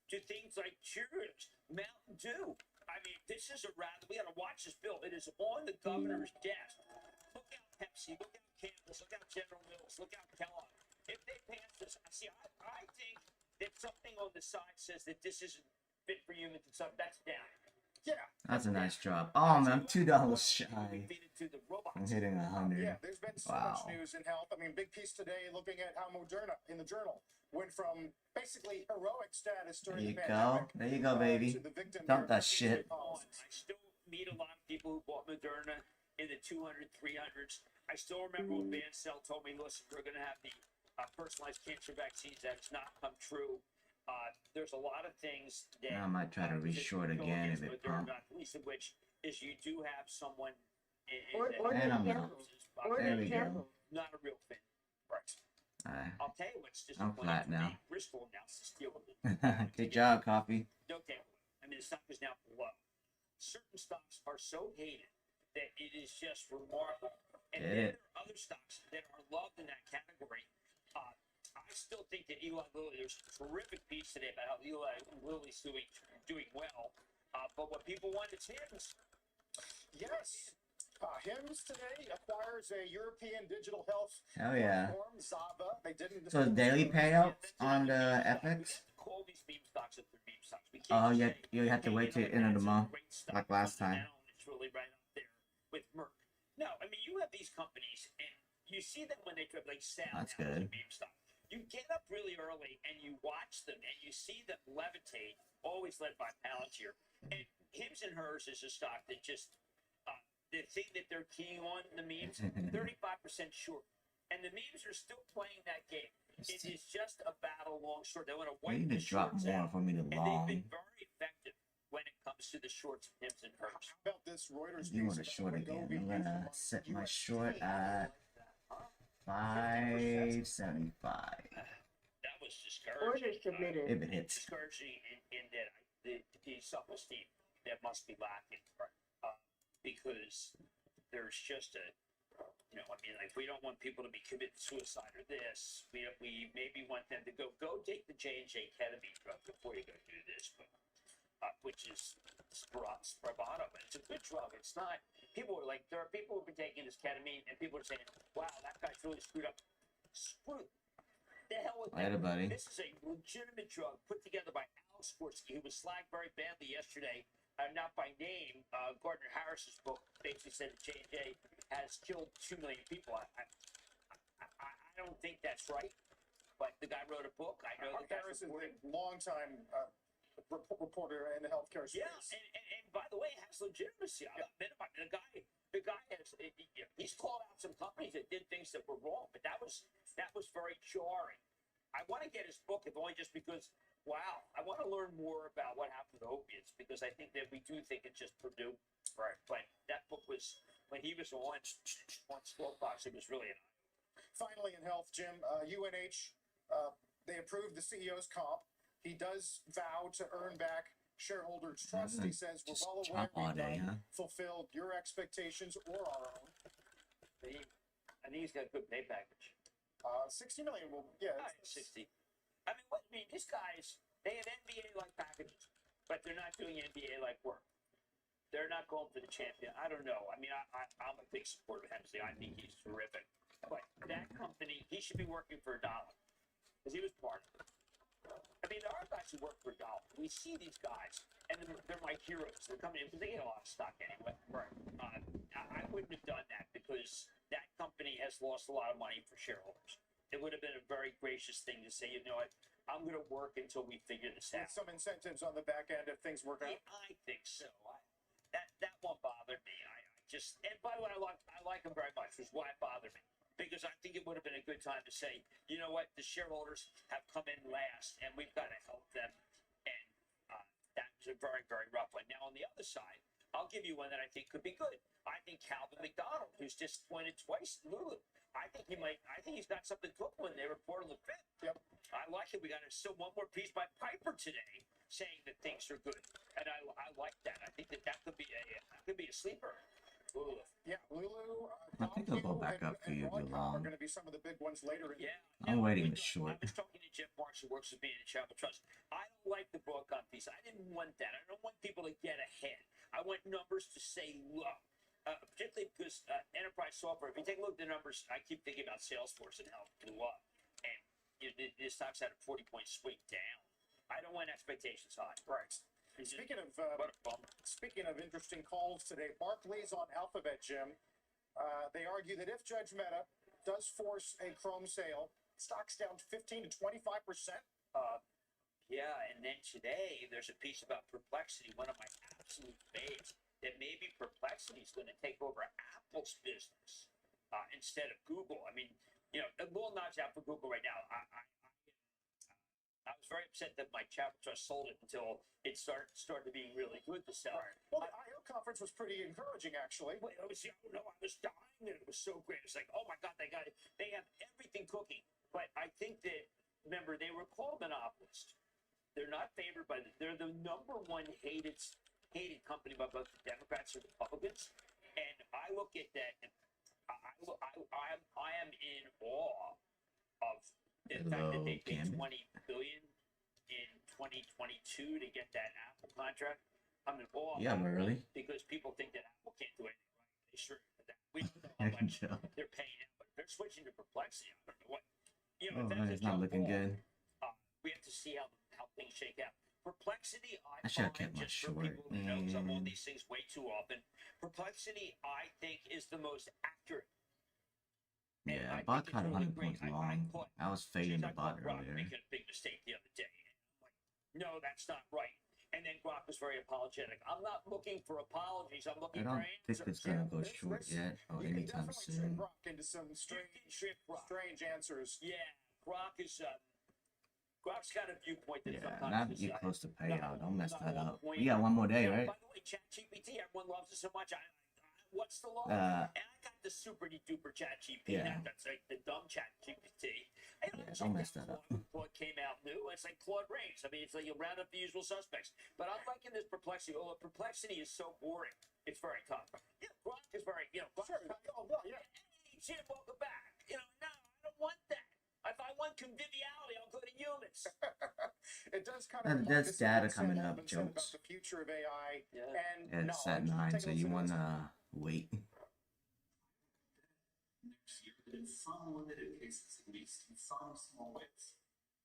to things like Cheerios, Mountain Dew. I mean, this is we got to watch this bill. It is on the governor's desk. Look out Pepsi, look out Campbell's, look out General Mills, look out Kellogg. If they pass this, I think that something on the side says that this isn't fit for human consumption. That's down. Yeah. That's a nice drop. Oh man, I'm $2 shy. I'm hitting 100. Yeah, there's been so much news in health. I mean, big piece today looking at how Moderna in the journal went from basically heroic status There during you the go. pandemic. There you go, baby. Dump that shit. I still meet a lot of people who bought Moderna in the 200, 300s. I still remember when Van Cell told me, listen, we're going to have the personalized cancer vaccines. That has not come true. There's a lot of things that I might try to reshort again if it pumps. not least of which is you do have someone And I'm out. There we go. not a real fan. Right. Alright. I'll tell you what's I'm disappointing flat for now. me. Bristol announced this deal with me. Good job, Coffee. No doubt. I mean, the stock is now below. Certain stocks are so hated that it is just remarkable. And Get then it. there are other stocks that are loved in that category. I still think that Eli Lilly, there's a terrific piece today about how Eli Lilly's doing well. But what people want is Hims. Yes. Hims today acquires a European digital health Hell yeah. platform, Zava. They didn't. So daily payouts on the FX? Call these meme stocks if they're meme stocks. We Oh, can't you have to wait till the end of the month, like last time. It's really right up there with Merck. No, I mean, you have these companies, and you see them when they trade, like Sal. That's now is a good. meme stock. You get up really early and you watch them and you see them levitate, always led by Palantir. And Hims and Hers is a stock that just, the thing that they're keying on in the memes, 35% short. And the memes are still playing that game. It is just a battle long short. They want to We wipe need the to drop shorts more out. for me to And they've been long. very effective when it comes to the shorts of Hims and Hers. How about this Reuters You want to short again? I'm gonna set my short at 575. That was discouraging. If it hits. Discouraging in that the self-esteem that must be lacking, because there's just a, I mean, like, we don't want people to be committing suicide or this. We maybe want them to go take the J&J ketamine drug before you go do this, but which is Spravato. It's a good drug. It's not. People are like, there are people who've been taking this ketamine, and people are saying, "Wow, that guy's really screwed up." Screw the hell with Later, that. buddy. This is a legitimate drug put together by Alex Swirsky, who was slagged very badly yesterday. Not by name. Gardner Harris's book basically said that J&J has killed 2 million people. I don't think that's right, but the guy wrote a book. I know the guy's Harris is reporting. a longtime reporter in the healthcare space. Yeah, and by the way, it has legitimacy. I'm not minimizing the guy has. He's called out some companies that did things that were wrong, but that was very jarring. I want to get his book, if only just because. Wow, I want to learn more about what happened to opiates, because I think that we do think it's just Purdue. Right. But that book was, when he was on Squawkbox, it was really an eye. Finally, in health, Jim, UNH, they approved the CEO's comp. He does vow to earn back shareholders' trust. He says, we're well aware we've not fulfilled your expectations or our own. I think he's got a good pay package. 60 million will, yeah. 60. I mean, these guys, they have NBA-like packages, but they're not doing NBA-like work. They're not going for the champion. I don't know. I mean, I'm a big supporter of Hemsley. I think he's terrific. But that company, he should be working for $1, because he was part of it. I mean, there are guys who work for $1. We see these guys, and they're my heroes. They're coming in because they get a lot of stock anyway. Right. I wouldn't have done that, because that company has lost a lot of money for shareholders. It would have been a very gracious thing to say, you know what, I'm going to work until we figure this out. With some incentives on the back end if things work out. Yeah, I think so. That won't bother me. I just, and by the way, I like him very much, which is why it bothered me. Because I think it would have been a good time to say, you know what, the shareholders have come in last, and we've got to help them. And that was a very, very rough one. Now, on the other side, I'll give you one that I think could be good. I think Calvin McDonald, who's disappointed twice, Lulu. I think he's got something cooking when they report on the 5th. Yep. I like it. We got still one more piece by Piper today saying that things are good, and I like that. I think that could be a sleeper. Ooh. Yeah, Lulu. I think it'll go back up for you if you're Are long. going to be some of the big ones later. I'm waiting the short. I was talking to Jeff Marks, who works with me in Travel Trust. I don't like the broadcast piece. I didn't want that. I don't want people to get ahead. I want numbers to stay low. Particularly because enterprise software, if you take a look at the numbers, I keep thinking about Salesforce and how it blew up. And the stock's had a 40-point swing down. I don't want expectations high. Right. Speaking of interesting calls today, Barclays on Alphabet, Jim. They argue that if Judge Mehta does force a Chrome sale, stock's down 15 to 25%. Yeah, and then today there's a piece about Perplexity, one of my absolute faves, that maybe Perplexity is going to take over Apple's business instead of Google. I mean, a little notch out for Google right now. I was very upset that my Travel Trust sold it until it started being really good to sell. Well, the I/O conference was pretty encouraging, actually. I was dying, and it was so great. It's like, oh my God, they have everything cooking. But I think that, remember, they were called monopolist. They're not favored by they're the #1 hated company by both the Democrats and Republicans. And I look at that, and I am in awe of the fact that they paid $20 billion in 2022 to get that Apple contract. I'm in awe. Yeah, really? Because people think that Apple can't do anything right. They sure that. We don't know how much they're paying out, but if they're switching to Perplexity, I don't know what. Oh, man, it's not looking good. We have to see how things shake out. Perplexity, I should have kept my short. People who knows of all these things way too often. Perplexity, I think, is the most accurate. Yeah, bot caught 100 points long. I was fading the bot earlier. Making a big mistake the other day. I'm like, no, that's not right. And then Grok was very apologetic. I'm not looking for apologies. I'm looking for I don't think it's gonna go short yet or anytime soon. Grok into some strange answers. Yeah, Grok's got a viewpoint that Yeah, sometimes not get close to payout. Don't mess that up. We got one more day, right? By the way, ChatGPT, everyone loves it so much. What's the law? And I got the super duper ChatGPT. Yeah. That's like the dumb ChatGPT. Don't mess that up. Claude came out new. It's like Claude Rains. I mean, it's like you round up the usual suspects. But I'm liking this Perplexity. Although Perplexity is so boring, it's very tough. Yeah, Grok is very, Grok yeah. Hey, Jim, welcome back. No, I don't want that. If I want conviviality, I'll go to humans. It does kind of. There's data coming up, jokes. The future of AI Yeah, it's at 9, so you wanna wait. Next year, that in some limited cases, at least in some small ways,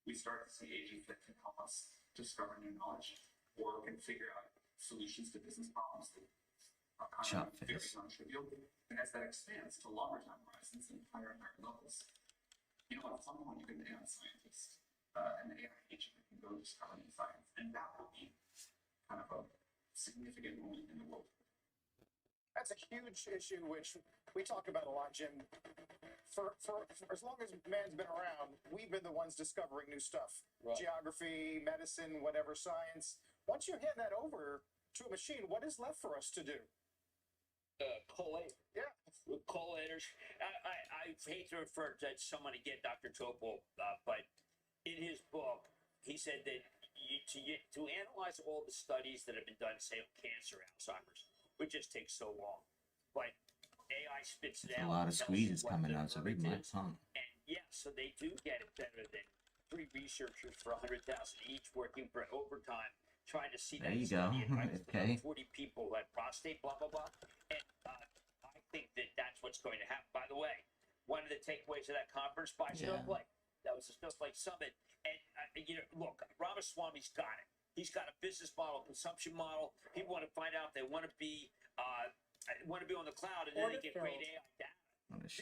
we start to see agents that can help us discover new knowledge or can figure out solutions to business problems that are kind of very non-trivial. And as that expands to longer time horizons and higher and higher levels, at some point you get an AI scientist, an AI agent that can go discover new science, and that will be kind of a significant moment in the world. That's a huge issue, which we talk about a lot, Jim. For as long as man's been around, we've been the ones discovering new stuff. Right. Geography, medicine, whatever science. Once you hand that over to a machine, what is left for us to do? Collate. Yeah. Collators. I hate to refer to someone again, Dr. Topol, but in his book, he said that to analyze all the studies that have been done, say, on cancer, Alzheimer's, would just take so long. But AI spits it out. A lot of squeezes coming out, so read my tongue. And yeah, so they do get it better than 3 researchers for $100,000 each working for overtime, trying to see that. There you go. Okay. 40 people who had prostate, blah, blah, blah. And I think that that's what's going to happen. By the way, one of the takeaways of that conference by Snowflake, that was the Snowflake Summit. And, look, Ramaswamy's got it. He's got a business model, consumption model. People want to find out if they want to be on the cloud, and then they get great AI data.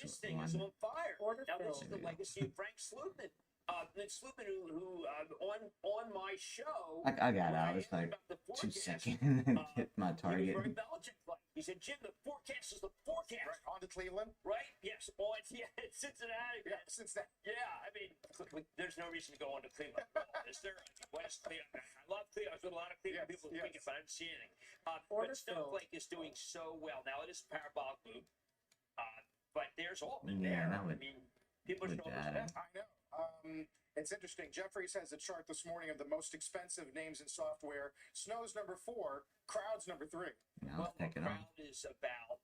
This thing is on fire. Now, this is the legacy of Frank Slootman. Slootman, who on my show, I got out. It was like 2 seconds and hit my target. He was very Belichick-like. He said, Jim, the forecast is the forecast. Right, on to Cleveland. Right? Yes. It's Cincinnati. Yeah, Cincinnati. Yeah, I mean, there's no reason to go on to Cleveland. Is there? West Cleveland. I love Cleveland. I've got a lot of Cleveland people thinking, but I didn't see anything. But Snowflake is doing so well. Now, it is a parabolic move. But they're There's all been Yeah, there. that would- I mean, people would should add respect. I know. It's interesting. Jeffries has a chart this morning of the most expensive names in software. Snow's number 4, Crowd's number 3. Yeah, Well, I'll pick it up. Crowd is about.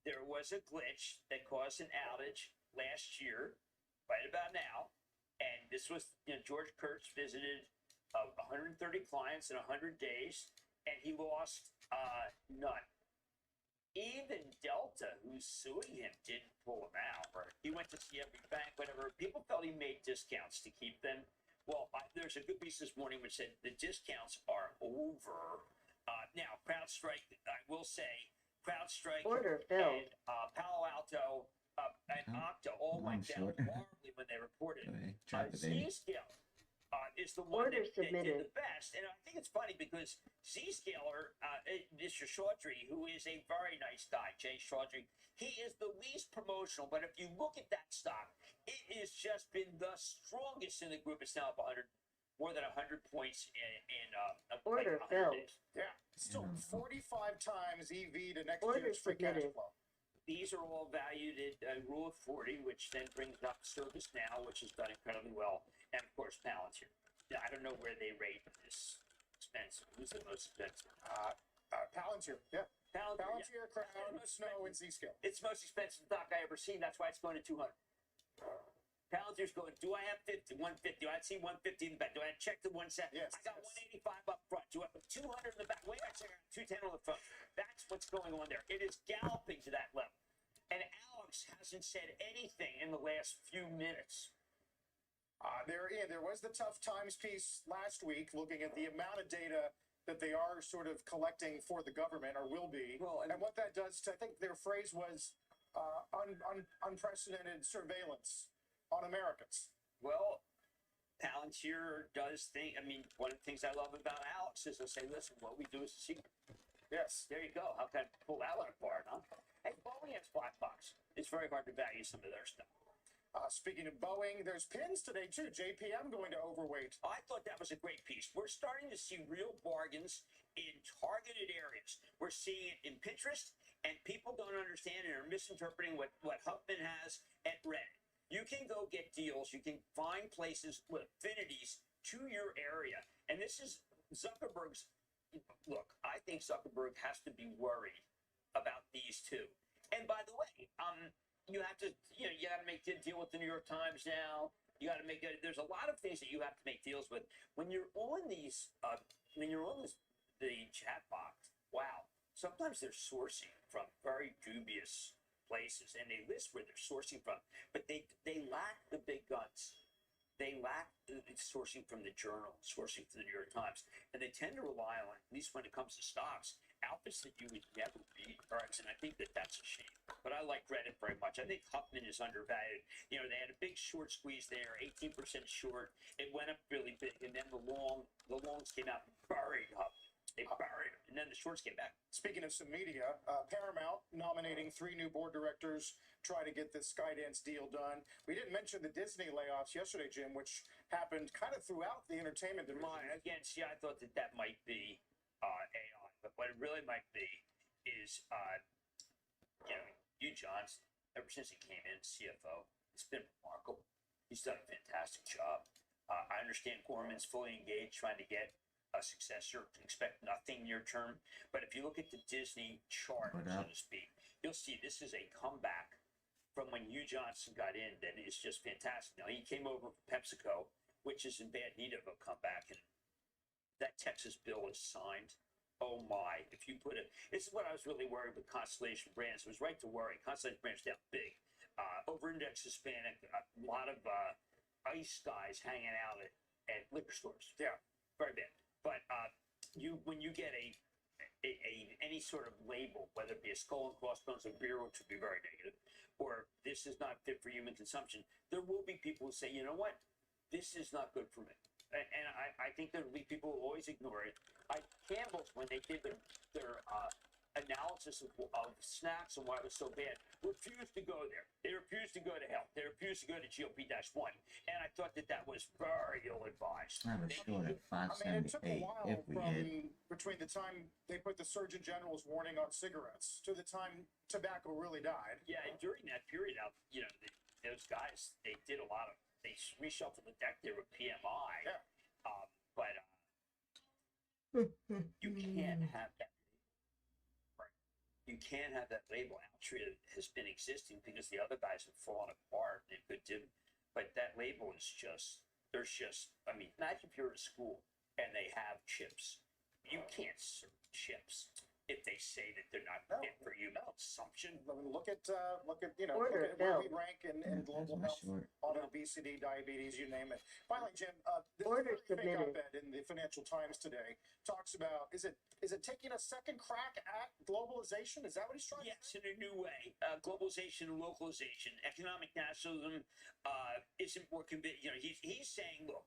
There was a glitch that caused an outage last year, right about now, and this was George Kurtz visited 130 clients in 100 days, and he lost none. Even Delta, who's suing him, didn't pull him out. Right. He went to see every bank, whatever. People felt he made discounts to keep them. Well, there's a good piece this morning which said the discounts are over. Now, CrowdStrike, I will say, CrowdStrike Order filled. and Palo Alto and Okta all went down short. horribly when they reported. Drop the baby. Zscaler is the one Order that submitted. did the best. And I think it's funny because Zscaler, Mr. Chaudhry, who is a very nice guy, Jay Chaudhry, he is the least promotional. But if you look at that stock, it has just been the strongest in the group. It's now up more than 100 points in Order like 100 filled. days. Yeah, still 45 times EV to next Order year's free cash submitted. flow. These are all valued at Rule of 40, which then brings up ServiceNow, which has done incredibly well, and of course Palantir. Now, I don't know where they rate this expensive. Who's the most expensive? Palantir, yeah. Palantir, Crown, Snow, and Zscaler. It's the most expensive stock I ever seen. That's why it's going to 200. Palantir's going, do I have 50, 150? Do I see 150 in the back? Do I check the 170? Yes, I got 185 up front. Do I have 200 in the back? Wait, I check out 210 on the front. That's what's going on there. It is galloping to that level. And Alex hasn't said anything in the last few minutes. There was the tough times piece last week, looking at the amount of data that they are sort of collecting for the government, or will be. Well, and what that does to, I think their phrase was unprecedented surveillance on Americans. Well, Palantir does think, I mean, one of the things I love about Alex is he'll say, listen, what we do is a secret. Yes. There you go. How can I pull that one apart, huh? Hey, Boeing has black box. It's very hard to value some of their stuff. Speaking of Boeing, there's pins today too. JPM going to overweight. I thought that was a great piece. We're starting to see real bargains in targeted areas. We're seeing it in Pinterest, and people don't understand and are misinterpreting what Huffman has at Reddit. You can go get deals. You can find places with affinities to your area. And this is Zuckerberg's. Look, I think Zuckerberg has to be worried about these two. And by the way, you have to, you got to make a deal with the New York Times now. You got to make there's a lot of things that you have to make deals with. When you're on these, the chat box, wow, sometimes they're sourcing from very dubious places, and they list where they're sourcing from, but they lack the big guns. They lack sourcing from the Journal, sourcing from the New York Times, and they tend to rely on, at least when it comes to stocks, outfits that you would never beat. And I think that that's a shame. But I like Reddit very much. I think Huffman is undervalued. They had a big short squeeze there, 18% short. It went up really big, and then the longs came out and buried Huffman. They buried him, and then the shorts came back. Speaking of some media, Paramount nominating 3 new board directors, try to get this Skydance deal done. We didn't mention the Disney layoffs yesterday, Jim, which happened kind of throughout the entertainment division. I thought that might be AI, but what it really might be is, Hugh Johnson, ever since he came in CFO, it's been remarkable. He's done a fantastic job. I understand Gorman's fully engaged trying to get a successor. Expect nothing near term. But if you look at the Disney chart, so to speak, you'll see this is a comeback from when Hugh Johnson got in. That is just fantastic. Now, he came over from PepsiCo, which is in bad need of a comeback. And that Texas bill is signed. Oh my, if you put it, this is what I was really worried with Constellation Brands. It was right to worry. Constellation Brands down big. Over-index Hispanic, a lot of ICE guys hanging out at liquor stores. Yeah. Very bad. But when you get any sort of label, whether it be a skull and crossbones of beer, which would be very negative, or this is not fit for human consumption, there will be people who say, you know what, this is not good for me. And I think there will be people who always ignore it. Campbell's, when they did their analysis of snacks and why it was so bad, refused to go there. They refused to go to health. They refused to go to GOP-1. And I thought that was very ill-advised. I was short at I mean, it took a 578 while if we did. between the time they put the Surgeon General's warning on cigarettes to the time tobacco really died. Yeah, and during that period, those guys, they did a lot of, they reshuffled the deck there with PMI. Yeah. But you can't have that. Right. You can't have that label. Altria has been existing because the other guys have fallen apart. They've been but that label is just, I mean, imagine if you're at a school and they have chips. You can't serve chips if they say that they're not fit for human consumption. I mean, look at look at where we rank in global health on obesity, diabetes, you name it. Finally, Jim, this big op-ed in the Financial Times today talks about is it taking a second crack at globalization? Is that what he's trying to say? Yes, in a new way. Globalization and localization, economic nationalism isn't more convincing. He's saying, look,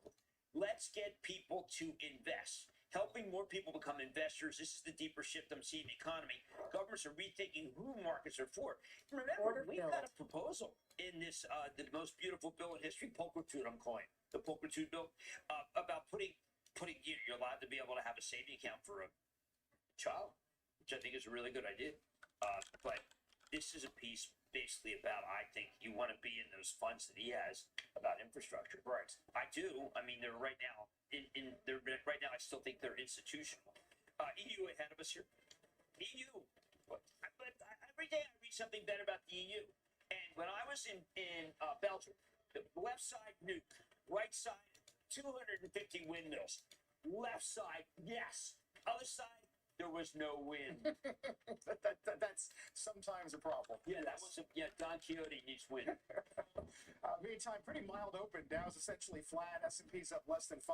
let's get people to invest. Helping more people become investors. This is the deeper shift I'm seeing in the economy. Governments are rethinking who markets are for. Remember, we've got a proposal in this, the most beautiful bill in history, pulchritude, I'm calling it, the pulchritude bill, about putting you're allowed to be able to have a saving account for a child, which I think is a really good idea. But this is a piece basically about, I think you want to be in those funds that he has about infrastructure. Right. I do. I mean, they're right now right now. I still think they're institutional. EU ahead of us here. EU. But every day I read something better about the EU. And when I was in Belgium, the left side nuke, right side 250 windmills. Left side, yes. Other side, there was no wind. That's sometimes a problem. Yeah, that was Don Quixote needs wind. Meantime, pretty mild open. Dow's essentially flat. S&P's up less than 5.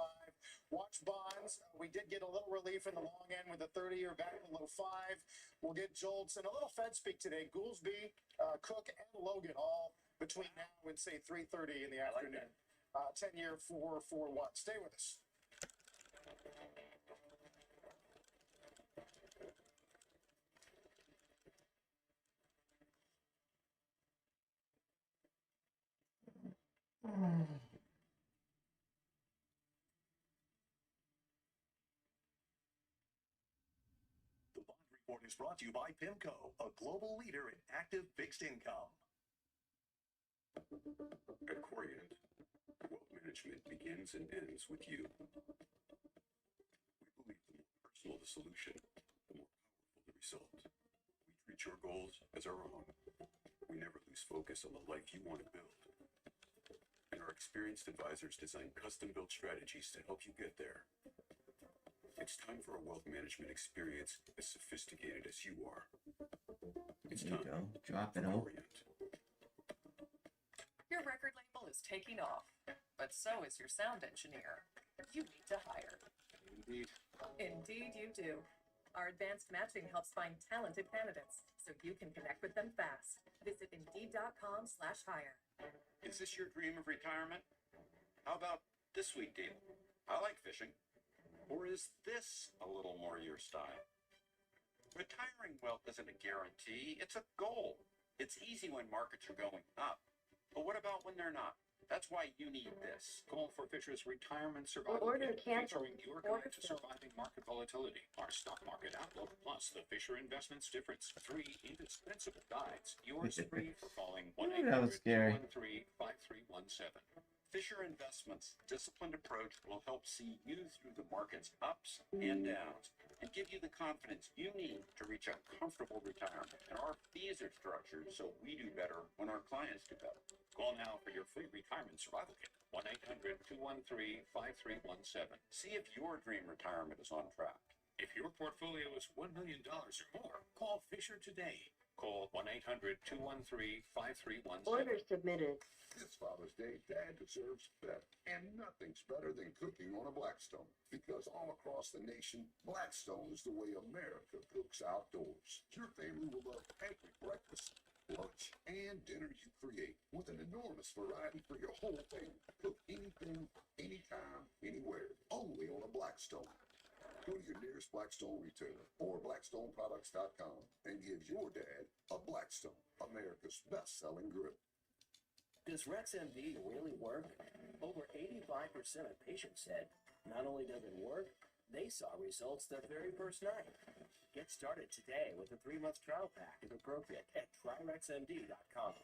Watch bonds. We did get a little relief in the long end with the 30-year back below 5. We'll get jolts and a little Fed speak today. Goolsbee, Cook, and Logan all between now and say 3:30 in the afternoon. 10-year 4.41. Stay with us. The Bond Report is brought to you by PIMCO, a global leader in active fixed income. At Corient, wealth management begins and ends with you. We believe the more personal the solution, the more powerful the result. We treat your goals as our own. We never lose focus on the life you want to build. And our experienced advisors design custom-built strategies to help you get there. It's time for a wealth management experience as sophisticated as you are. It's There you time go. Drop it for out. Corient. Your record label is taking off, but so is your sound engineer. You need to hire. Indeed. Indeed, you do. Our advanced matching helps find talented candidates so you can connect with them fast. Visit Indeed.com/hire. Is this your dream of retirement? How about this sweet deal? I like fishing. Or is this a little more your style? Retiring wealth isn't a guarantee, it's a goal. It's easy when markets are going up. But what about when they're not? That's why you need this. Call for Fisher's Retirement Survival Order Kit, canceled. featuring your Order guide to filled. surviving market volatility, our stock market outlook, plus the Fisher Investments Difference. 3 indispensable guides. Yours free for calling That was scary. 1-800-213-5317. Fisher Investments' disciplined approach will help see you through the market's ups and downs and give you the confidence you need to reach a comfortable retirement. And our fees are structured so we do better when our clients do better. Call now for your free retirement survival kit. 1-800-213-5317. See if your dream retirement is on track. If your portfolio is $1 million or more, call Fisher today. Call 1-800-213-5317. Order submitted. This Father's Day, Dad deserves better. And nothing's better than cooking on a Blackstone. Because all across the nation, Blackstone is the way America cooks outdoors. Your family will love every breakfast, lunch, and dinner you create with an enormous variety for your whole family. Cook anything, anytime, anywhere. Only on a Blackstone. Go to your nearest Blackstone retailer or blackstoneproducts.com and give your dad a Blackstone, America's best-selling grill. Does RexMD really work? Over 85% of patients said not only does it work, they saw results their very first night. Get started today with a 3-month trial pack if appropriate at tryrexmd.com.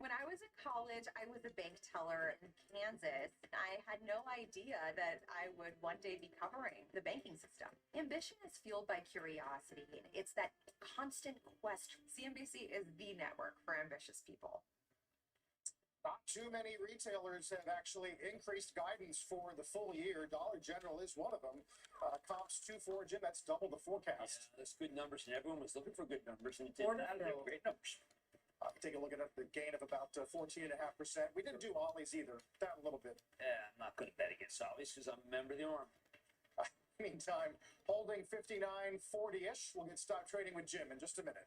When I was in college, I was a bank teller in Kansas. I had no idea that I would one day be covering the banking system. Ambition is fueled by curiosity. It's that constant quest. CNBC is the network for ambitious people. Not too many retailers have actually increased guidance for the full year. Dollar General is one of them. Comps 2.4, Jim, that's double the forecast. Yeah, that's good numbers, and everyone was looking for good numbers, and it did not get great numbers. Take a look at the gain of about 14.5%. We didn't do Ollie's either. Down a little bit. I'm not going to bet against Ollie's because I'm a member of the Army. Meantime, holding 59.40-ish. We'll get stopped trading with Jim in just a minute.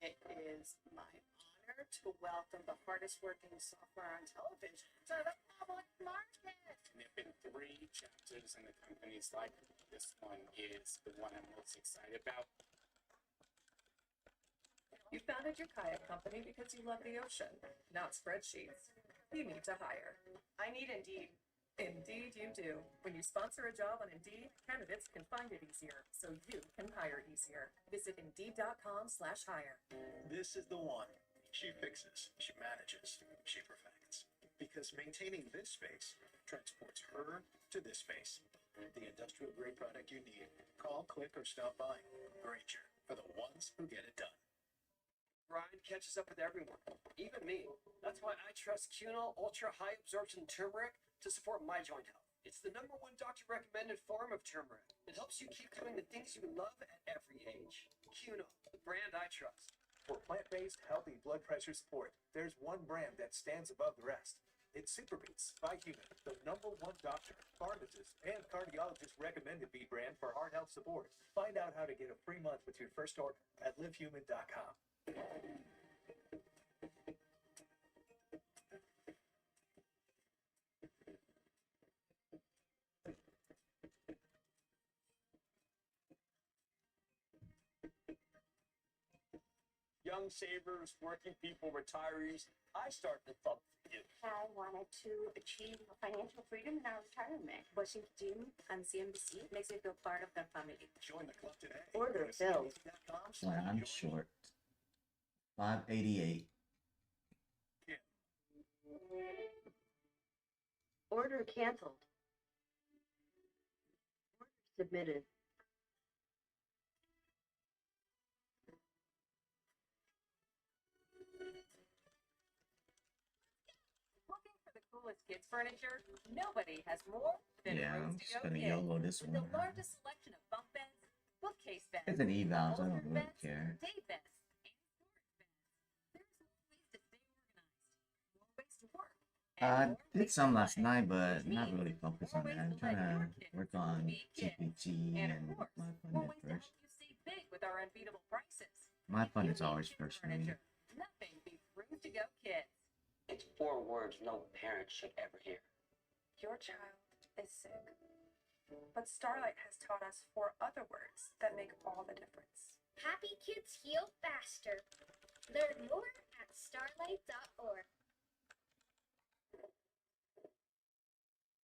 It is my honor to welcome the hardest working software on television to the public market. There have been 3 chapters in the company's life. This one is the one I'm most excited about. You founded your kayak company because you love the ocean, not spreadsheets. You need to hire. I need Indeed. Indeed you do. When you sponsor a job on Indeed, candidates can find it easier, so you can hire easier. Visit Indeed.com/hire. This is the one. She fixes, she manages, she perfects. Because maintaining this space transports her to this space. The industrial grade product you need. Call, click, or stop by. Granger, for the ones who get it done. Grind catches up with everyone, even me. That's why I trust Cunol Ultra High Absorption Turmeric to support my joint health. It's the #1 doctor-recommended form of turmeric. It helps you keep doing the things you love at every age. Cunol, the brand I trust. For plant-based, healthy blood pressure support, there's one brand that stands above the rest. It's Superbeats by Human, the #1 doctor, pharmacist, and cardiologist recommended B brand for heart health support. Find out how to get a free month with your first order at livehuman.com. Young savers, working people, retirees, I start to thump for you. I wanted to achieve financial freedom in our retirement. Watching Jim on CNBC makes me feel part of the family. Join the club today. Order filled. Well, I'm short. 588. Order canceled. Order submitted. Looking for the coolest kids furniture? Nobody has more than Yeah, I'm Rooms just to Go gonna Kids. YOLO this With one. the largest selection of bunk beds, bookcase beds, It's an eval, so I don't older really beds, care. day beds, and storage beds. There's more ways to stay organized, more ways to work. I did some last night, but not really focused on that. I'm trying to work on GPT and my fund More at ways to first. help you save big with our unbeatable prices. My fund is You need always kids first for me. furniture. Nothing beats Rooms to Go Kids. It's 4 words no parent should ever hear. Your child is sick. But Starlight has taught us 4 other words that make all the difference. Happy kids heal faster. Learn more at starlight.org.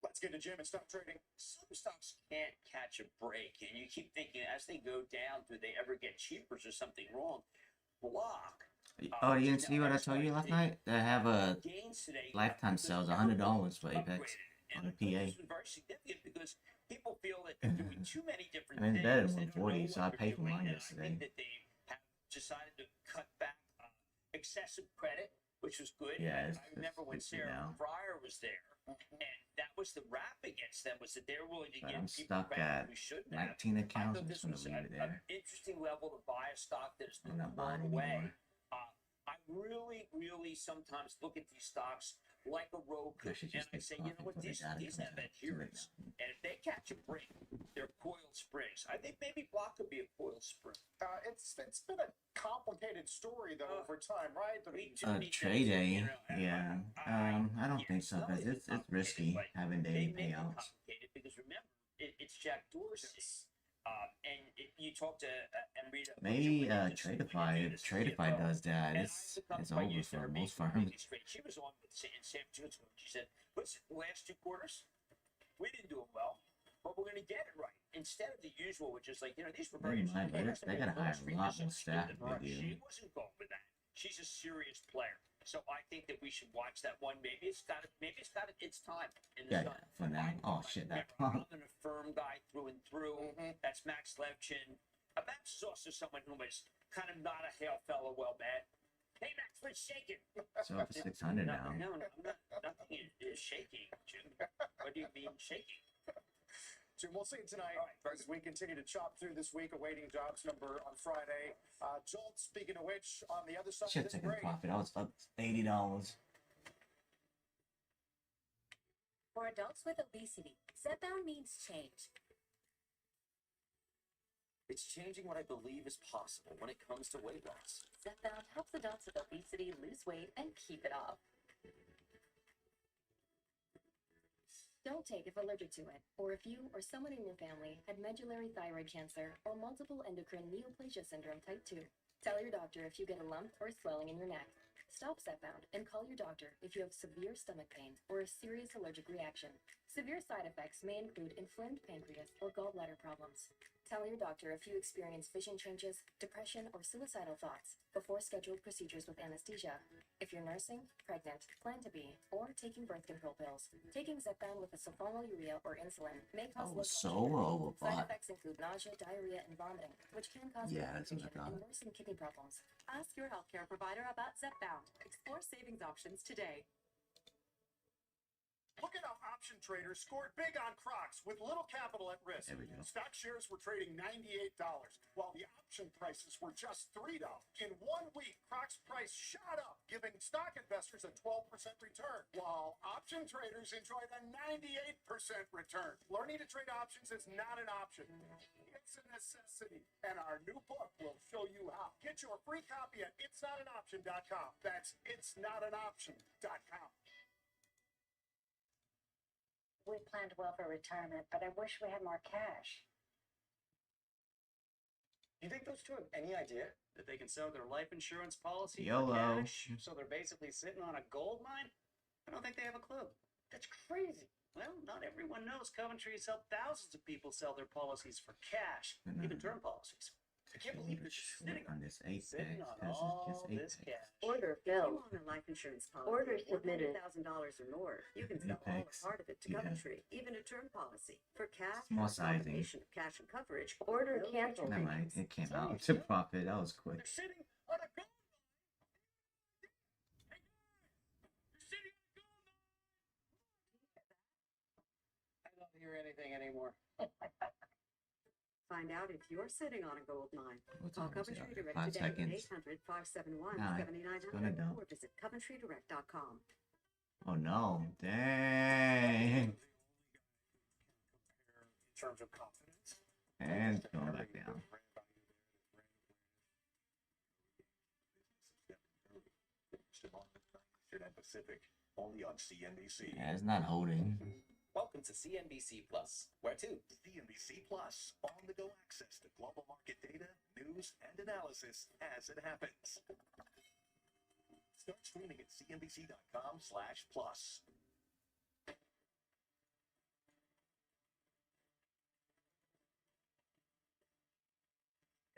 Let's get to Jim and stop trading. Some stocks can't catch a break, and you keep thinking as they go down, do they ever get cheaper? Is there something wrong? Block. Oh, you didn't see what I told you last night? They have a lifetime sales, $100 for Apex on a PA. This was very significant because people feel that they're doing too many different I mean, things. better than They don't know 140, so I what they're paid for doing, mine and yesterday. I think that they have decided to cut back excessive credit, which was good. Yeah, I remember when it's Sarah now. Fryer was there, and that was the rap against them, was that they're willing to But give I'm people stuck back at who shouldn't 19 have. accounts. I thought I'm this just gonna was leave it an there. interesting level to buy a stock that has I'm been not buying blown away. anymore. I really sometimes look at these stocks like a Roku, I should and just I take say, you know profit what, for the these data have comes out. adherence, and if they catch a break, they're coiled springs. I think maybe block could be a coiled spring. It's been a complicated story though over time, right? I mean, Trade day, yeah. I don't think so because it's risky having daily They make it payouts. complicated because remember, it's Jack Dorsey. And if you talk to Amrita, Maybe Tradeify does that. It's over for most firms. she was on with in San Francisco. She said, "Listen, the last 2 quarters, we didn't do it well, but we're going to get it right instead of the usual, which is like these were very. They gotta hire a lot more staff if they do. She wasn't going with that. She's a serious player, so I think that we should watch that one. Maybe it's got its time in the sun. For now. Oh shit, that I'm an affirm guy through and through. That's Max Levchin. Max is also someone who is kind of not a hail fellow, well bad. Hey Max, let's shake it. It's over 600 now. No, nothing is shaking, Jim. What do you mean shaking? Jim, we'll see you tonight as we continue to chop through this week, awaiting jobs number on Friday. Jolt, speaking of which, on the other side Should of have this taken break. profit. I was up $80. For adults with obesity, Zepbound means change. It's changing what I believe is possible when it comes to weight loss. Zepbound helps adults with obesity lose weight and keep it off. Don't take if allergic to it, or if you or someone in your family had medullary thyroid cancer or multiple endocrine neoplasia syndrome type 2. Tell your doctor if you get a lump or swelling in your neck. Stop Zepbound and call your doctor if you have severe stomach pain or a serious allergic reaction. Severe side effects may include inflamed pancreas or gallbladder problems. Tell your doctor if you experience vision changes, depression, or suicidal thoughts before scheduled procedures with anesthesia. If you're nursing, pregnant, plan to be, or taking birth control pills, taking Zepbound with a sulfonylurea or insulin may cause low blood So sugar. overbought. Side effects include nausea, diarrhea, and vomiting, which can cause Yeah, that's what I constipation thought. and worsen kidney problems. Ask your healthcare provider about Zepbound. Explore savings options today. Look at how option traders scored big on Crocs with little capital at risk. There we go. Stock shares were trading $98, while the option prices were just $3. In 1 week, Crocs price shot up, giving stock investors a 12% return, while option traders enjoyed a 98% return. Learning to trade options is not an option. It's a necessity, and our new book will show you how. Get your free copy at itsnotanoption.com. That's itsnotanoption.com. We planned well for retirement, but I wish we had more cash. You think those two have any idea that they can sell their life insurance policy YOLO. for cash? So they're basically sitting on a gold mine? I don't think they have a clue. That's crazy. Well, not everyone knows Coventry has helped thousands of people sell their policies for cash, even term policies. I can't believe they're just sitting On this 8 sitting packs, on this all is just 8 this packs. cash. Order filled. If you want a life insurance policy, Order submitted. $100,000 or more, you can sell all or part of it to Yeah. Coventry, even a term policy. For cash, Small or a sizing. combination of cash and coverage, Order no canceled. Never mind, it came out to profit. That was quick. They're sitting on a gold I don't hear anything anymore. Find out if you're sitting on a gold mine. What's Call up, what's Coventry up? Direct 5 today seconds. at 800-571-7900 Nah, it's gonna dump. or visit coventrydirect.com. Oh no. Dang. In terms of confidence. And it's going back down. And Pacific, only on CNBC. Yeah, it's not holding. Welcome to CNBC Plus, where to? CNBC Plus, on-the-go access to global market data, news, and analysis as it happens. Start streaming at cnbc.com/plus.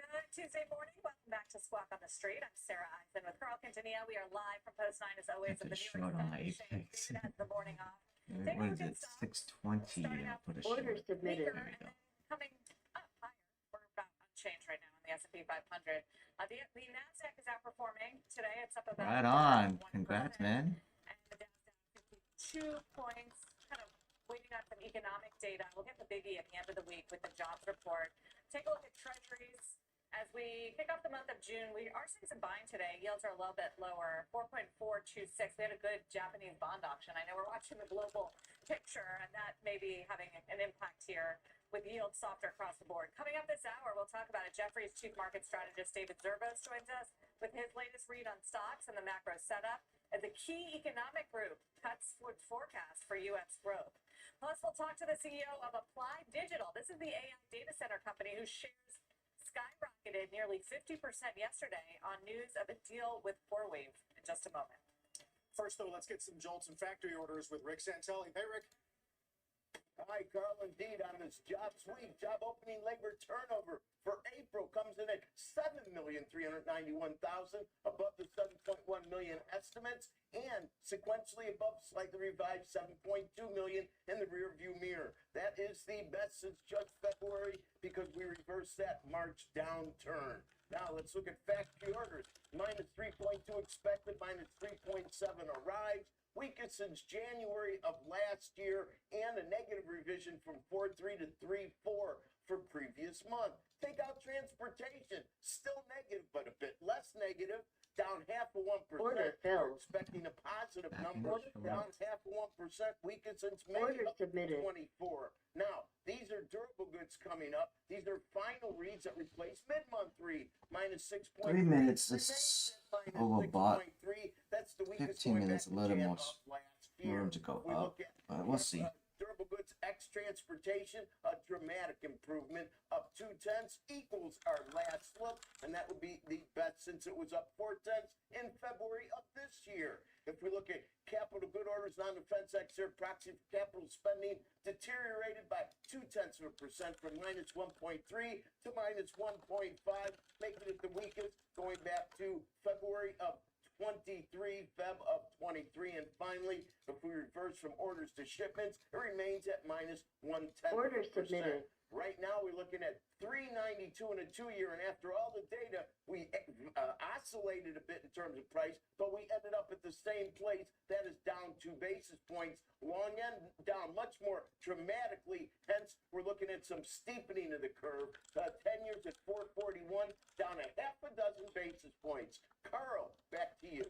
Good Tuesday morning. Welcome back to Squawk on the Street. I'm Sarah Eisen with Carl Quintanilla. We are live from Post 9 as always at the New York Short on Stock my 8 Exchange. packs. David has the morning off. What is it? 620. I'll put a short. Order submitted. There we go. Coming up higher. We're about unchanged right now on the S&P 500. The NASDAQ is outperforming today. It's up about Right on. Congrats, man. And the Dow down 52 points. Kind of waiting on some economic data. We'll get the biggie at the end of the week with the jobs report. Take a look at treasuries. As we kick off the month of June, we are seeing some buying today. Yields are a little bit lower, 4.426. We had a good Japanese bond auction. I know we're watching the global picture, and that may be having an impact here with yields softer across the board. Coming up this hour, we'll talk about it. Jefferies chief market strategist David Zervos joins us with his latest read on stocks and the macro setup as a key economic group cuts forecast for U.S. growth. Plus, we'll talk to the CEO of Applied Digital. This is the AI data center company whose shares skyrocketed nearly 50% yesterday on news of a deal with CoreWeave in just a moment. First, though, let's get some jolts and factory orders with Rick Santelli. Hey, Rick. Hi, Carl. Indeed, on this jobs week, job opening labor turnover for April comes in at 7,391,000, above the 7.1 million estimates, and sequentially above slightly revised 7.2 million in the rear view mirror. That is the best since just February because we reversed that March downturn. Now let's look at factory orders. Minus 3.2 expected, minus 3.7 arrives. Weakest since January of last year, and a negative revision from 4.3 to 3.4 for previous month. Take out transportation, still negative, but a bit less negative, down 0.5%. Order We're filled. expecting a positive number, down 0.5%, weakest since May Order of submitted. 24. Now, these are durable goods coming up. These are final reads that replace mid-month read, minus 6.3. 3 minutes is overbought. 6.3. That's the weakest 15 going minutes, back a little Jan more of last year. room to go We up. look at But we'll see. Durable goods ex transportation, a dramatic improvement, up 0.2 equals our last look, and that would be the best since it was up 0.4 in February of this year. If we look at capital good orders, non-defense excerpt, proxy for capital spending deteriorated by 0.2% from minus 1.3 to minus 1.5, making it the weakest going back to February of 23, Feb of 23, and finally, if we reverse from orders to shipments, it remains at minus 0.1%. Order submitted. Right now, we're looking at 392 in a 2-year, and after all the data, we oscillated a bit in terms of price, but we ended up at the same place. That is down 2 basis points. Long end down much more dramatically. Hence, we're looking at some steepening of the curve. 10 years at 441, down a half a dozen basis points. Carl, back to you.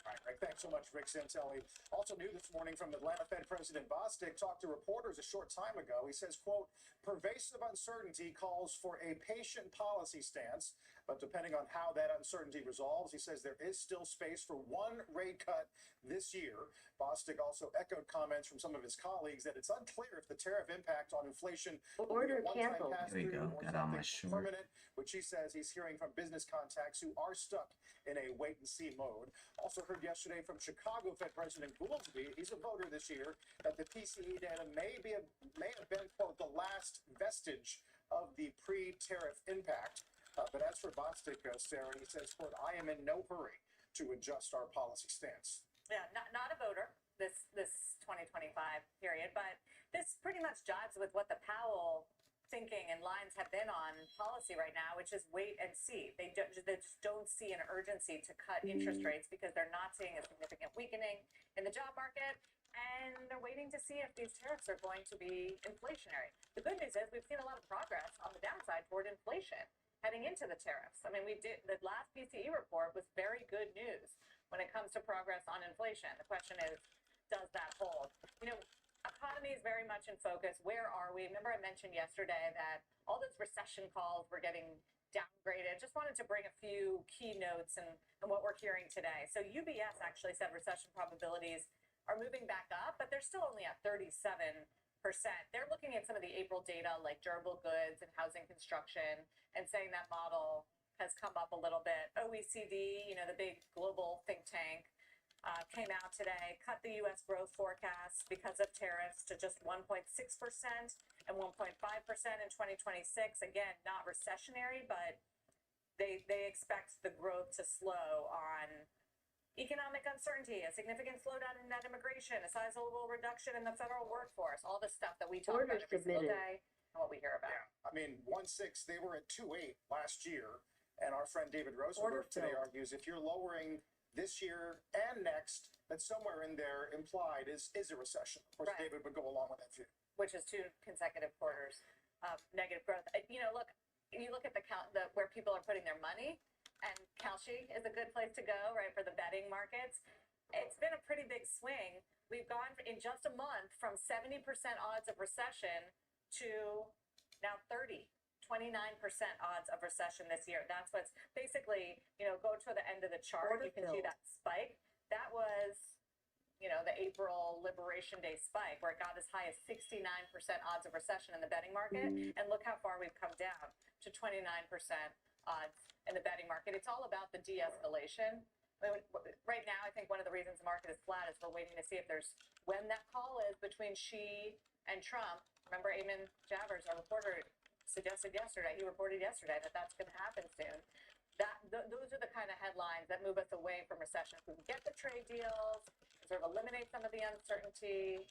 All right, Rick, thanks so much, Rick Santelli. Also new this morning from Atlanta Fed President Bostic talked to reporters a short time ago. He says, quote, pervasive uncertainty calls for a patient policy stance, but depending on how that uncertainty resolves, he says there is still space for one rate cut this year. Bostic also echoed comments from some of his colleagues that it's unclear if the tariff impact on inflation Order canceled. There we go. Got on my short. permanent, which he says he's hearing from business contacts who are stuck in a wait-and-see mode. Also heard yesterday from Chicago Fed President Goolsbee, he's a voter this year, that the PCE data may have been, quote, the last vestige of the pre-tariff impact. But as for Bostic, Sarah, he says, quote, I am in no hurry to adjust our policy stance. Yeah, not a voter this 2025 period, but this pretty much jives with what the Powell thinking and lines have been on policy right now, which is wait and see. They just don't see an urgency to cut interest rates because they're not seeing a significant weakening in the job market, and they're waiting to see if these tariffs are going to be inflationary. The good news is we've seen a lot of progress on the downside toward inflation heading into the tariffs. I mean, the last PCE report was very good news when it comes to progress on inflation. The question is, does that hold? You know, economy is very much in focus. Where are we? Remember I mentioned yesterday that all those recession calls were getting downgraded. Just wanted to bring a few key notes and what we're hearing today. So UBS actually said recession probabilities are moving back up, but they're still only at 37%. They're looking at some of the April data like durable goods and housing construction and saying that model has come up a little bit. OECD, you know, the big global think tank, came out today, cut the U.S. growth forecast because of tariffs to just 1.6% and 1.5% in 2026. Again, not recessionary, but they expect the growth to slow on economic uncertainty, a significant slowdown in net immigration, a sizable reduction in the federal workforce, all the stuff that we talk about every single day and what we hear about. Yeah, I mean, 1.6, they were at 2.8 last year, and our friend David Rosenberg today argues if you're lowering this year and next, that somewhere in there implied is a recession. Of course, David would go along with that view. Which is 2 consecutive quarters of negative growth. You know, look, you look at the where people are putting their money, and Kalshi is a good place to go, right, for the betting markets. It's been a pretty big swing. We've gone in just a month from 70% odds of recession to now 29% odds of recession this year. That's what's basically, go to the end of the chart. You can see that spike. That was, the April Liberation Day spike, where it got as high as 69% odds of recession in the betting market. And look how far we've come down to 29% odds in the betting market. It's all about the de-escalation. Right now, I think one of the reasons the market is flat is we're waiting to see when that call is between Xi and Trump. Remember, Eamon Javers, our reporter, suggested yesterday, he reported yesterday that that's going to happen soon. Those are the kind of headlines that move us away from recession. If we can get the trade deals, sort of eliminate some of the uncertainty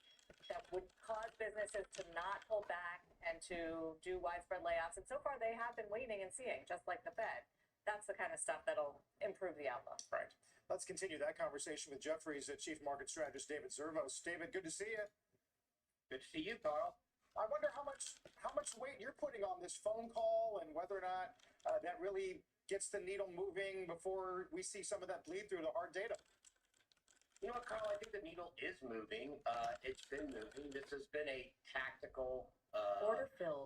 that would cause businesses to not pull back and to do widespread layoffs. And so far, they have been waiting and seeing, just like the Fed. That's the kind of stuff that'll improve the outlook. Right. Let's continue that conversation with Jefferies' Chief Market Strategist, David Zervos. David, good to see you. Good to see you, Carl. I wonder how much weight you're putting on this phone call and whether or not that really gets the needle moving before we see some of that bleed through the hard data. You know what, Carl? I think the needle is moving. It's been moving. This has been a tactical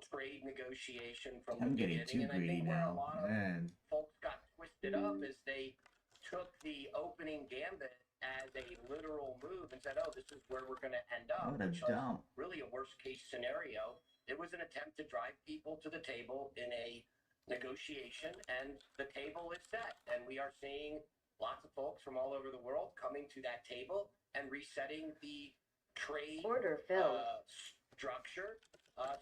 trade negotiation from the beginning. Too greedy now, man. Folks got twisted up as they took the opening gambit as a literal move and said, oh, this is where we're going to end up. What a dump. Really a worst case scenario. It was an attempt to drive people to the table in a negotiation, and the table is set. And we are seeing lots of folks from all over the world coming to that table and resetting the trade structure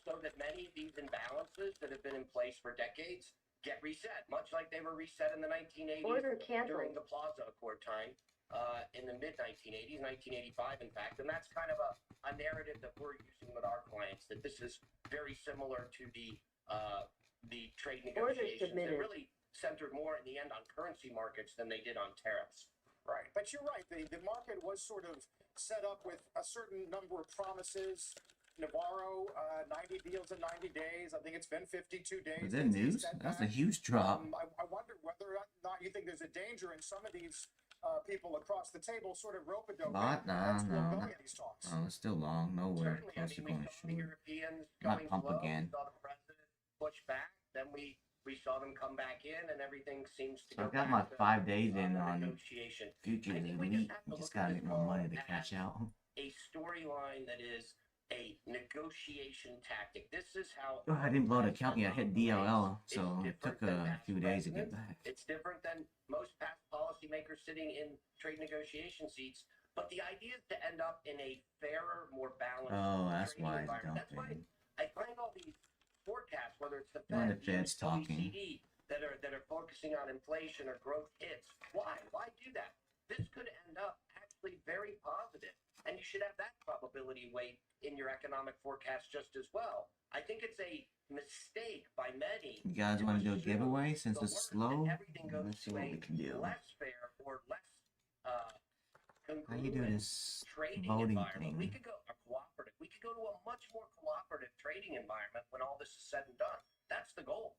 so that many of these imbalances that have been in place for decades get reset, much like they were reset in the 1980s during the Plaza Accord time in the mid-1980s, 1985, in fact. And that's kind of a narrative that we're using with our clients, that this is very similar to the trade negotiations. They really centered more in the end on currency markets than they did on tariffs. Right. But you're right. The market was sort of set up with a certain number of promises. Navarro, 90 deals in 90 days. I think it's been 52 days. Is that news? That's a huge drop. I wonder whether or not you think there's a danger in some of these people across the table sort of rope-a-dope. No. It's still long. Nowhere close to going short. Not pump again. We saw the president push back. Then we saw them come back in, and everything seems to I go got my back 5 days in on negotiation. futures elite. You just gotta make more money to cash out. A storyline that is a negotiation tactic. This is how I didn't blow the account yet. I hit DLL, so it took a few days to get back. It's different than most past policymakers sitting in trade negotiation seats. But the idea is to end up in a fairer, more balanced That's trading why it's environment. That's why dumping. I find all these forecasts, whether it's the When the Fed, Fed's talking. OECD, that are focusing on inflation or growth hits. Why? Why do that? This could end up actually very positive, and you should have that probability weight in your economic forecast just as well. I think it's a mistake by many. You guys want to do a giveaway since it's slow? Let's see what we can do. Less fair or less How you do this trading voting environment. We thing? could go a cooperative. We could go to a much more cooperative trading environment when all this is said and done. That's the goal.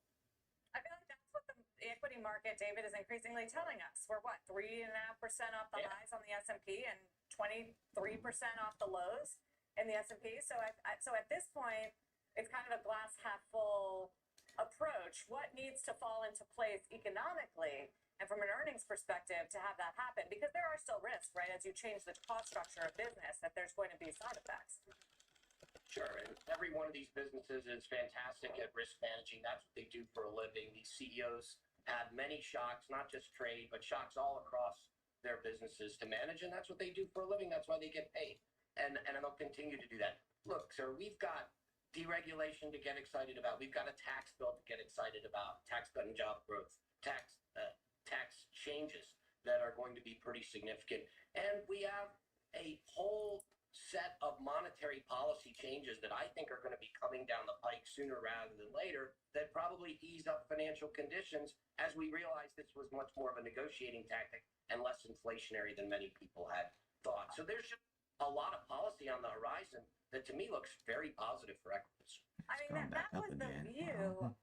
I feel like that's what the equity market, David, is increasingly telling us. We're what, 3.5% off the highs on the S&P and 23% off the lows in the S&P. So at this point, it's kind of a glass half full approach. What needs to fall into place economically and from an earnings perspective to have that happen? Because there are still risks, right? As you change the cost structure of business, that there's going to be side effects. Sure, and every one of these businesses is fantastic at risk managing. That's what they do for a living. These CEOs have many shocks, not just trade, but shocks all across their businesses to manage, and that's what they do for a living. That's why they get paid, and they'll continue to do that. Look, sir, we've got deregulation to get excited about. We've got a tax bill to get excited about, tax cut and job growth, tax changes that are going to be pretty significant, and we have a whole set of monetary policy changes that I think are going to be coming down the pike sooner rather than later that probably ease up financial conditions as we realize this was much more of a negotiating tactic and less inflationary than many people had thought. So there's just a lot of policy on the horizon that to me looks very positive for equities. I mean, going back that up was the again. view Wow.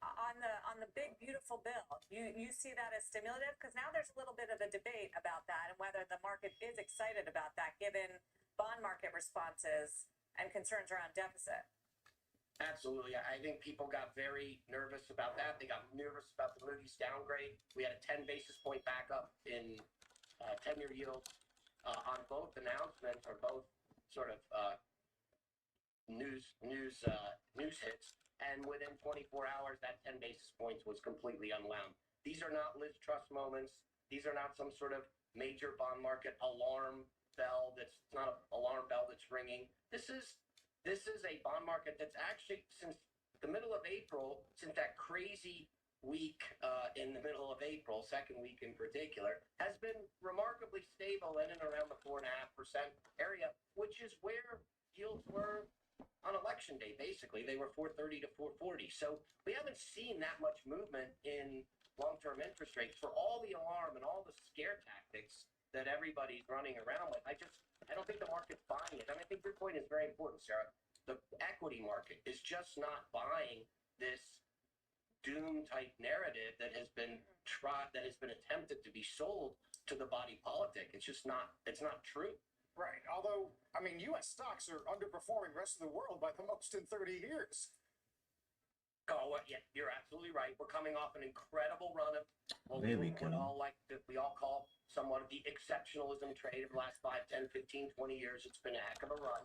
on the big beautiful bill. You see that as stimulative because now there's a little bit of a debate about that and whether the market is excited about that given bond market responses and concerns around deficit. Absolutely. I think people got very nervous about that. They got nervous about the Moody's downgrade. We had a 10 basis point backup in 10-year yields on both announcements or both sort of news hits. And within 24 hours, that 10 basis points was completely unwound. These are not Liz Truss moments. These are not some sort of major bond market alarm bell. That's not an alarm bell that's ringing. This is a bond market that's actually, since the middle of April, since that crazy week in the middle of April, second week in particular, has been remarkably stable in and around the 4.5% area, which is where yields were on election day. Basically, they were 430 to 440. So we haven't seen that much movement in long-term interest rates for all the alarm and all the scare tactics that everybody's running around with. I don't think the market's buying it. And I think your point is very important, Sarah. The equity market is just not buying this doom type narrative that has been attempted to be sold to the body politic. It's just not, it's not true. Right. Although, I mean, U.S. stocks are underperforming the rest of the world by the most in 30 years. Oh, yeah, you're absolutely right. We're coming off an incredible run of what There we we go. we all call somewhat of the exceptionalism trade of the last 5, 10, 15, 20 years. It's been a heck of a run.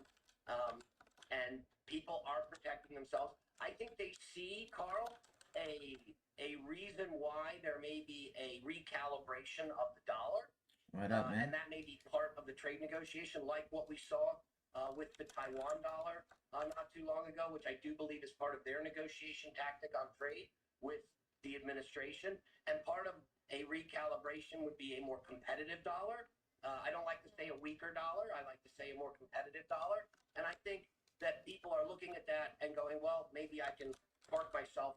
And people are protecting themselves. I think they see, Carl, a reason why there may be a recalibration of the dollar. What up, man? And that may be part of the trade negotiation, like what we saw with the Taiwan dollar not too long ago, which I do believe is part of their negotiation tactic on trade with the administration. And part of a recalibration would be a more competitive dollar. I don't like to say a weaker dollar. I like to say a more competitive dollar. And I think that people are looking at that and going, well, maybe I can park myself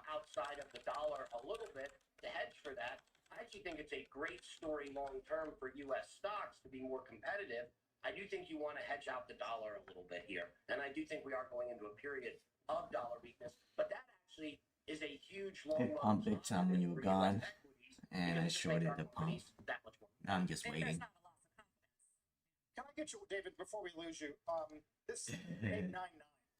outside of the dollar a little bit to hedge for that. I actually think it's a great story long-term for U.S. stocks to be more competitive. I do think you want to hedge out the dollar a little bit here. And I do think we are going into a period of dollar weakness. But that actually is a huge long It pumped big time when you were gone, and I shorted the pump. Now I'm just waiting. Can I get you, David, before we lose you? This 899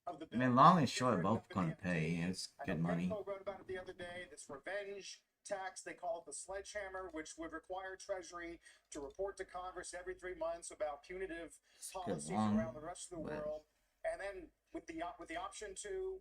of the I mean, long and short both gonna pay. It's good money. Gecko wrote about it the other day. This revenge tax, they call it the sledgehammer, which would require Treasury to report to Congress every 3 months about punitive policies around the rest of the world, and then with the option to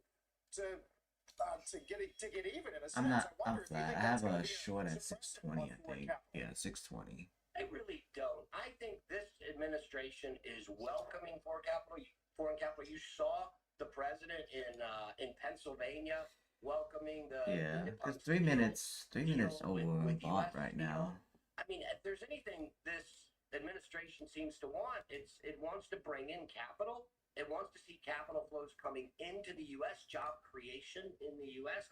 get even in a sense. I'm not I wonder up if you that. think I that's have gonna a be short at suppressive 620, I of foreign think. capital. Yeah, 620. I really don't. I think this administration is welcoming foreign capital. You saw the president in Pennsylvania welcoming the Yeah, Nippon it's 3 minutes. 3 minutes Steel over with bought US right Steel. now. I mean, if there's anything this administration seems to want, it wants to bring in capital. It wants to see capital flows coming into the U.S., job creation in the U.S.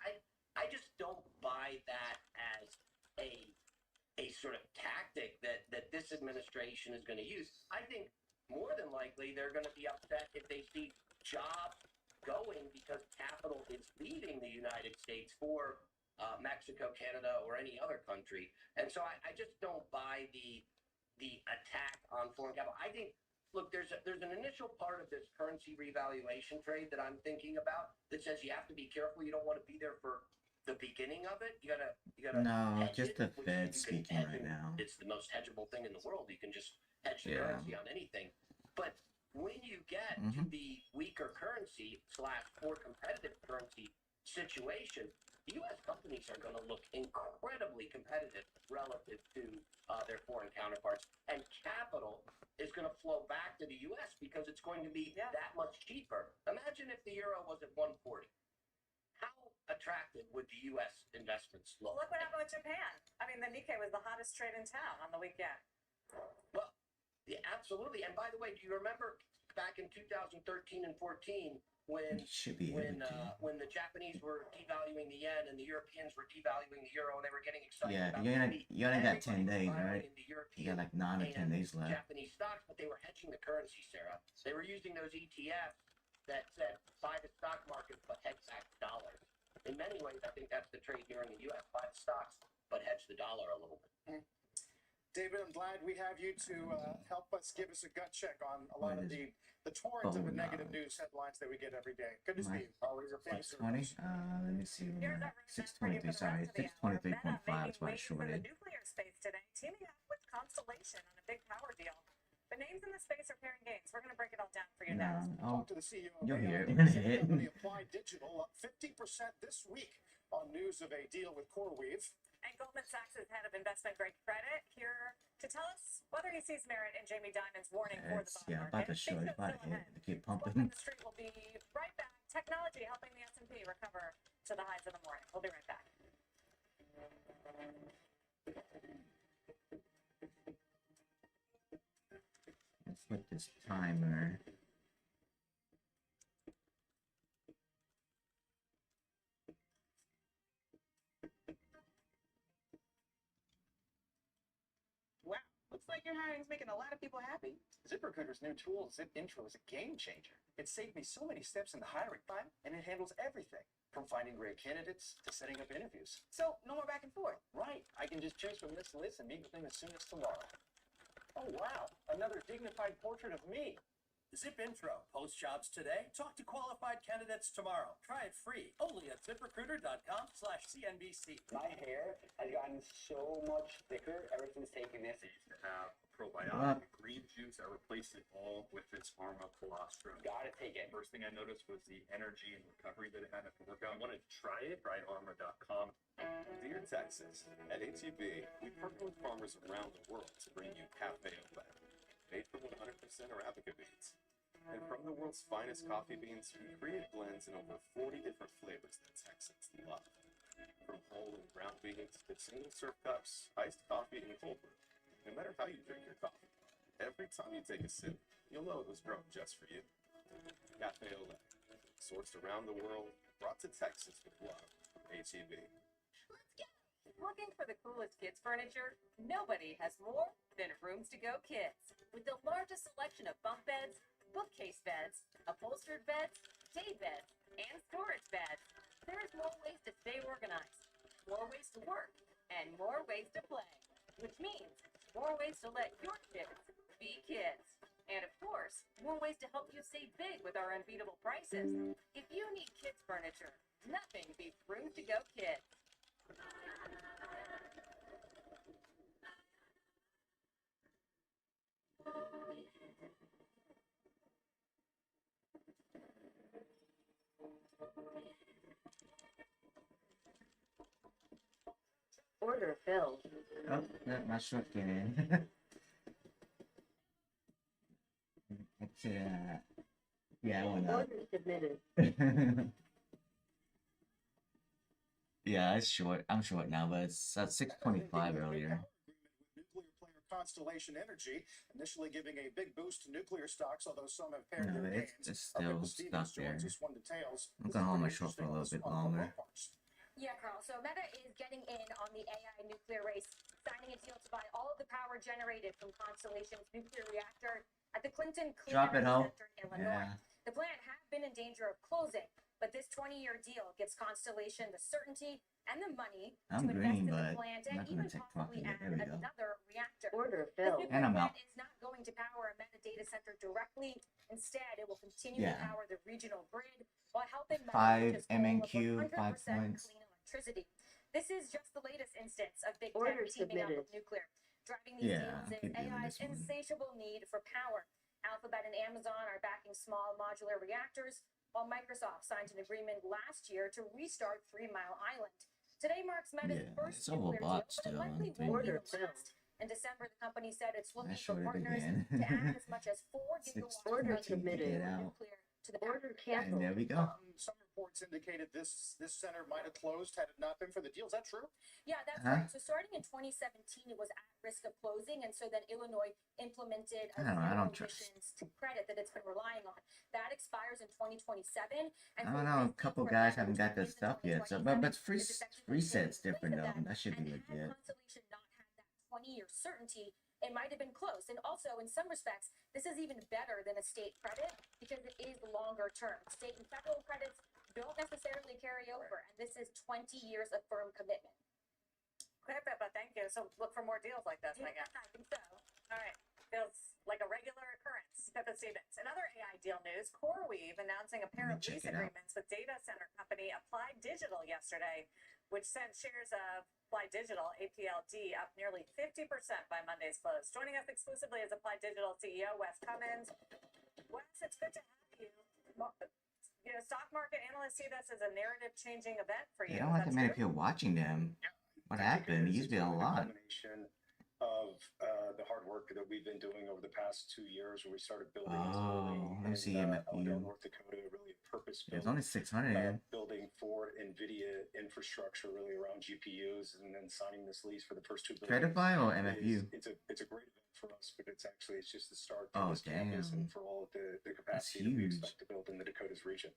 I just don't buy that as a sort of tactic that this administration is going to use. I think more than likely they're going to be upset if they see jobs going because capital is leaving the United States for Mexico, Canada, or any other country. And so I just don't buy the attack on foreign capital. I think, look, there's an initial part of this currency revaluation trade that I'm thinking about that says you have to be careful. You don't want to be there for the beginning of it. You gotta No, hedge just it, the which Fed you can speaking hedge right in. now. It's the most hedgeable thing in the world. You can just hedge the Yeah. currency on anything. But when you get to the weaker currency / more competitive currency situation, U.S. companies are going to look incredibly competitive relative to their foreign counterparts. And capital is going to flow back to the U.S. because it's going to be that much cheaper. Imagine if the euro was at 140. How attractive would the U.S. investments look? Well, look what happened with Japan. I mean, the Nikkei was the hottest trade in town on the weekend. Well, yeah, absolutely. And by the way, do you remember back in 2013 and 14 when It should be able to. when the Japanese were devaluing the yen and the Europeans were devaluing the euro and they were getting excited Yeah, about you only got 10 days, buying right? into You European got like 9 or 10 days left. Japanese stocks, but they were hedging the currency, Sarah. They were using those ETFs that said buy the stock market but hedge back the dollar. In many ways, I think that's the trade here in the U.S. Buy the stocks but hedge the dollar a little bit. David, I'm glad we have you to help us give us a gut check on a lot of the torrent of the negative news headlines that we get every day. Good to see you. Always a pleasure. 620. Let me see. 623. Sorry, 623.5 is what I shorted. Nuclear space today, teaming up with Constellation on a big power deal. The names in the space are pairing gains. We're going to break it all down for you next. Talk to the CEO of You'll hear it AI when it hit. company Applied Digital, up 50% this week on news of a deal with CoreWeave. And Goldman Sachs' head of investment grade credit here to tell us whether he sees merit in Jamie Dimon's warning for the bond Yeah, market. about to show you. About to hit. To keep Welcome pumping. to the street. We'll be right back. Technology helping the S&P recover to the highs of the morning. We'll be right back. Let's put this timer. Wow, looks like your hiring's making a lot of people happy. ZipRecruiter's new tool, Zip Intro, is a game changer. It saved me so many steps in the hiring time, and it handles everything from finding great candidates to setting up interviews. So, no more back and forth. Right. I can just choose from this list and meet with them as soon as tomorrow. Oh, wow. Another dignified portrait of me. Zip Intro. Post jobs today. Talk to qualified candidates tomorrow. Try it free. Only at ZipRecruiter.com/CNBC. My hair has gotten so much thicker ever since taking this. I used to have probiotic green juice. I replaced it all with this Arma colostrum. Gotta take it. First thing I noticed was the energy and recovery that it had after workout. I wanted to try it. Try Arma.com. Dear Texas, at HEB, we partner with farmers around the world to bring you Cafe au Lait, made from 100% Arabica beans. And from the world's finest coffee beans, we create blends in over 40 different flavors that Texans love. From whole and ground beans to single-serve cups, iced coffee, and cold brew. No matter how you drink your coffee, every time you take a sip, you'll know it was grown just for you. Cafe au Lait, sourced around the world, brought to Texas with love. HEB. Looking for the coolest kids furniture? Nobody has more than Rooms to Go Kids. With the largest selection of bunk beds, bookcase beds, upholstered beds, day beds, and storage beds, there's more ways to stay organized, more ways to work, and more ways to play. Which means more ways to let your kids be kids. And of course, more ways to help you save big with our unbeatable prices. If you need kids furniture, nothing beats Rooms to Go Kids. Order filled. Oh, my short came in. It's, yeah, I went up. Order submitted. Yeah, it's short. I'm short now, but it's at 625 earlier. Nuclear player Constellation Energy, initially giving a big boost to nuclear stocks, although some have pared No, their it's gains. still stuck there. Joins us one details. I'm gonna hold my short for a little bit longer. Yeah, Carl. So Meta is getting in on the AI nuclear race, signing a deal to buy all of the power generated from Constellation's nuclear reactor at the Clinton Clean Drop it, Energy ho. Center in Illinois. Yeah. The plant had been in danger of closing, but this 20-year deal gives Constellation the certainty and the money I'm to green, invest in the but plant I'm and not even gonna take possibly profit yet. add There we go. another reactor. Order The filled. nuclear And I'm plant out. is not going to power a Meta data center directly. Instead, it will continue to Yeah. power the regional grid while helping Meta 5 reach its goal of MNQ, 5 100% points. clean electricity. This is just the latest instance of big Order tech teaming up submitted. with nuclear. Driving these Yeah, deals I'll is keep doing AI's this one. insatiable need for power. Alphabet and Amazon are backing small modular reactors, while Microsoft signed an agreement last year to restart 3 Mile Island. Today marks Meta's Yeah, first it's nuclear deal, overbought but it still. likely Three won't be the minutes. last. In December, the company said it's looking for shorted partners again. to add as much as 4 gigawatts of 6:14 to renewable get out. nuclear to the Order And canceled. there we go. Some reports indicated this center might have closed had it not been for the deal. Is that true? Yeah, that's Huh? right. So starting in 2017, it was at risk of closing, and so then Illinois implemented a I don't zero trust. emissions credit that it's been relying on. That expires in 2027. I And don't so know. A this couple deal guys for haven't got their stuff yet. So, but free is effectively reset's taking different place of though. that. That should be And had legit. Constellation not had that 20-year certainty, it might have been close. And also, in some respects, this is even better than a state credit because it is longer term. State and federal credits don't necessarily carry over, and this is 20 years of firm commitment. Okay, Pippa, thank you. So look for more deals like this, I guess. I think so. All right. Feels like a regular occurrence. Pippa Stevens. In other AI deal news, CoreWeave announcing a pair of lease agreements with data center company Applied Digital yesterday, which sent shares of Applied Digital, APLD, up nearly 50% by Monday's close. Joining us exclusively is Applied Digital CEO Wes Cummins. Wes, it's good to have you. You know, stock market analysts see this as a narrative-changing event for you. They don't have that many people watching them. What happened? It used to be a lot. Of the hard work that we've been doing over the past 2 years, where we started building Let me see Elmdale, MFU. North Dakota, really purpose There's only 600. building for NVIDIA infrastructure, really around GPUs, and then signing this lease for the first 2 buildings. Cretify or MFU? It's a great event for us, but it's just the start Oh, to this campus and for all of the capacity that we huge. expect to build in the Dakotas region.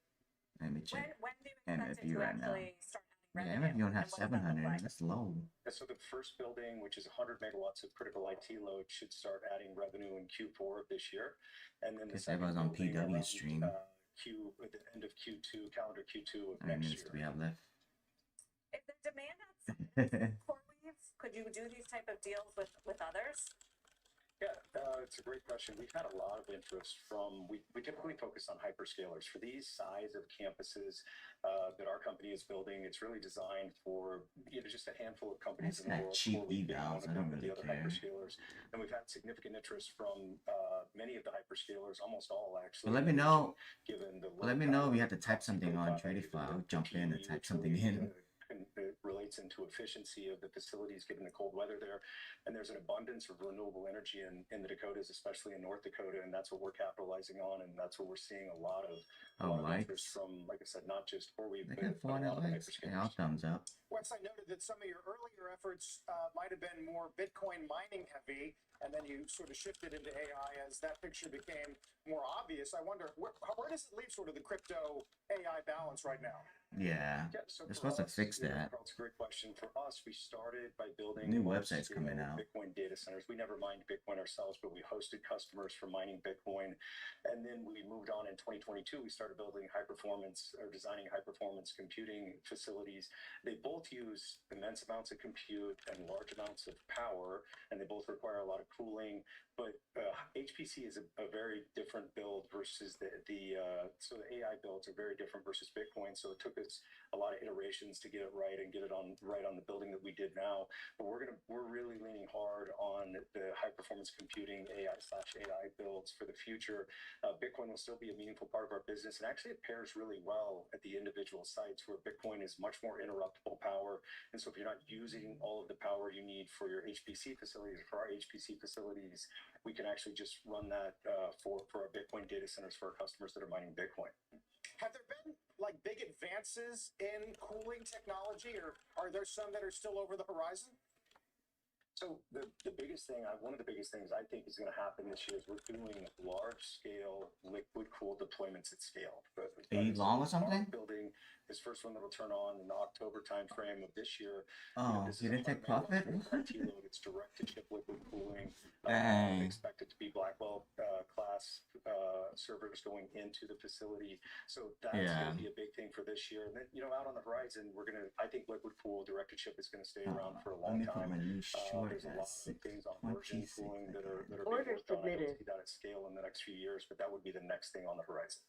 Let me check When do you expect it MFU to right now. actually start Yeah, having revenue? MFU don't have And what does that look 700. like? That's low. So the first building, which is 100 megawatts of critical IT load, should start adding revenue in Q4 of this year, and then the Guess second everyone's on building PW around, stream. at the end of Q2, calendar Q2 of How many next minutes year. do we have left? If the demand outside CoreWeave, could you do these type of deals with others? Yeah, it's a great question. We've had a lot of interest from, we typically focus on hyperscalers. For these size of campuses that our company is building, it's really designed for just a handful of companies That's in the got world. cheap CoreWeave being one evals. of I don't the really other care. hyperscalers. And we've had significant interest from many of the hyperscalers, almost all actually. Well, let me know. Given the Let me know if you have to type something on Tradify. I'll jump in and type something in. It relates into efficiency of the facilities given the cold weather there. And there's an abundance of renewable energy in the Dakotas, especially in North Dakota, and that's what we're capitalizing on, and that's what we're seeing a lot of interest from, like I said, not just CoreWeave, They but got a lot 400 of likes. hyperscalers. Yeah, all thumbs up. Wes, I noted that some of your earlier efforts might have been more Bitcoin mining heavy, and then you sort of shifted into AI as that picture became more obvious. I wonder, where does it leave sort of the crypto AI balance right now? Yeah, So they're for supposed to us, fix that. Carl, it's a great question. For us, we started by building New large-scale website's coming out. Bitcoin data centers. We never mined Bitcoin ourselves, but we hosted customers for mining Bitcoin. And then we moved on in 2022. We started building designing high-performance computing facilities. They both use immense amounts of compute and large amounts of power, and they both require a lot of cooling. But HPC is a very different build versus so the AI builds are very different versus Bitcoin. So it took us a lot of iterations to get it right and get it right on the building that we did now. But we're really leaning hard on the high performance computing AI/AI builds for the future. Bitcoin will still be a meaningful part of our business, and actually it pairs really well at the individual sites where Bitcoin is much more interruptible power. And so if you're not using all of the power you need for your HPC facilities, for our HPC facilities, we can actually just run that for our Bitcoin data centers for our customers that are mining Bitcoin. Have there been like big advances in cooling technology, or are there some that are still over the horizon? So the biggest thing, one of the biggest things I think is going to happen this year is we're doing large-scale liquid-cooled deployments at scale. Long or something? Our building is first one that'll turn on in the October timeframe of this year. Oh, this you is didn't take 100 profit? megawatts IT load. It's direct-to-chip liquid cooling. Dang. Expected to be Blackwell class servers going into the facility. So that's going to be a big thing for this year. And then, out on the horizon, I think liquid cool direct-to-chip is going to stay around for a long time. There's a lot of things on version cooling that are being Order worked on. I submitted. don't see that at scale in the next few years, but that would be the next thing on the horizon.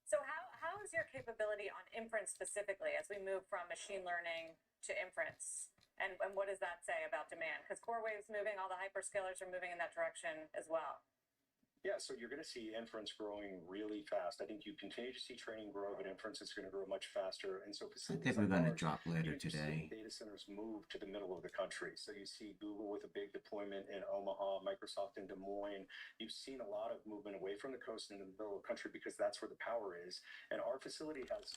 So how is your capability on inference specifically as we move from machine learning to inference? And what does that say about demand? Because CoreWave's moving, all the hyperscalers are moving in that direction as well. Yeah, so you're going to see inference growing really fast. I think you continue to see training grow, but inference is going to grow much faster. And so I think we're going to drop later today. Data centers move to the middle of the country. So you see Google with a big deployment in Omaha, Microsoft in Des Moines. You've seen a lot of movement away from the coast into the middle of the country because that's where the power is. And our facility has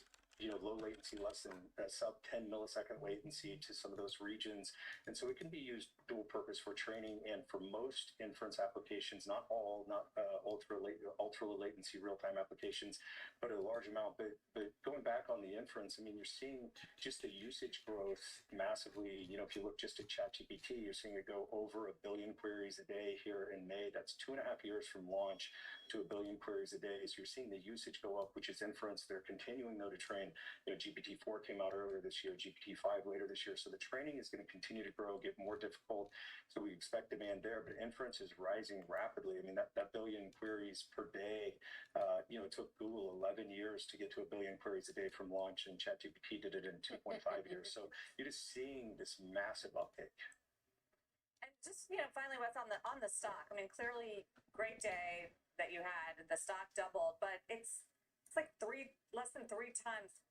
low latency, less than sub 10 millisecond latencyy to some of those regions. And so it can be used dual purpose for training and for most inference applications, not all, not ultra low latency real-time applications, but a large amount. But going back on the inference, I mean, you're seeing just the usage growth massively. If you look just at ChatGPT, you're seeing it go over 1 billion queries a day here in May. That's 2.5 years from launch to 1 billion queries a day. So you're seeing the usage go up, which is inference. They're continuing though to train. GPT-4 came out earlier this year, GPT-5 later this year. So the training is going to continue to grow, get more difficult. So we expect demand there, but inference is rising rapidly. I mean, that billion queries per day, it took Google 11 years to get to 1 billion queries a day from launch, and ChatGPT did it in 2.5 years. So you're just seeing this massive uptake. And just, finally, what's on the stock? I mean, clearly, great day that you had. The stock doubled, but it's like less than 3 times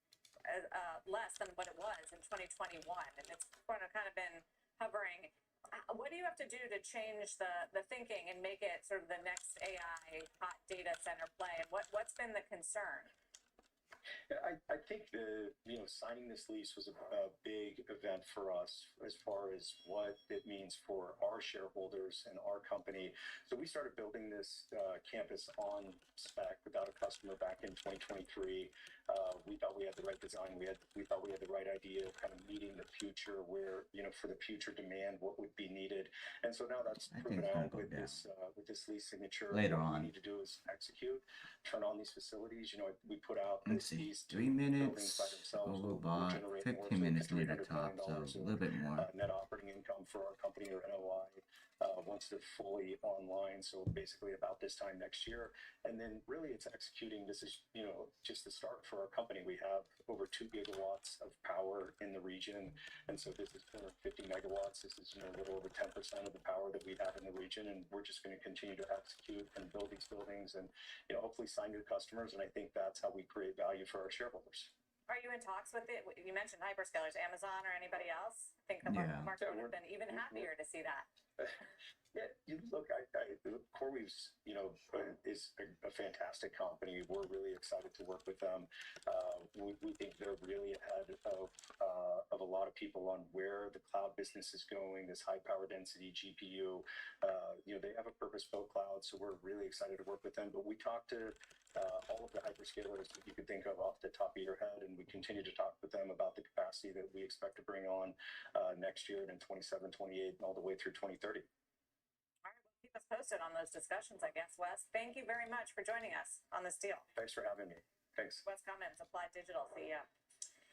less than what it was in 2021, and it's kind of been hovering. What do you have to do to change the thinking and make it sort of the next AI hot data center play? And what's been the concern? I think signing this lease was a big event for us as far as what it means for our shareholders and our company. So we started building this campus on spec without a customer back in 2023. We thought we had the right design. We thought we had the right idea of kind of meeting the future where, for the future demand, what would be needed. And so now that's proven out with this lease signature. Later what on. we need to do is execute, turn on these facilities. We put out Let's see, 3 minutes overbought, 15 minutes near the top, so a little bit more. Net operating income for our company, or NOI, once they're fully online. So basically about this time next year. And then really it's executing. This is, just the start for our company. We have over 2 gigawatts of power in the region. And so this is 450 megawatts. This is, a little over 10% of the power that we have in the region. And we're just going to continue to execute and build these buildings and, hopefully sign new customers. And I think that's how we create value for our shareholders. Are you in talks with it? You mentioned hyperscalers, Amazon or anybody else? I think the market would have been even happier to see that. Yeah, look, CoreWeave's, is a fantastic company. We're really excited to work with them. We think they're really ahead of a lot of people on where the cloud business is going, this high power density GPU. They have a purpose-built cloud, so we're really excited to work with them. But we talk to all of the hyperscalers that you could think of off the top of your head, and we continue to talk with them about the capacity that we expect to bring on next year and in 27, 28, and all the way through 2030. All right, well, keep us posted on those discussions, I guess, Wes. Thank you very much for joining us on this deal. Thanks for having me. Thanks. Wes Cummins, Applied Digital CEO.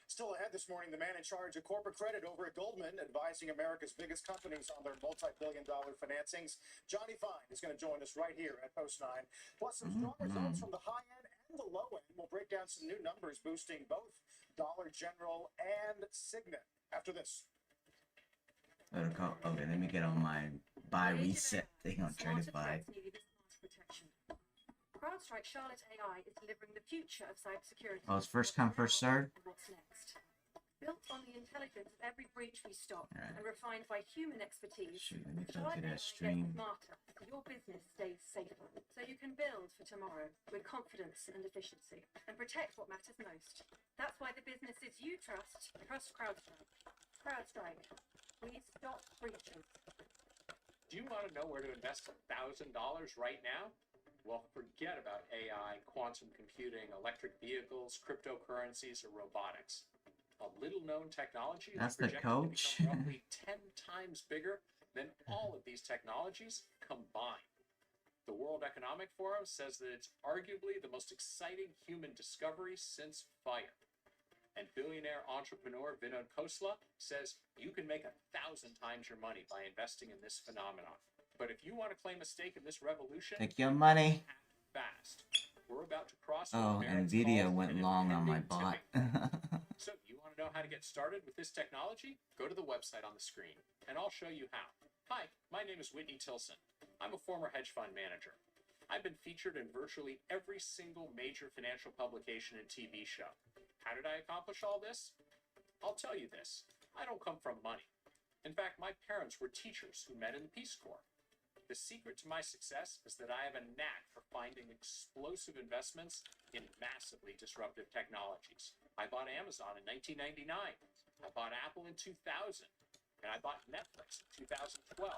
Still ahead this morning, the man in charge of corporate credit over at Goldman, advising America's biggest companies on their multi-billion-dollar financings. Johnny Fine is going to join us right here at Post 9. Plus some strong results from the high end and the low end. We'll break down some new numbers boosting both Dollar General and Signet after this. Okay, let me get on my buy reset thing on Tradify. CrowdStrike Charlotte AI is delivering the future of cybersecurity. Oh, it's first come, first served? What's next? Built on the intelligence of every breach we stop and refined by human expertise, Shoot, let me go to Charlotte that AI stream. gets smarter so your business stays safer, so you can build for tomorrow with confidence and efficiency and protect what matters most. That's why the businesses you trust CrowdStrike. CrowdStrike. We stop breaches. Do you want to know where to invest $1,000 right now? Well, forget about AI, quantum computing, electric vehicles, cryptocurrencies, or robotics. A little-known technology is projected to become roughly 10 times bigger than all of these technologies combined. The World Economic Forum says that it's arguably the most exciting human discovery since fire. And billionaire entrepreneur Vinod Khosla says you can make 1,000 times your money by investing in this phenomenon. But if you want to claim a stake in this revolution, take your money. Fast. We're about to cross. Oh, Nvidia went long on my bot. So you want to know how to get started with this technology? Go to the website on the screen, and I'll show you how. Hi, my name is Whitney Tilson. I'm a former hedge fund manager. I've been featured in virtually every single major financial publication and TV show. How did I accomplish all this? I'll tell you this. I don't come from money. In fact, my parents were teachers who met in the Peace Corps. The secret to my success is that I have a knack for finding explosive investments in massively disruptive technologies. I bought Amazon in 1999. I bought Apple in 2000. And I bought Netflix in 2012.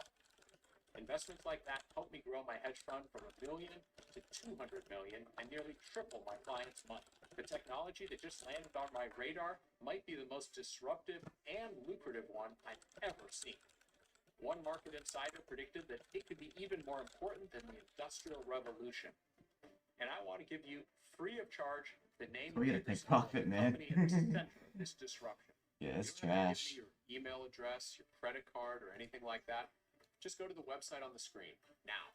Investments like that helped me grow my hedge fund from $1 million to $200 million and nearly triple my clients' money. The technology that just landed on my radar might be the most disruptive and lucrative one I've ever seen. One market insider predicted that it could be even more important than the Industrial Revolution. And I want to give you, free of charge, the name We of gotta take profit, man. company at the center of this disruption. Yeah, it's You don't have to trash. give me your email address, your credit card, or anything like that. Just go to the website on the screen now.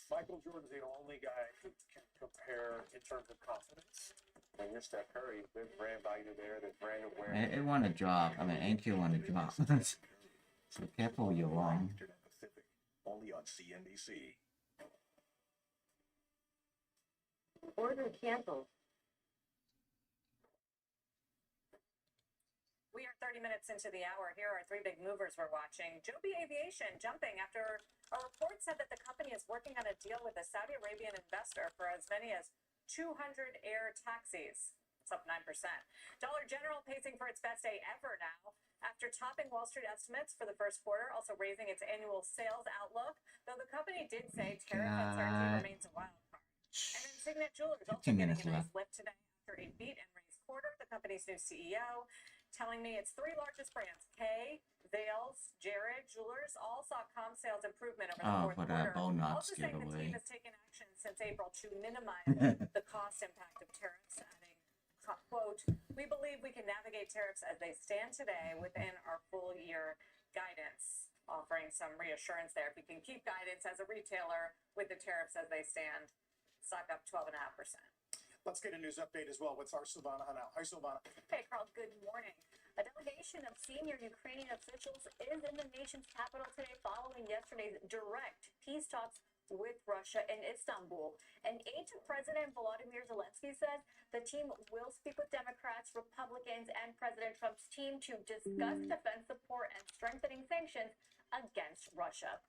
Michael Jordan's the only guy who can compare in terms of confidence. When you're Steph Curry, there's brand value there, there's brand awareness. It want to drop. I mean, NQ want to drop. So careful you're wrong. Only on CNBC. Order canceled. We are 30 minutes into the hour. Here are three big movers we're watching. Joby Aviation jumping after a report said that the company is working on a deal with a Saudi Arabian investor for as many as 200 air taxis. It's up 9%. Dollar General pacing for its best day ever now, after topping Wall Street estimates for the first quarter, also raising its annual sales outlook, though the company did say tariff uncertainty remains a wild card. And then Signet Jewelers also 15 getting minutes a nice left. lift today after a beat and raise quarter. The company's new CEO telling me its three largest brands, Kay, Vales, Jared Jewelers, all saw comp sales improvement over the Oh, fourth for quarter. that Bonox Also saying the team giveaway. has taken action since April to minimize the cost impact of tariffs, adding, quote, "We believe we can navigate tariffs as they stand today within our full year guidance," offering some reassurance there. If we can keep guidance as a retailer with the tariffs as they stand, stock up 12.5%. Let's get a news update as well with our Silvana now. Hi, Silvana. Hey, Carl, good morning. A delegation of senior Ukrainian officials is in the nation's capital today following yesterday's direct peace talks with Russia in Istanbul. An aide to President Volodymyr Zelensky says the team will speak with Democrats, Republicans, and President Trump's team to discuss defense support and strengthening sanctions against Russia.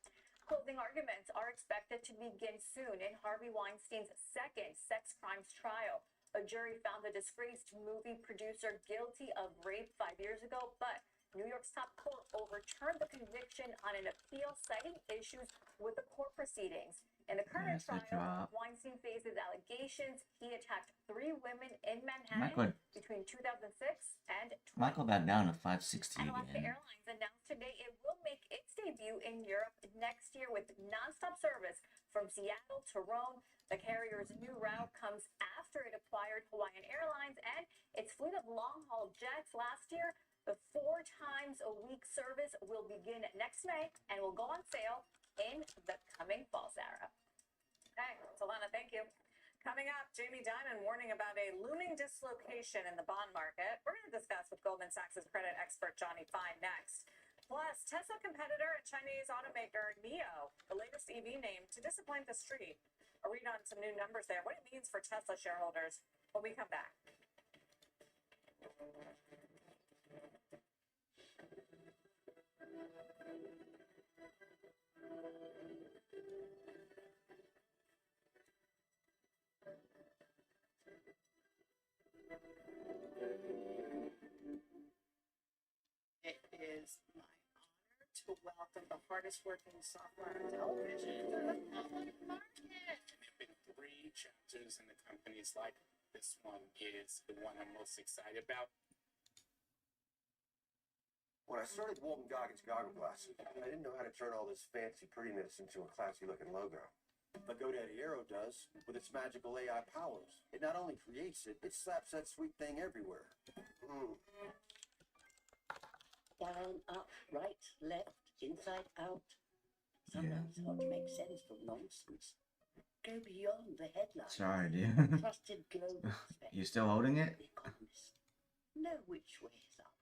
Closing arguments are expected to begin soon in Harvey Weinstein's second sex crimes trial. A jury found the disgraced movie producer guilty of rape 5 years ago, but New York's top court overturned the conviction on an appeal, citing issues with the court proceedings. In the current That's a trial, drop. Weinstein faces allegations he attacked 3 women in Michael- Manhattan between 2006 and Michael got down to 560 Alaska again. Airlines announced today it will make its debut in Europe next year with nonstop service from Seattle to Rome. The carrier's new route comes after it acquired Hawaiian Airlines and its fleet of long-haul jets last year. The 4 times a week service will begin next May and will go on sale in the coming fall, Sarah. Okay, Solana, thank you. Coming up, Jamie Dimon warning about a looming dislocation in the bond market. We're going to discuss with Goldman Sachs' credit expert Johnny Fine next. Plus, Tesla competitor and Chinese automaker NIO, the latest EV name to disappoint the street. A read on some new numbers there, what it means for Tesla shareholders when we come back. It is my honor to welcome the hardest working software on television to the public market. There have been 3 chapters in the company's life. This one is the one I'm most excited about. When I started Walton Goggins Goggle Glasses, I didn't know how to turn all this fancy prettiness into a classy looking logo. But GoDaddy Aero does, with its magical AI powers. It not only creates it, it slaps that sweet thing everywhere. Down, up, right, left, inside, out. Sometimes it's hard to make sense from nonsense. Go beyond the headlines. Sorry, dude. Trusted global You still holding it? know which way is up.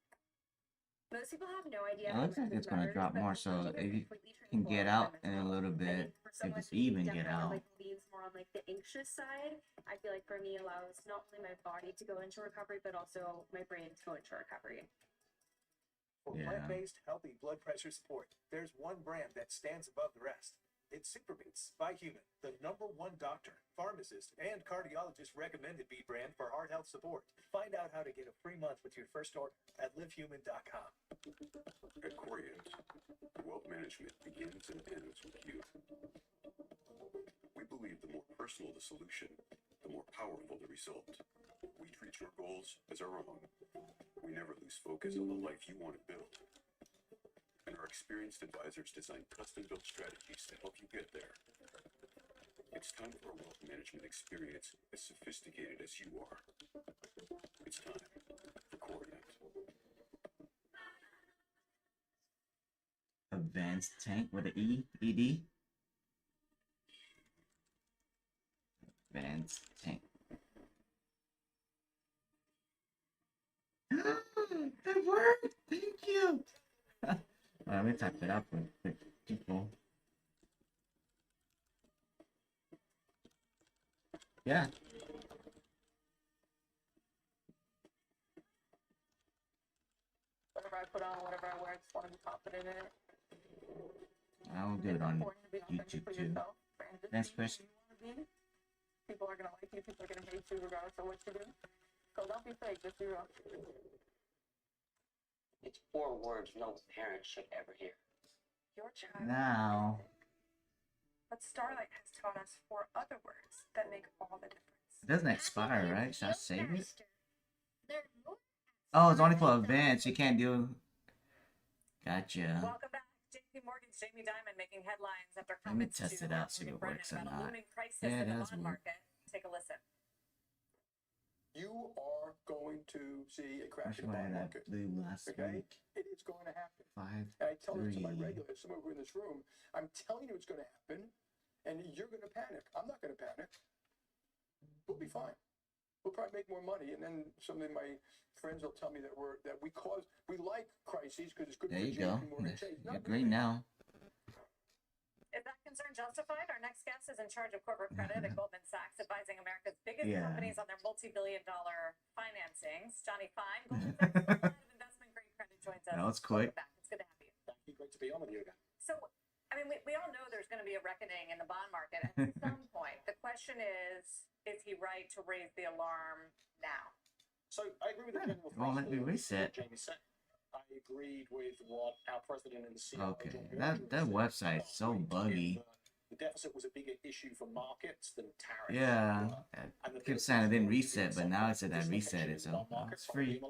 Most people have no idea. It looks like it's gonna drop more, so if you can get out in a little bit, if it's even get out. on like the anxious side, I feel like for me allows not only my body to go into recovery, but also my brain to go into recovery. For plant-based, healthy blood pressure support, there's one brand that stands above the rest. It's Superbeats by Human, the #1 doctor, pharmacist, and cardiologist recommended beet brand for heart health support. Find out how to get a free month with your first order at livehuman.com. At Corient, wealth management begins and ends with you. We believe the more personal the solution, the more powerful the result. We treat your goals as our own. We never lose focus on the life you want to build. And our experienced advisors design custom-built strategies to help you get there. It's time for a wealth management experience as sophisticated as you are. It's time for Corient. Advanced tank with an E, ED. Advanced tank. It worked! Thank you! Let me type it up real quick, people. Yeah. Whatever I put on, whatever I wear, I just want to be confident in it. I'll do it on YouTube too. Next question. People are gonna like you, people are gonna hate you regardless of what you do. So don't be fake, just be real. It's 4 words no parent should ever hear. Your child. Now. But Starlight has taught us 4 other words that make all the difference. It doesn't expire, right? Should I save it? Oh, it's only for events. You can't do. Gotcha. Welcome back. JP Morgan's Jamie Dimon making headlines after Let me comments test to it out, see if Morgan it Brennan works or about a not. looming crisis Yeah, in it the does bond work. market. Take a listen. You are going to see a crash Which in the one bond did I market. do last Okay? week? It is going to happen. 5, And I tell this to my 3. regulars, some of you in this room, I'm telling you it's going to happen, and you're going to panic. I'm not going to panic. We'll be fine. We'll probably make more money, and then some of my friends will tell me that we like crises because it's good There for you go. JP Morgan Chase. You're green now. Is that concern justified? Our next guest is in charge of corporate credit at Goldman Sachs, advising America's biggest Yeah. companies on their multi-billion-dollar financings. Johnny Fine, Goldman Sachs head of investment-grade credit, joins us. That was quick. Welcome back. It's good to have you. Thank you. Great to be on with you again. So, I mean, we all know there's going to be a reckoning in the bond market at some point. The question is he right to raise the alarm now? So I agree with the general Won't let me reset. Jamie said. I agreed with what our president and the CEO. Okay, John that Gurley website's so buggy. The deficit was a bigger issue for markets than tariffs. Yeah, I kept saying I didn't reset, but now it said I reset it, so it's free.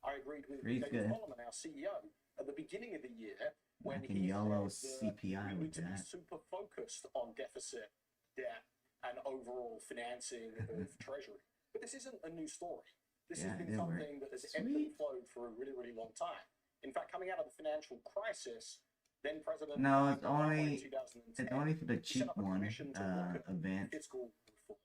I agreed with Free's David good. Solomon, our CEO, at the beginning of the year when I can he YOLO said CPI we with need to be that. super focused on deficit, debt, and overall financing of Treasury. But this isn't a new story. This Yeah, has been it something worked. that has ebbed and flowed for a really, really long time. In fact, coming out of the financial crisis, then President No, it's Obama in only 2010, it's only for the he set cheap up a one commission to look at event. fiscal reform.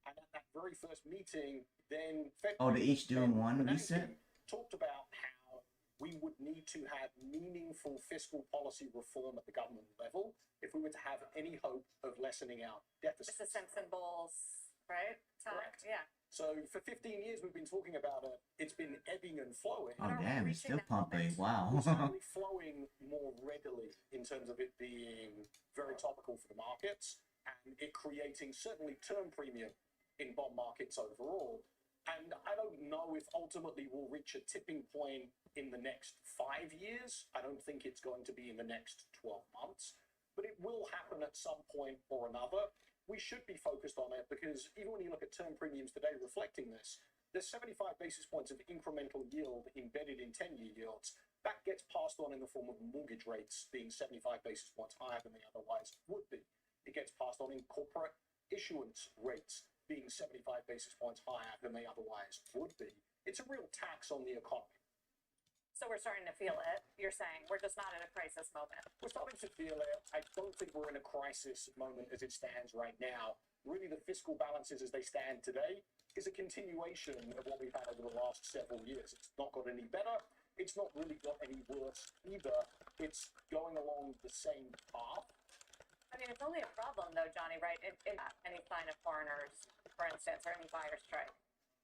And at that very first meeting, then Fed Oh, they each doing President one Bernanke reset? talked about how we would need to have meaningful fiscal policy reform at the government level if we were to have any hope of lessening our deficit. It's the Simpson Bowles, right? Correct. Yeah. So for 15 years, we've been talking about it. It's been ebbing and flowing. Oh damn, it's still pumping. It's Wow. certainly flowing more readily in terms of it being very topical for the markets and it creating certainly term premium in bond markets overall. And I don't know if ultimately we'll reach a tipping point in the next 5 years. I don't think it's going to be in the next 12 months, but it will happen at some point or another. We should be focused on it because even when you look at term premiums today reflecting this, there's 75 basis points of incremental yield embedded in 10-year yields. That gets passed on in the form of mortgage rates being 75 basis points higher than they otherwise would be. It gets passed on in corporate issuance rates being 75 basis points higher than they otherwise would be. It's a real tax on the economy. So we're starting to feel it. You're saying we're just not at a crisis moment. We're starting to feel it. I don't think we're in a crisis moment as it stands right now. Really, the fiscal balances as they stand today is a continuation of what we've had over the last several years. It's not got any better. It's not really got any worse either. It's going along the same path. I mean, it's only a problem though, Johnny, right? In any sign of foreigners, for instance, or any buyer strike.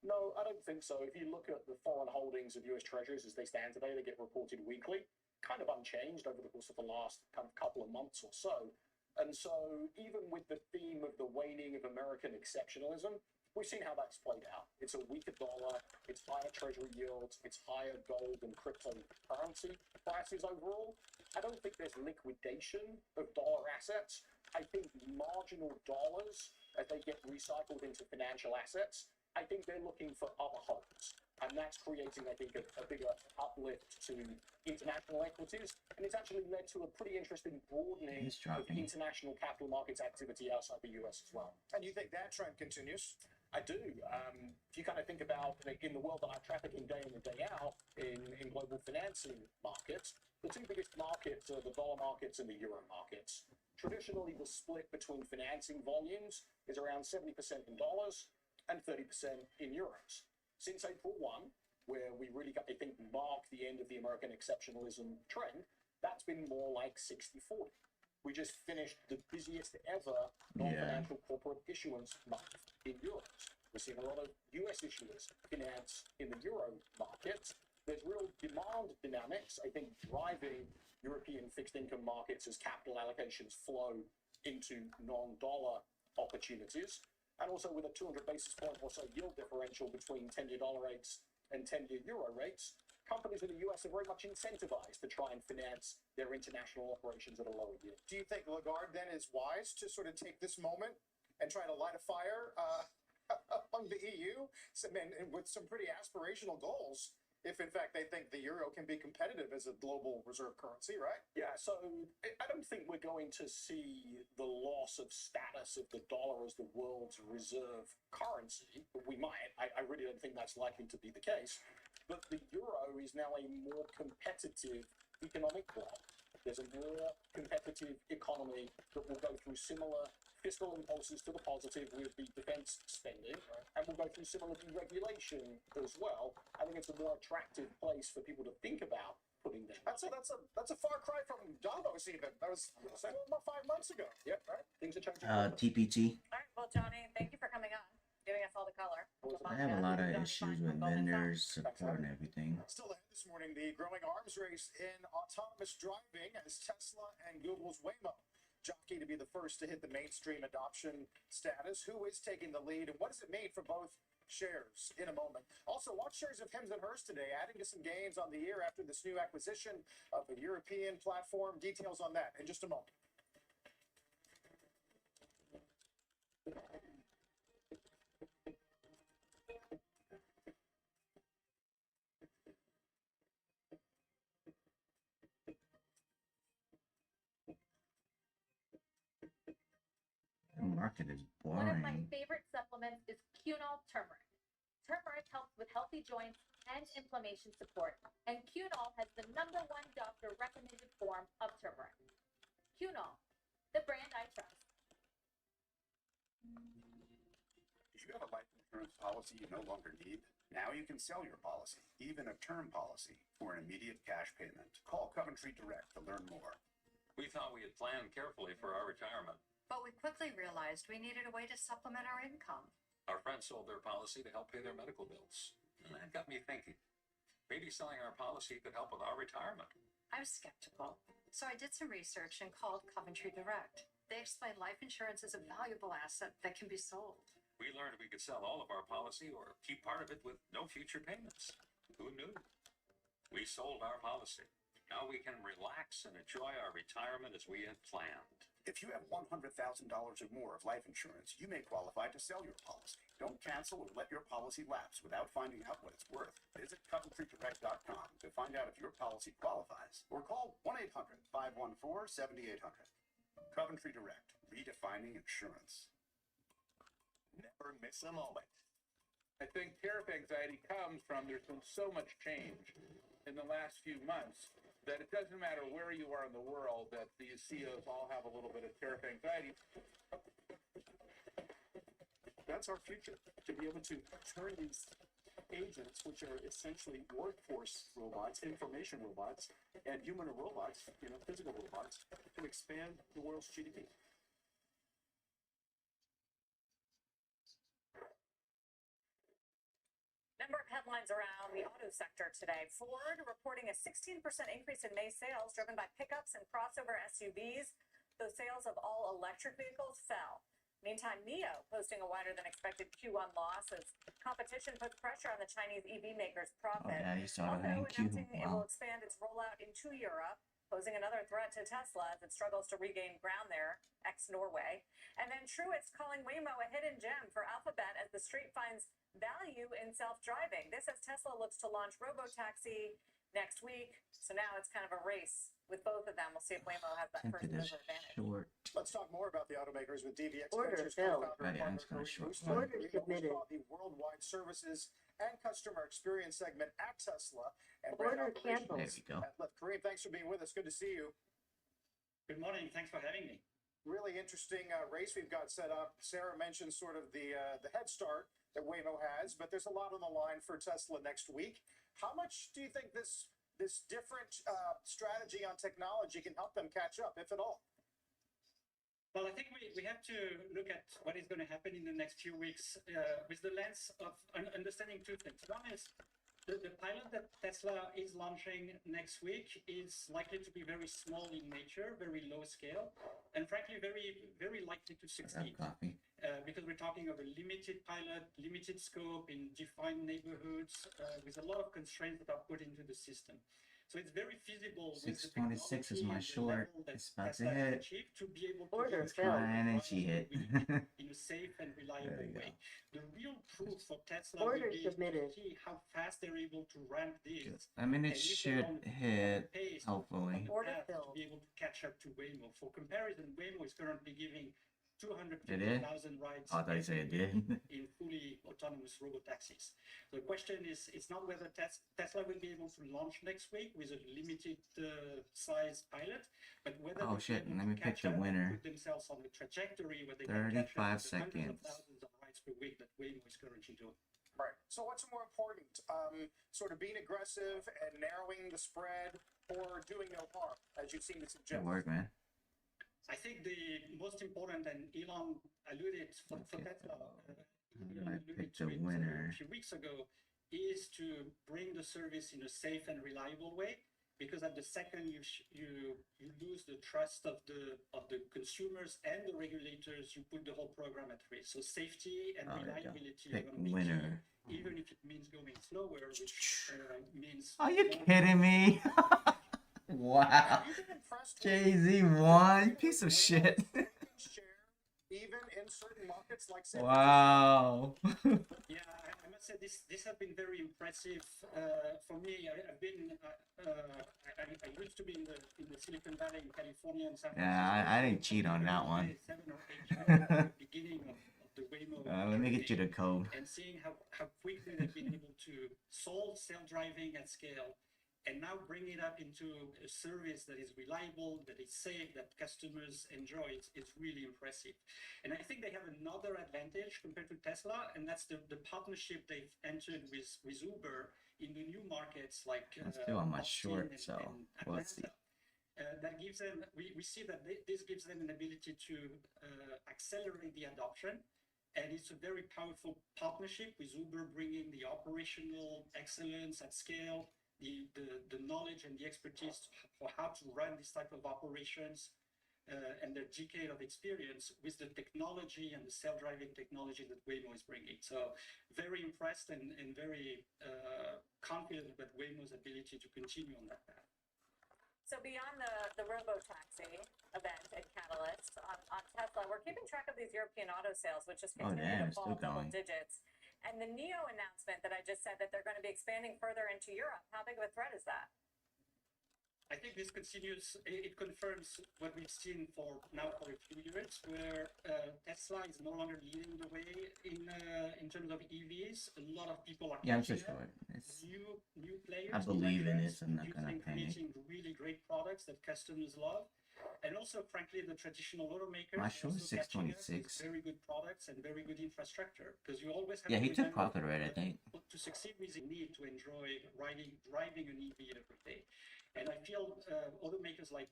No, I don't think so. If you look at the foreign holdings of US Treasuries as they stand today, they get reported weekly, kind of unchanged over the course of the last kind of couple of months or so. And so even with the theme of the waning of American exceptionalism, we've seen how that's played out. It's a weaker dollar, it's higher treasury yields, it's higher gold and cryptocurrency prices overall. I don't think there's liquidation of dollar assets. I think marginal dollars, as they get recycled into financial assets, I think they're looking for other homes. And that's creating, I think, a bigger uplift to international equities. And it's actually led to a pretty interesting broadening of international capital markets activity outside the US as well. And you think that trend continues? I do. If you kind of think about, in the world that I'm trafficking day in and day out in global financing markets, the two biggest markets are the dollar markets and the euro markets. Traditionally, the split between financing volumes is around 70% in dollars and 30% in euros. Since April 1, where we really, I think, marked the end of the American exceptionalism trend, that's been more like 60-40. We just finished the busiest ever non-financial corporate issuance month in euros. We're seeing a lot of US issuers finance in the euro markets. There's real demand dynamics, I think, driving European fixed income markets as capital allocations flow into non-dollar opportunities. And also with a 200 basis point or so yield differential between 10-year dollar rates and 10-year euro rates, companies in the US are very much incentivized to try and finance their international operations at a lower yield. Do you think Lagarde then is wise to sort of take this moment and try to light a fire among the EU and with some pretty aspirational goals, if in fact they think the euro can be competitive as a global reserve currency, right? Yeah, so I don't think we're going to see the loss of status of the dollar as the world's reserve currency. We might. I really don't think that's likely to be the case. But the euro is now a more competitive economic bloc. There's a more competitive economy that will go through similar fiscal impulses to the positive with the defense spending, and we'll go through similar deregulation as well. I think it's a more attractive place for people to think about putting them. That's a far cry from Davos even. That was about 5 months ago. Yep, right. Things are changing. TPT. All right, well, Johnny, thank you for coming on, giving us all the color. I have a lot of issues with vendors, support, and everything. Still ahead this morning, the growing arms race in autonomous driving as Tesla and Google's Waymo jockey to be the first to hit the mainstream adoption status. Who is taking the lead, and what does it mean for both shares in a moment? Also, watch shares of Hims and Hers today, adding to some gains on the year after this new acquisition of a European platform. Details on that in just a moment. The market is One of my boring. favorite supplements is Cunol turmeric. Turmeric helps with healthy joints and inflammation support, and Cunol has the #1 doctor recommended form of turmeric. Cunol, the brand I trust. If you have a life insurance policy you no longer need, now you can sell your policy, even a term policy, for an immediate cash payment. Call Coventry Direct to learn more. We thought we had planned carefully for our retirement. But we quickly realized we needed a way to supplement our income. Our friends sold their policy to help pay their medical bills. And that got me thinking. Maybe selling our policy could help with our retirement. I was skeptical, so I did some research and called Coventry Direct. They explained life insurance is a valuable asset that can be sold. We learned we could sell all of our policy or keep part of it with no future payments. Who knew? We sold our policy. Now we can relax and enjoy our retirement as we had planned. If you have $100,000 or more of life insurance, you may qualify to sell your policy. Don't cancel or let your policy lapse without finding out what it's worth. Visit CoventryDirect.com to find out if your policy qualifies, or call 1-800-514-7800. Coventry Direct, redefining insurance. Never miss a moment. I think tariff anxiety comes from there's been so much change in the last few months that it doesn't matter where you are in the world, that these CEOs all have a little bit of tariff anxiety. That's our future, to be able to turn these agents, which are essentially workforce robots, information robots, and human robots, physical robots, to expand the world's GDP. headlines around the auto sector today. Ford reporting a 16% increase in May sales driven by pickups and crossover SUVs, though sales of all electric vehicles fell. Meantime, NIO posting a wider than expected Q1 loss as competition puts pressure on the Chinese EV maker's profit. yeah, you saw that in Q. Announcing it will Wow. expand its rollout into Europe, posing another threat to Tesla as it struggles to regain ground there, ex-Norway. And then Truett's calling Waymo a hidden gem for Alphabet as the street finds value in self-driving. This as Tesla looks to launch robotaxi next week. So now it's kind of a race with both of them. We'll see if Waymo has that first Tinted is mover advantage. short. Let's talk more about the automakers with DVX Order Ventures filled. co-founder and Yeah, partner it's kinda Kareem short. Mustafa. Order Kareem submitted. oversaw the worldwide services and customer experience segment at Tesla and Order brand operations canceled. There we go. at Lyft. Kareem, thanks for being with us. Good to see you. Good morning. Thanks for having me. Really interesting race we've got set up. Sarah mentioned sort of the head start that Waymo has, but there's a lot on the line for Tesla next week. How much do you think this different strategy on technology can help them catch up, if at all? Well, I think we have to look at what is going to happen in the next few weeks with the lens of understanding two things. One is the pilot that Tesla is launching next week is likely to be very small in nature, very low scale, and frankly, very, very likely to succeed. Coffee. Because we're talking of a limited pilot, limited scope in defined neighborhoods with a lot of constraints that are put into the system. So it's very feasible. 626 is my short. It's about to hit. To be able to Order use filled. And she hit. in a safe and reliable There you way. The real proof for Tesla Order will be to submitted. see how fast they're able to ramp this. I mean, it and if should they're on hit, pace, hopefully. on the Order path to filled. be able to catch up to Waymo. For comparison, Waymo is currently giving It did? 250,000 rides Oh, I thought you said it every did. week in fully autonomous robotaxis. The question is, it's not whether Tesla will be able to launch next week with a limited size pilot, but whether Oh they'll shit, be able let to me pick catch the up and winner. put themselves on a trajectory where they can catch 35 up to the hundreds of seconds. thousands of rides per week that Waymo is currently doing. Right. So what's more important, sort of being aggressive and narrowing the spread, or doing no harm, as you seem to suggest? Good work, man. I think the most important, and Elon alluded for Tesla, Elon I alluded pick to the it winner? a few weeks ago, is to bring the service in a safe and reliable way. Because at the second you lose the trust of the consumers and the regulators, you put the whole program at risk. So safety and Oh, there you go. reliability are Pick going to be winner. key, even if it means going slower, which means. Are you more kidding me? Wow. Jay-Z won. Piece of shit. Even in certain markets like Wow. Yeah, I must say this has been very impressive for me. I've been I used to be in the Silicon Valley in California and San Francisco. Yeah, I didn't cheat on that one. 7 or 8 years at the beginning of the Waymo. Let me get you the code. And seeing how quickly they've been able to solve self-driving at scale and now bring it up into a service that is reliable, that is safe, that customers enjoy, it's really impressive. And I think they have another advantage compared to Tesla, and that's the partnership they've entered with Uber in the new markets like I'm still on my Austin short, and so let's see. that gives them, we see that this gives them an ability to accelerate the adoption. And it's a very powerful partnership with Uber bringing the operational excellence at scale, the knowledge and the expertise for how to run this type of operations and their decade of experience with the technology and the self-driving technology that Waymo is bringing. So very impressed and very confident about Waymo's ability to continue on that path. So beyond the robotaxi event at Catalyst on Tesla, we're keeping track of these European auto sales, which just continue damn, to it's fall still double going. digits. And the NIO announcement that I just said that they're going to be expanding further into Europe. How big of a threat is that? I think this continues, it confirms what we've seen for a few years, where Tesla is no longer leading the way in terms of EVs. A lot of people are Yeah, I'm so catching up. sure. It's, New players. I believe in entrants this. I'm not gonna producing, panic. creating really great products that customers love. And also, frankly, the traditional automakers My are short also is catching up with 626. very good products and very good infrastructure. Because you always have Yeah, to he took remember profit already, I think. to succeed with the need to enjoy driving an EV every day. And I feel automakers like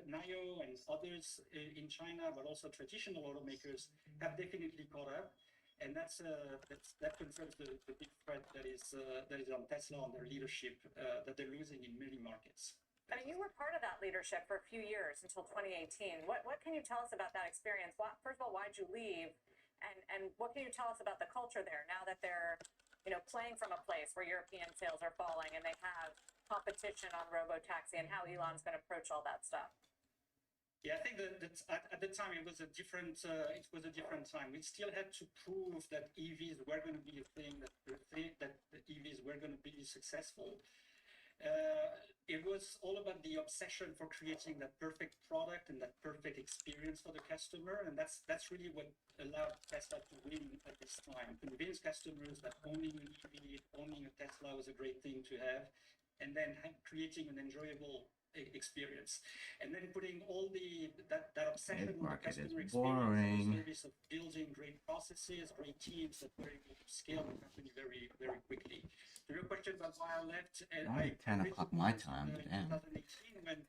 NIO and others in China, but also traditional automakers, have definitely caught up. and that confirms the big threat that is on Tesla, on their leadership, that they're losing in many markets. I mean, you were part of that leadership for a few years until 2018. What can you tell us about that experience? First of all, why'd you leave? And what can you tell us about the culture there now that they're, playing from a place where European sales are falling and they have competition on robo-taxi, and how Elon's going to approach all that stuff? Yeah, I think that at the time it was a different time. We still had to prove that EVs were going to be a thing, that the EVs were going to be successful. It was all about the obsession for creating that perfect product and that perfect experience for the customer, and that's really what allowed Tesla to win at this time. Convince customers that owning an EV, owning a Tesla was a great thing to have, and then creating an enjoyable experience, and then putting all that obsession with the customer experience in the service of building great processes, great teams that were able to scale the company very, very quickly. To your question about why I left, Only 10 o'clock my time. Damn. 2018, when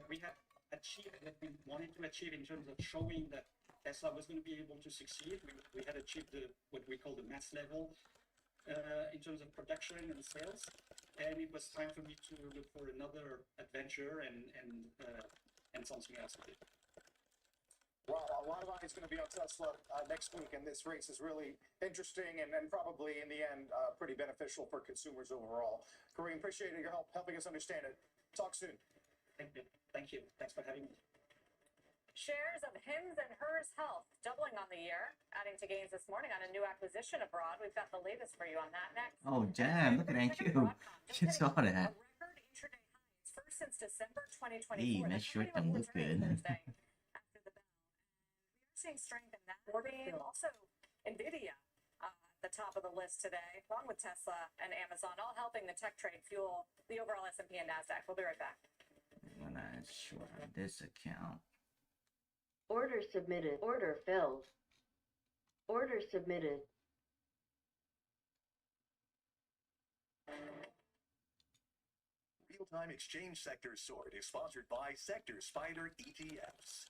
we had achieved what we wanted to achieve in terms of showing that Tesla was going to be able to succeed. We had achieved what we call the mass level in terms of production and sales, and it was time for me to look for another adventure and something else to do. Well, a lot of eyes going to be on Tesla next week, and this race is really interesting and probably in the end pretty beneficial for consumers overall. Kareem, appreciate your help helping us understand it. Talk soon. Thank you. Thanks for having me. Shares of Hims and Hers Health doubling on the year, adding to gains this morning on a new acquisition abroad. We've got the latest for you on that next. Oh, damn. Look at that. You saw that. Record intraday highs first since December 2024. Hey, make sure it look good. After the bell. We are seeing strength in that. Also, NVIDIA the top of the list today, along with Tesla and Amazon, all helping the tech trade fuel the overall S&P and NASDAQ. We'll be right back. When I short this account. Order submitted. Order filled. Order submitted. Real-time exchange sector sort is sponsored by Sector Spider ETFs.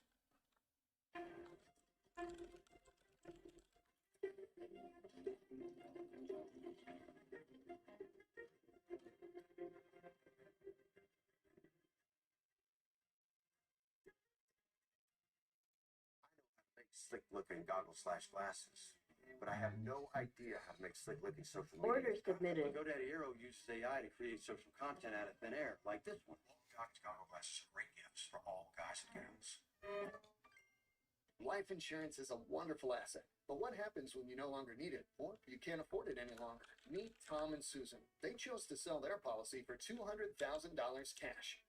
Slick-looking goggles/glasses, but I have no idea how to make slick-looking social media. Order submitted. GoDaddy Aero uses AI to create social content out of thin air, like this one. Goggle glasses are great gifts for all guys and gals. Life insurance is a wonderful asset, but what happens when you no longer need it, or you can't afford it any longer? Meet Tom and Susan. They chose to sell their policy for $200,000 cash.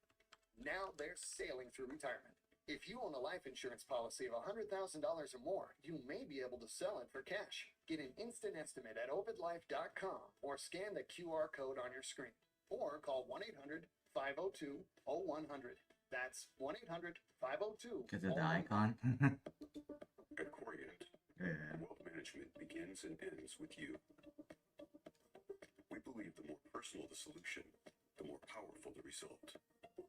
Now they're sailing through retirement. If you own a life insurance policy of $100,000 or more, you may be able to sell it for cash. Get an instant estimate at ovidlife.com or scan the QR code on your screen. Or call 1-800-502-0100. That's 1-800-502-0100. Because of the icon. At Corient, wealth management begins and ends with you. We believe the more personal the solution, the more powerful the result.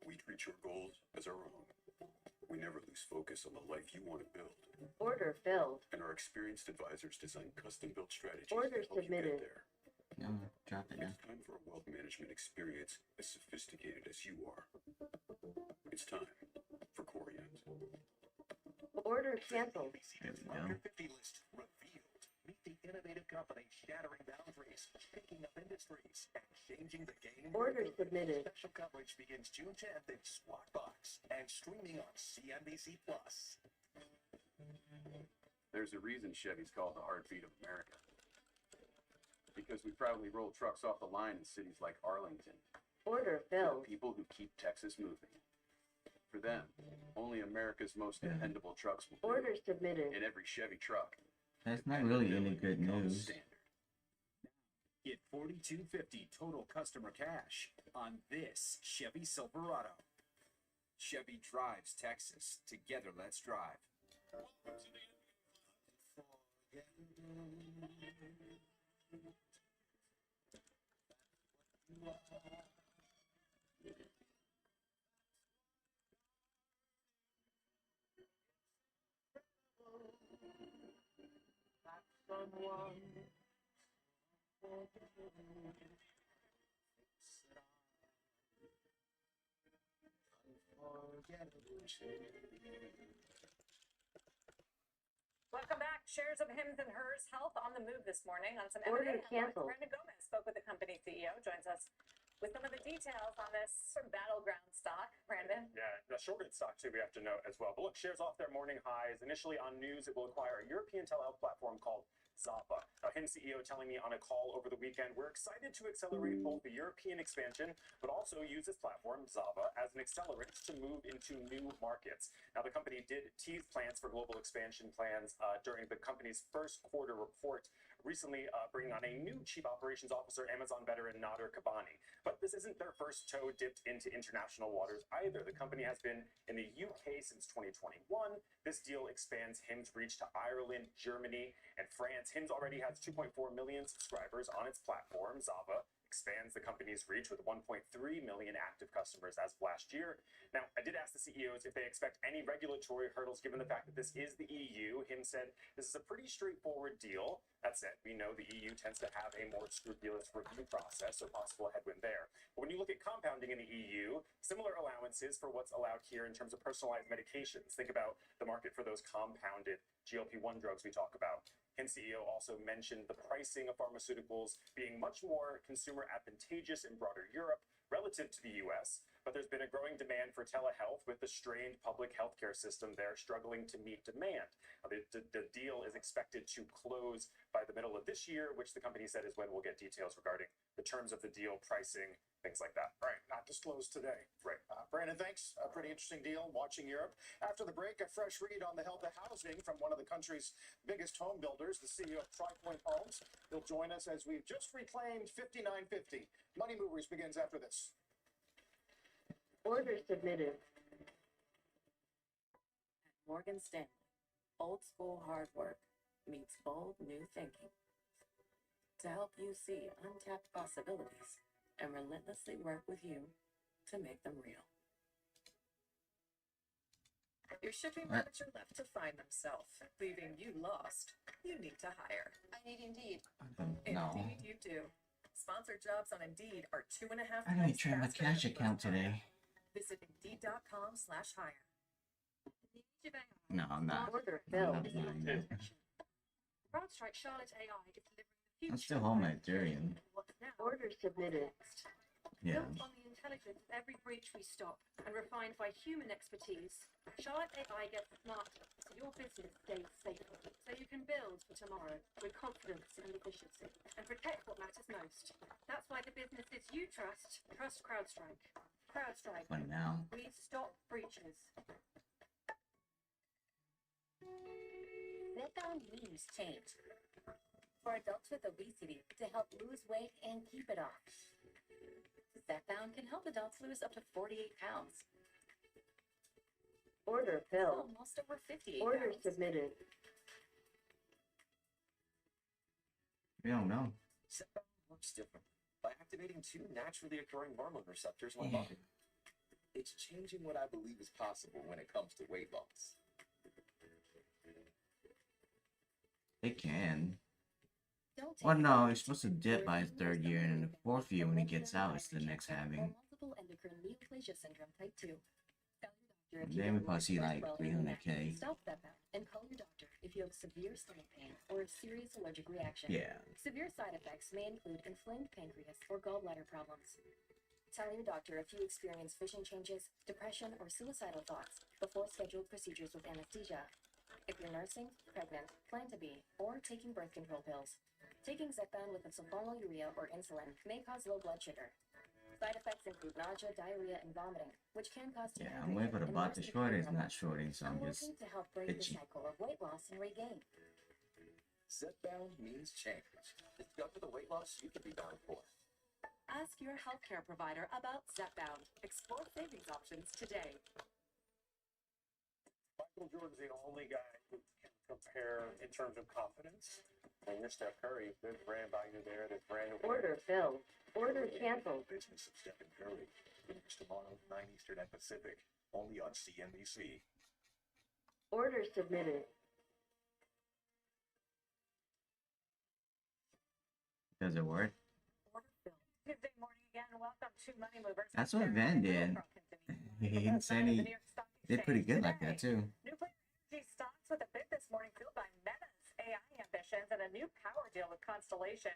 We treat your goals as our own. We never lose focus on the life you want to build. Order filled. And our experienced advisors design custom-built strategies Order to help submitted. you get there. No, drop it down. It's time for a wealth management experience as sophisticated as you are. It's time for Corient. Order canceled. There we go. Under 50 list revealed. Meet the innovative company shattering boundaries, picking up industries, and changing the game. Order submitted. Special coverage begins June 10th in Squawk Box and streaming on CNBC Plus. There's a reason Chevy's called the heartbeat of America. Because we proudly roll trucks off the line in cities like Arlington. Order For the filled. people who keep Texas moving. For them, only America's most dependable trucks will do. Order submitted. In every Chevy truck. That's not really any good news. Get $4,250 total customer cash on this Chevy Silverado. Chevy drives Texas. Together, let's drive. Welcome back. Shares of Hims and Hers Health on the move this morning on some Order M&A headlines. canceled. Brandon Gomez spoke with the company CEO, joins us with some of the details on this sort of battleground stock. Brandon? Yeah, the shorted stock too, we have to note as well. But look, shares off their morning highs. Initially on news, it will acquire a European telehealth platform called Zava. Now, Hims CEO telling me on a call over the weekend, we're excited to accelerate both the European expansion, but also use this platform, Zava, as an accelerant to move into new markets. Now, the company did tease plans for global expansion plans during the company's first quarter report, recently bringing on a new chief operations officer, Amazon veteran Nader Kabani. But this isn't their first toe dipped into international waters either. The company has been in the UK since 2021. This deal expands Hims' reach to Ireland, Germany, and France. Hims already has 2.4 million subscribers on its platform. Zava expands the company's reach with 1.3 million active customers as of last year. Now, I did ask the CEOs if they expect any regulatory hurdles given the fact that this is the EU. Hims said this is a pretty straightforward deal. That said, we know the EU tends to have a more scrupulous review process, so possible headwind there. But when you look at compounding in the EU, similar allowances for what's allowed here in terms of personalized medications. Think about the market for those compounded GLP-1 drugs we talk about. Hims CEO also mentioned the pricing of pharmaceuticals being much more consumer advantageous in broader Europe relative to the US, but there's been a growing demand for telehealth with the strained public healthcare system there struggling to meet demand. The deal is expected to close by the middle of this year, which the company said is when we'll get details regarding the terms of the deal, pricing, things like that. Right, not disclosed today. Right. Brandon, thanks. A pretty interesting deal watching Europe. After the break, a fresh read on the health of housing from one of the country's biggest home builders, the CEO of TriPoint Homes. He'll join us as we've just reclaimed 5950. Money Movers begins after this. Order submitted. Morgan Stanley, old school hard work meets bold new thinking. To help you see untapped possibilities and relentlessly work with you to make them real. Your shipping manager left to find themselves, leaving you lost. You need to hire. I need Indeed. No. Indeed you do. Sponsored jobs on Indeed are 2.5 I gotta times try my faster cash than account today. Visit Indeed.com/hire. No, I'm not. Order I'm filled. not doing that. CrowdStrike Charlotte AI is delivering the future. I'm still home at Ethereum. What's now? Order submitted. Yeah. Built on the intelligence of every breach we stop and refined by human expertise, Charlotte AI gets smarter so your business stays safer. So you can build for tomorrow with confidence and efficiency and protect what matters most. That's why the businesses you trust CrowdStrike. CrowdStrike. Funny now. We stop breaches. Zepbound means change. For adults with obesity to help lose weight and keep it off. Zepbound can help adults lose up to 48 pounds. Order filled. Almost over 58 Order pounds. submitted. We don't know. Zepbound works differently by activating two naturally occurring hormone receptors on Yeah. body. It's changing what I believe is possible when it comes to weight loss. They can. Don't take Well, no, he's supposed to dip by his third year, and in the fourth year, when he gets out, it's the next halving. multiple endocrine neoplasia syndrome type 2. Then we probably see like 300K. Stop Zepbound and call your doctor if you have severe stomach pain or a serious allergic reaction. Yeah. Severe side effects may include inflamed pancreas or gallbladder problems. Tell your doctor if you experience vision changes, depression, or suicidal thoughts before scheduled procedures with anesthesia. If you're nursing, pregnant, plan to be, or taking birth control pills, taking Zepbound with sulfonylurea or insulin may cause low blood sugar. Side effects include nausea, diarrhea, and vomiting, which can cause Yeah, I'm waiting for the bot to short. It's not shorting, so I'm just working to help break the itchy. cycle of weight loss and regain. Zepbound means change. Discover the weight loss you can be bound for. Ask your healthcare provider about Zepbound. Explore savings options today. Michael Jordan's the only guy who can compare in terms of confidence. And you're Steph Curry. There's brand value there. There's brand awareness. Order filled. Order canceled. Business of Stephen Curry. Finish tomorrow, 9 Eastern and Pacific. Only on CNBC. Order submitted. Does it work? Tuesday morning again. Welcome to Money Movers. That's what Van did. He said he did pretty good like that too. Nuclear energy stocks with a bid this morning fueled by Meta's AI ambitions and a new power deal with Constellation.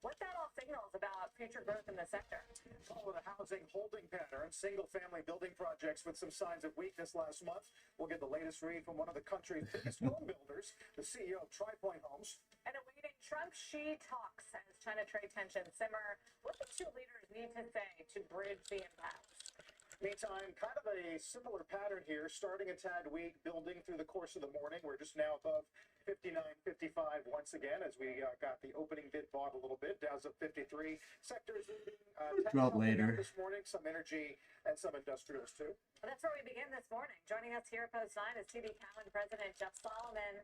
What that all signals about future growth in the sector. Follow the housing holding pattern. Single-family building projects with some signs of weakness last month. We'll get the latest read from one of the country's biggest home builders, the CEO of TriPoint Homes. And awaiting Trump-Xi talks as China trade tensions simmer. What the two leaders need to say to bridge the impasse? Meantime, kind of a similar pattern here, starting a tad weak, building through the course of the morning. We're just now above 59.55 once again as we got the opening bid bought a little bit. Dow's up 53. Sectors drop later this morning, some energy and some industrials too. Well, that's where we begin this morning. Joining us here at Post 9 is TD Cowen President Jeff Solomon.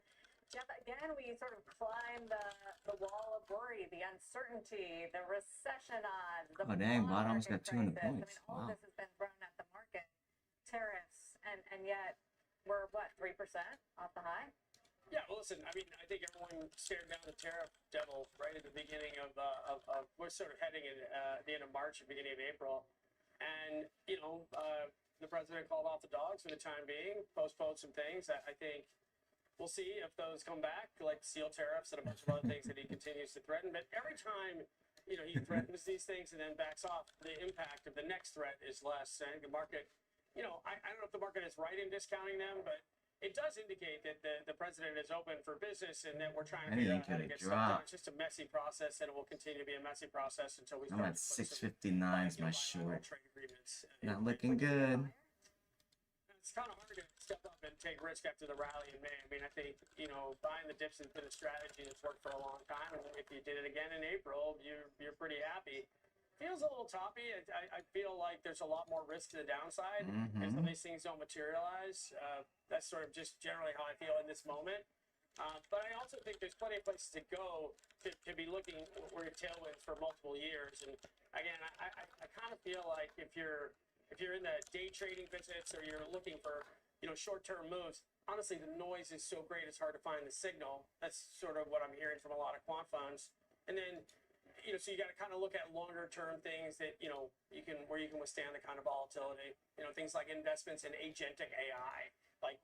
Jeff, again, we sort of climb the wall of worry, the uncertainty, the recession odds. The dang, bought almost got 200 crisis. points. I mean, all of this has been thrown at the market. Tariffs, and yet we're, what, 3% off the high? Yeah, well, listen, I mean, I think everyone stared down the tariff devil right at the beginning of we're sort of heading in the end of March and beginning of April. And, the president called off the dogs for the time being, postponed some things. I think we'll see if those come back, like steel tariffs and a bunch of other things that he continues to threaten. But every time, he threatens these things and then backs off, the impact of the next threat is less. And the market, I don't know if the market is right in discounting them, but it does indicate that the president is open for business and that we're trying to figure out how to get stuff done. It's just a messy process, and it will continue to be a messy process until we I'm start at 659 is my short. trade agreements. Not looking good. It's kind of hard to step up and take risk after the rally in May. I mean, I think, buying the dips has been a strategy that's worked for a long time. And if you did it again in April, you're pretty happy. Feels a little toppy. I feel like there's a lot more risk to the downside if some of these things don't materialize. That's sort of just generally how I feel in this moment. But I also think there's plenty of places to go to be looking where your tailwinds for multiple years. And again, I kind of feel like if you're in the day trading business or you're looking for short-term moves, honestly, the noise is so great it's hard to find the signal. That's sort of what I'm hearing from a lot of quant funds. And then so you got to kind of look at longer term things that, you can withstand the kind of volatility, things like investments in agentic AI. Like,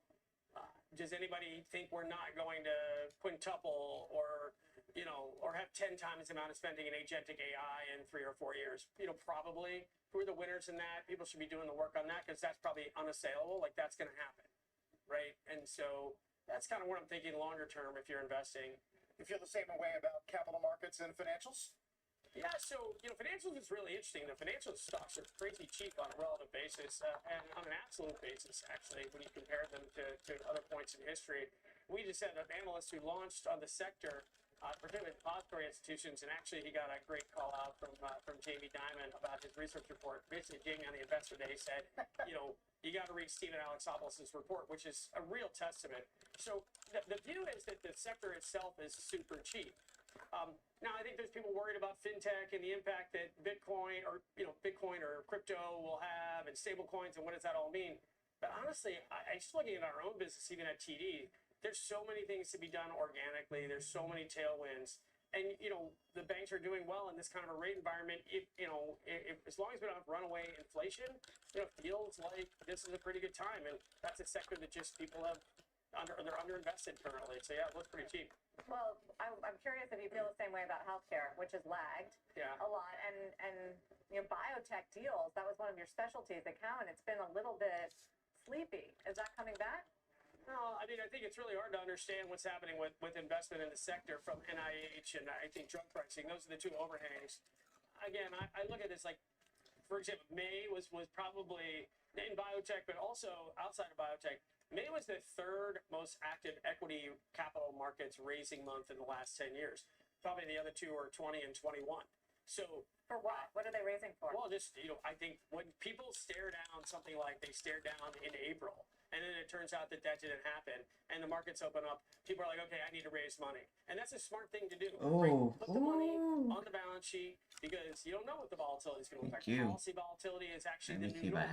does anybody think we're not going to quintuple or have 10 times the amount of spending in agentic AI in 3 or 4 years? Probably. Who are the winners in that? People should be doing the work on that because that's probably unassailable. Like, that's going to happen. Right. And so that's kind of what I'm thinking longer term if you're investing. You feel the same way about capital markets and financials? Yeah, so, financials is really interesting. The financial stocks are crazy cheap on a relative basis and on an absolute basis, actually, when you compare them to other points in history. We just had an analyst who launched on the sector, particularly depository institutions, and actually he got a great call out from Jamie Dimon about his research report. Basically, Jamie on the Investor Day said, you got to read Stephen Alexopoulos' report, which is a real testament. So the view is that the sector itself is super cheap. Now, I think there's people worried about fintech and the impact that Bitcoin or crypto will have and stable coins and what does that all mean. But honestly, I just looking at our own business, even at TD, there's so many things to be done organically. There's so many tailwinds. And, the banks are doing well in this kind of a rate environment. If as long as we don't have runaway inflation, feels like this is a pretty good time. And that's a sector that just people have they're underinvested currently. So yeah, it looks pretty cheap. Well, I'm curious if you feel the same way about healthcare, which has lagged a lot, and biotech deals. That was one of your specialties at Cowen. It's been a little bit sleepy. Is that coming back? No, I mean, I think it's really hard to understand what's happening with investment in the sector from NIH and I think drug pricing. Those are the two overhangs. Again, I look at this like, for example, May was probably in biotech, but also outside of biotech. May was the third most active equity capital markets raising month in the last 10 years. Probably the other two are 20 and 21. So for what? What are they raising for? Well, just, I think when people stare down something like they stared down in April, and then it turns out that didn't happen, and the markets open up, people are like, okay, I need to raise money. And that's a smart thing to do. Oh. Put the money on the balance sheet because you don't know what the volatility is going to affect. Policy volatility is actually the new norm.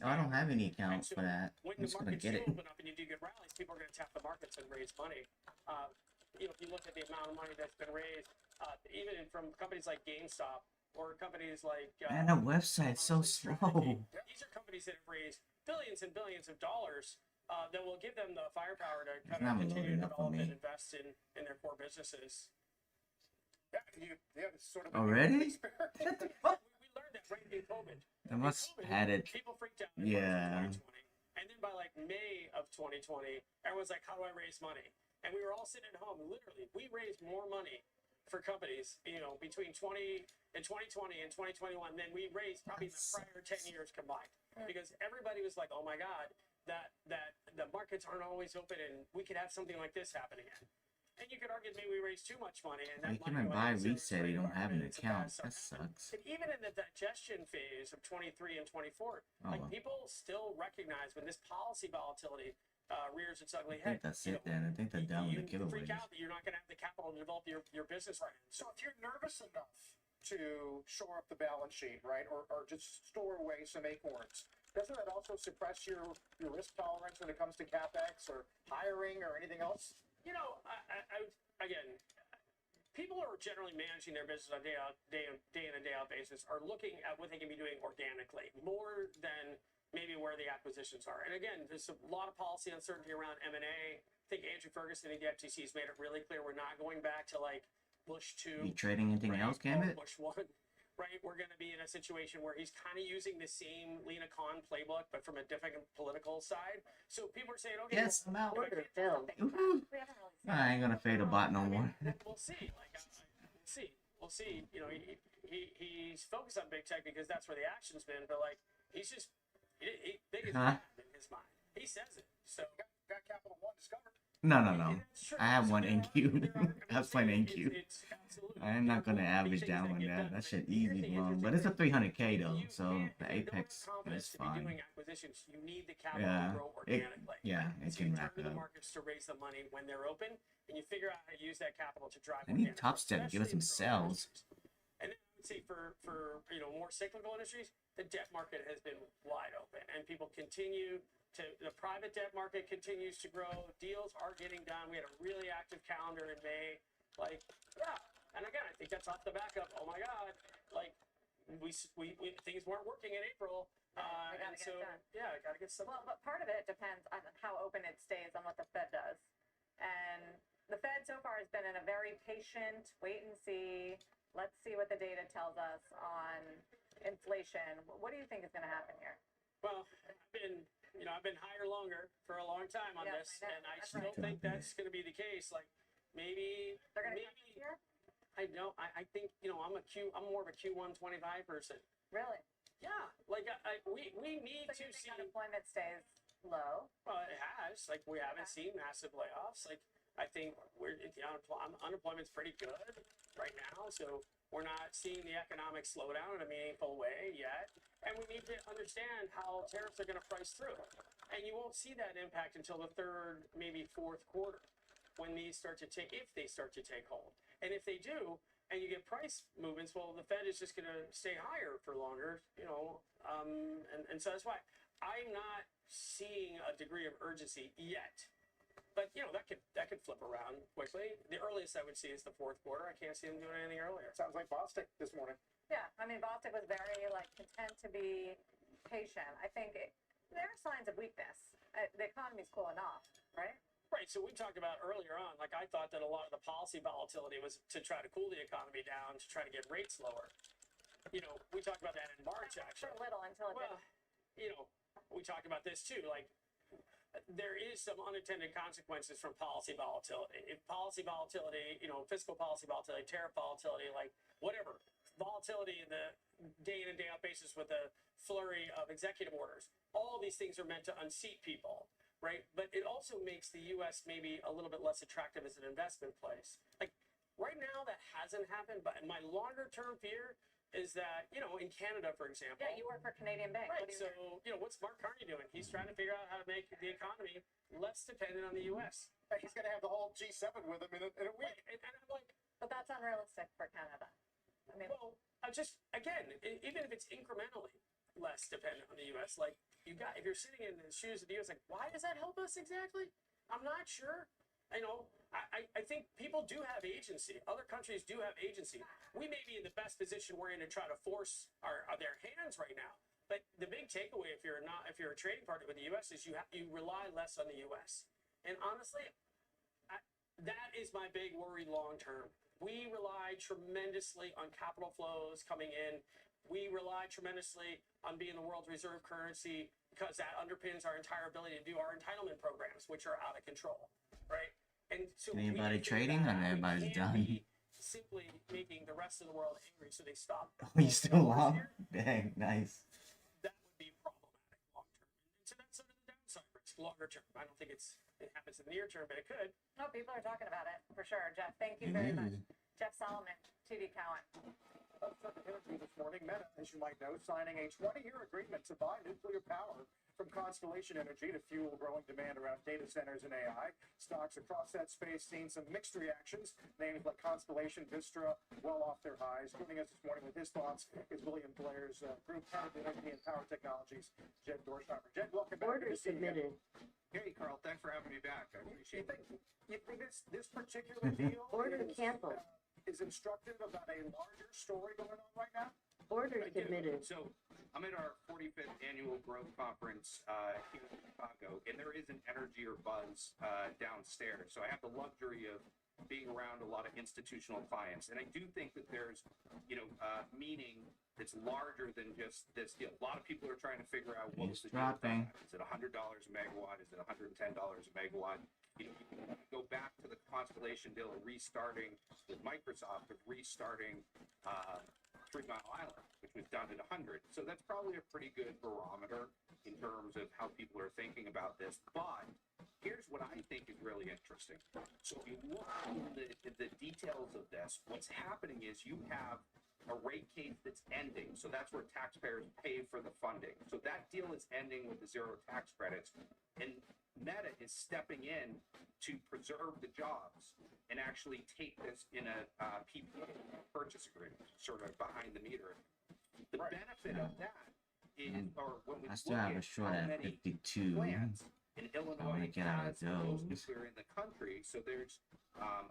I don't have any accounts for that. When I'm the just going to markets get do it. open up and you do get rallies, people are going to tap the markets and raise money. if you look at the amount of money that's been raised, even from companies like GameStop or companies like Man, the website's so slow. these are companies that have raised billions and billions of dollars that will give them the firepower to kind not of continue loading to up for develop and me. invest in their core businesses. Yeah, it's sort of Already? We learned that right in COVID. I must had it. People freaked out. Yeah. And then by like May of 2020, everyone's like, how do I raise money? And we were all sitting at home. Literally, we raised more money for companies, between 2020 and 2021 than we raised probably in the prior 10 years combined. Because everybody was like, oh my God, that the markets aren't always open and we could have something like this happen again. And you could argue maybe we raised too much money. And You can buy reset, you don't have an account. That sucks. And even in the digestion phase of 23 and 24, people still recognize when this policy volatility rears its ugly I think head. that's it then. I think they're done with the Freak giveaways. out that you're not going to have the capital to develop your business right. So if you're nervous enough to shore up the balance sheet, right, or just store away some acorns, doesn't that also suppress your risk tolerance when it comes to CapEx or hiring or anything else? Again, people who are generally managing their business on a day in and day out basis are looking at what they can be doing organically more than maybe where the acquisitions are. And again, there's a lot of policy uncertainty around M&A. I think Andrew Ferguson and the FTC has made it really clear we're not going back to like Bush 2. You trading anything else, Gambit? Bush 1. Right, we're going to be in a situation where he's kind of using the same Lena Khan playbook, but from a different political side. So people are saying, okay, Yes, I'm out. Order filled. I ain't gonna fade a bot no more. We'll see. We'll see. He's focused on big tech because that's where the action's been. But like, he's just big as bad in his mind. He says it. So got Capital One discovered. No. I have one NQ. I was playing NQ. I'm not gonna average down on that. That shit easy long, but it's a 300K though, so the Apex is fine. You need the capital to grow organically. It can wrap turn to it the up. markets to raise the money when they're open, and you figure out how to use that capital to drive. I need organic Top growth, Step to give us some especially sales. And then I would say for more cyclical industries, the debt market has been wide open, and people continue to the private debt market continues to grow. Deals are getting done. We had a really active calendar in May. And again, I think that's off the back of oh my God, we things weren't working in April. Gotta get some. Well, but part of it depends on how open it stays on what the Fed does. And the Fed so far has been in a very patient wait and see. Let's see what the data tells us on inflation. What do you think is going to happen here? Well, I've been higher longer for a long time on this, and I still think that's going to be the case. Like maybe they're going to cut this year. I know. I think I'm more of a Q1 25 person. Really? Yeah. We need to see unemployment stays low. Well, it has. We haven't seen massive layoffs. I think unemployment's pretty good right now, so we're not seeing the economic slowdown in a meaningful way yet. And we need to understand how tariffs are going to price through. And you won't see that impact until the third, maybe fourth quarter, when these start to take, if they start to take hold. And if they do, and you get price movements, well, the Fed is just going to stay higher for longer, and so that's why I'm not seeing a degree of urgency yet. But that could flip around quickly. The earliest I would see is the fourth quarter. I can't see them doing anything earlier. Sounds like Bostic this morning. Yeah, I mean, Bostic was very content to be patient. I think there are signs of weakness. The economy's cooling off, right? Right. So we talked about earlier on. I thought that a lot of the policy volatility was to try to cool the economy down, to try to get rates lower. We talked about that in March actually. For a little until it didn't. We talked about this too. There is some unintended consequences from policy volatility. If policy volatility, fiscal policy volatility, tariff volatility, whatever, volatility in the day in and day out basis with a flurry of executive orders, all these things are meant to unseat people, right? But it also makes the U.S. maybe a little bit less attractive as an investment place. Right now that hasn't happened, but my longer term fear is that, in Canada, for example. Yeah, you work for Canadian Bank. Right, what's Mark Carney doing? He's trying to figure out how to make the economy less dependent on the U.S. He's going to have the whole G7 with him in a week. And I'm like... But that's unrealistic for Canada. I mean... Well, again, even if it's incrementally less dependent on the U.S., if you're sitting in the shoes of the U.S., why does that help us exactly? I'm not sure. I think people do have agency. Other countries do have agency. We may be in the best position we're in to try to force their hands right now. But the big takeaway, if you're a trading partner with the U.S., is you rely less on the U.S. And honestly, that is my big worry long term. We rely tremendously on capital flows coming in. We rely tremendously on being the world's reserve currency because that underpins our entire ability to do our entitlement programs, which are out of control, right? And so Anybody trading or everybody's done? Simply making the rest of the world angry so they stop. Oh, you still long? Dang, nice. That would be problematic long term. And so that's sort of the downside risk longer term. I don't think it happens in the near term, but it could. No, people are talking about it for sure. Jeff, thank you very much. Jeff Solomon, TD Cowen. Interview this morning, Meta, as you might know, signing a 20-year agreement to buy nuclear power from Constellation Energy to fuel growing demand around data centers and AI. Stocks across that space seeing some mixed reactions. Names like Constellation, Vistra, well off their highs. Joining us this morning with his thoughts is William Blair's Group Head of Energy and Power Technologies, Jed Dorsheimer. Jed, welcome back. Order submitted. Hey, Carl, thanks for having me back. I appreciate it. You think this particular deal Order canceled. Is instructive about a larger story going on right now? Order submitted. So I'm at our 45th annual growth conference here in Chicago, and there is an energy or buzz downstairs. So I have the luxury of being around a lot of institutional clients, and I do think that there's, meaning that's larger than just this deal. A lot of people are trying to figure out what's the deal. Is it $100 a megawatt? Is it $110 a megawatt? You can go back to the Constellation deal of restarting with Microsoft, of restarting 3 Mile Island, which was done at 100. So that's probably a pretty good barometer in terms of how people are thinking about this. But here's what I think is really interesting. So if you look in the details of this, what's happening is you have a rate case that's ending. So that's where taxpayers pay for the funding. So that deal is ending with the zero tax credits. And Meta is stepping in to preserve the jobs and actually take this in a PPA purchase agreement, sort of behind the meter. The benefit of that is, or when we I still have a short at 52. plants in Illinois to get out of has the most those. nuclear in the country, so there's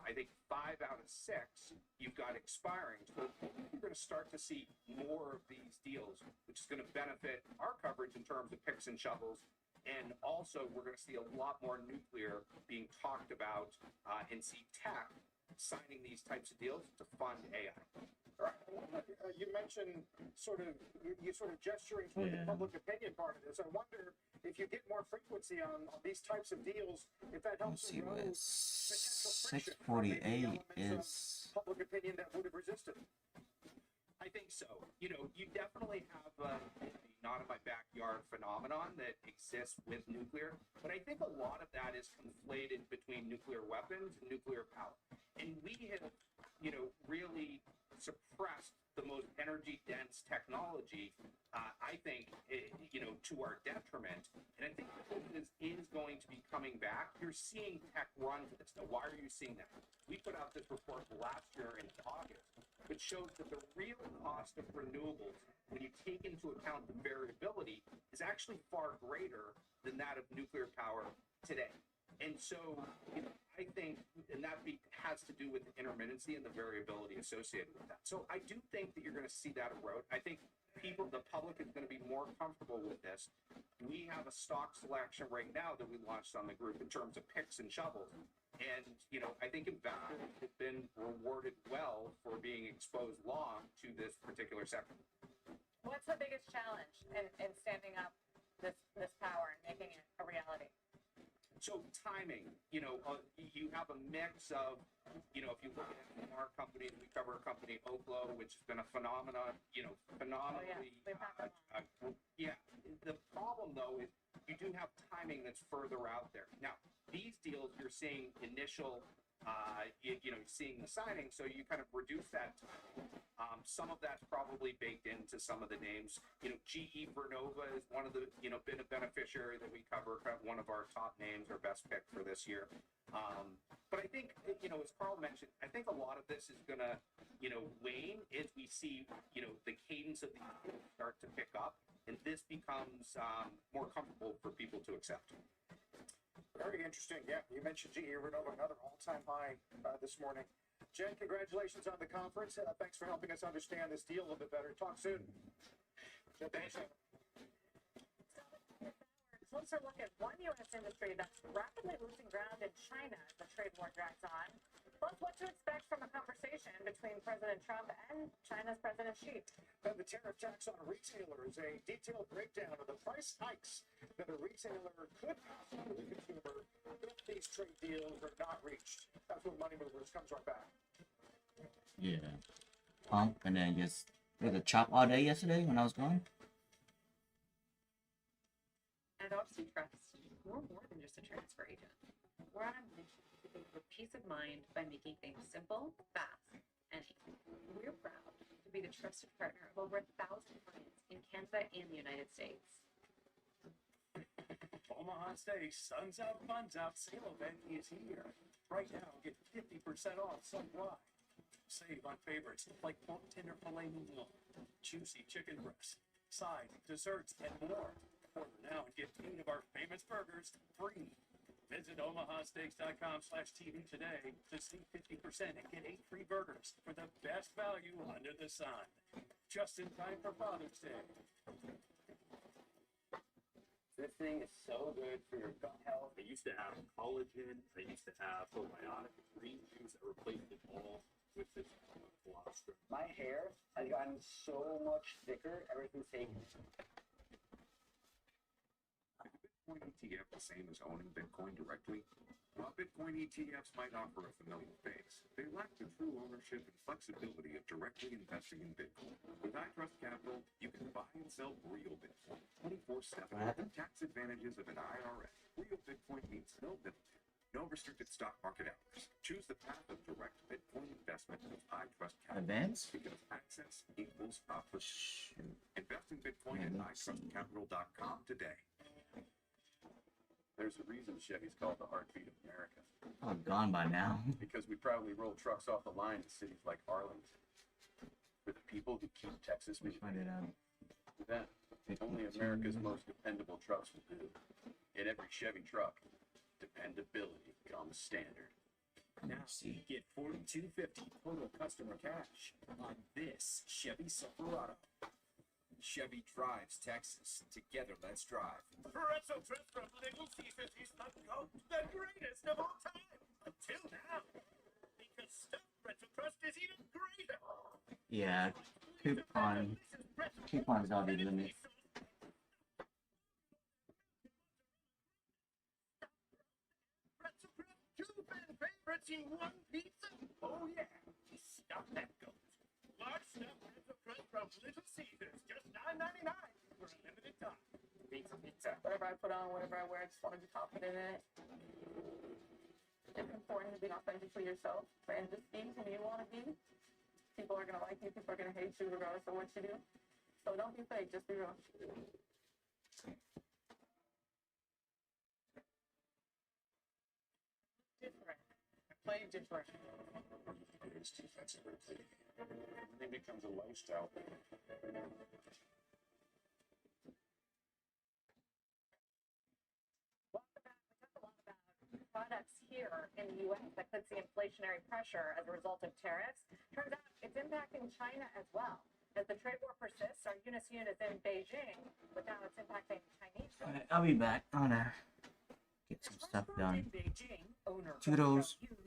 I think 5 out of 6 you've got expiring. So you're going to start to see more of these deals, which is going to benefit our coverage in terms of picks and shovels. And also, we're going to see a lot more nuclear being talked about and see tech signing these types of deals to fund AI. All right. You mentioned you sort of gesturing toward the public opinion part of this. I wonder if you get more frequency on these types of deals, if that helps See erode what potential friction 648 elements is. of public opinion that would have resisted. I think so. You definitely have a not in my backyard phenomenon that exists with nuclear, but I think a lot of that is conflated between nuclear weapons and nuclear power. And we have, really suppressed the most energy dense technology, I think, to our detriment. And I think this is going to be coming back. You're seeing tech run to this. Now, why are you seeing that? We put out this report last year in August, which shows that the real cost of renewables, when you take into account the variability, is actually far greater than that of nuclear power today. And so I think, and that has to do with the intermittency and the variability associated with that. So I do think that you're going to see that erode. I think the public is going to be more comfortable with this. We have a stock selection right now that we launched on the group in terms of picks and shovels. And, I think investors have been rewarded well for being exposed long to this particular sector. What's the biggest challenge in standing up this power and making it a reality? So timing, you have a mix of, if you look at our company, we cover a company, Oklo, which has been a phenomenon, phenomenally. The problem though is you do have timing that's further out there. Now, these deals, you're seeing initial, seeing the signing, so you kind of reduce that time. Some of that's probably baked into some of the names. GE Vernova is one of the, been a beneficiary that we cover, kind of one of our top names, our best pick for this year. But I think, as Carl mentioned, I think a lot of this is going to, wane as we see, the cadence of these deals start to pick up, and this becomes more comfortable for people to accept. Very interesting. Yeah, you mentioned GE Renova, another all-time high this morning. Jen, congratulations on the conference. Thanks for helping us understand this deal a little bit better. Talk soon. Thanks. Closer look at one U.S. industry that's rapidly losing ground in China as the trade war drags on. Plus, what to expect from a conversation between President Trump and China's President Xi. And the tariff tax on retailers, a detailed breakdown of the price hikes that a retailer could pass on to the consumer if these trade deals are not reached. That's when Money Movers comes right back. Yeah. Pump and then just was a chop all day yesterday when I was gone. At Odyssey Trust, we're more than just a transfer agent. We're on a mission to deliver peace of mind by making things simple, fast, and easy. We're proud to be the trusted partner of over 1,000 clients in Canada and the United States. Omaha Steaks Suns Out, Funds Out sale event is here. Right now, get 50% off site-wide. Save on favorites like pork tender filet mignon, juicy chicken breast, sides, desserts, and more. Order now and get 8 of our famous burgers free. Visit omahasteaks.com/TV today to save 50% and get 8 free burgers for the best value under the sun. Just in time for Father's Day. This thing is so good for your gut health. They used to have collagen. They used to have probiotic green juice that replaced it all with this colostrum. My hair has gotten so much thicker ever since taking it. Bitcoin ETF the same as owning Bitcoin directly? While Bitcoin ETFs might offer a familiar face, they lack the true ownership and flexibility of directly investing in Bitcoin. With iTrust Capital, you can buy and sell real Bitcoin 24/7 with the tax advantages of an IRA. Real Bitcoin means no middleman, no restricted stock market hours. Choose the path of direct Bitcoin investment with iTrust Capital. Advance? Because access equals opportunity. Invest in Bitcoin at iTrustCapital.com today. There's a reason Chevy's called the heartbeat of America. I'm gone by now. Because we proudly roll trucks off the line in cities like Arlington. For the people who keep Texas moving. Find it out. For them, only America's most dependable trucks will do. In every Chevy truck, dependability comes standard. Now, get $42.50 total customer cash on this Chevy Silverado. Chevy drives Texas. Together, let's drive. Pretzel Trip from Little Caesars is the greatest of all time. Until now. Because stuffed pretzel crust is even greater. Yeah, coupons are the limit. Pretzel crust, 2 fan favorites in one pizza. Oh yeah, stuff that goes. Large stuffed pretzel crust from Little Caesars, just $9.99 for a limited time. Pizza. Whatever I put on, whatever I wear, I just want to be confident in it. It's important to be authentically yourself and just be who you want to be. People are going to like you, people are going to hate you regardless of what you do. So don't be fake, just be real. Different. Play different. It's defensively. Everything becomes a lifestyle. Products here in the U.S. that could see inflationary pressure as a result of tariffs. Turns out it's impacting China as well. As the trade war persists, our Eunice is in Beijing, but now it's impacting Chinese. Alright, I'll be back. I'm gonna get some stuff done. In Beijing, owner Toodles. Hugh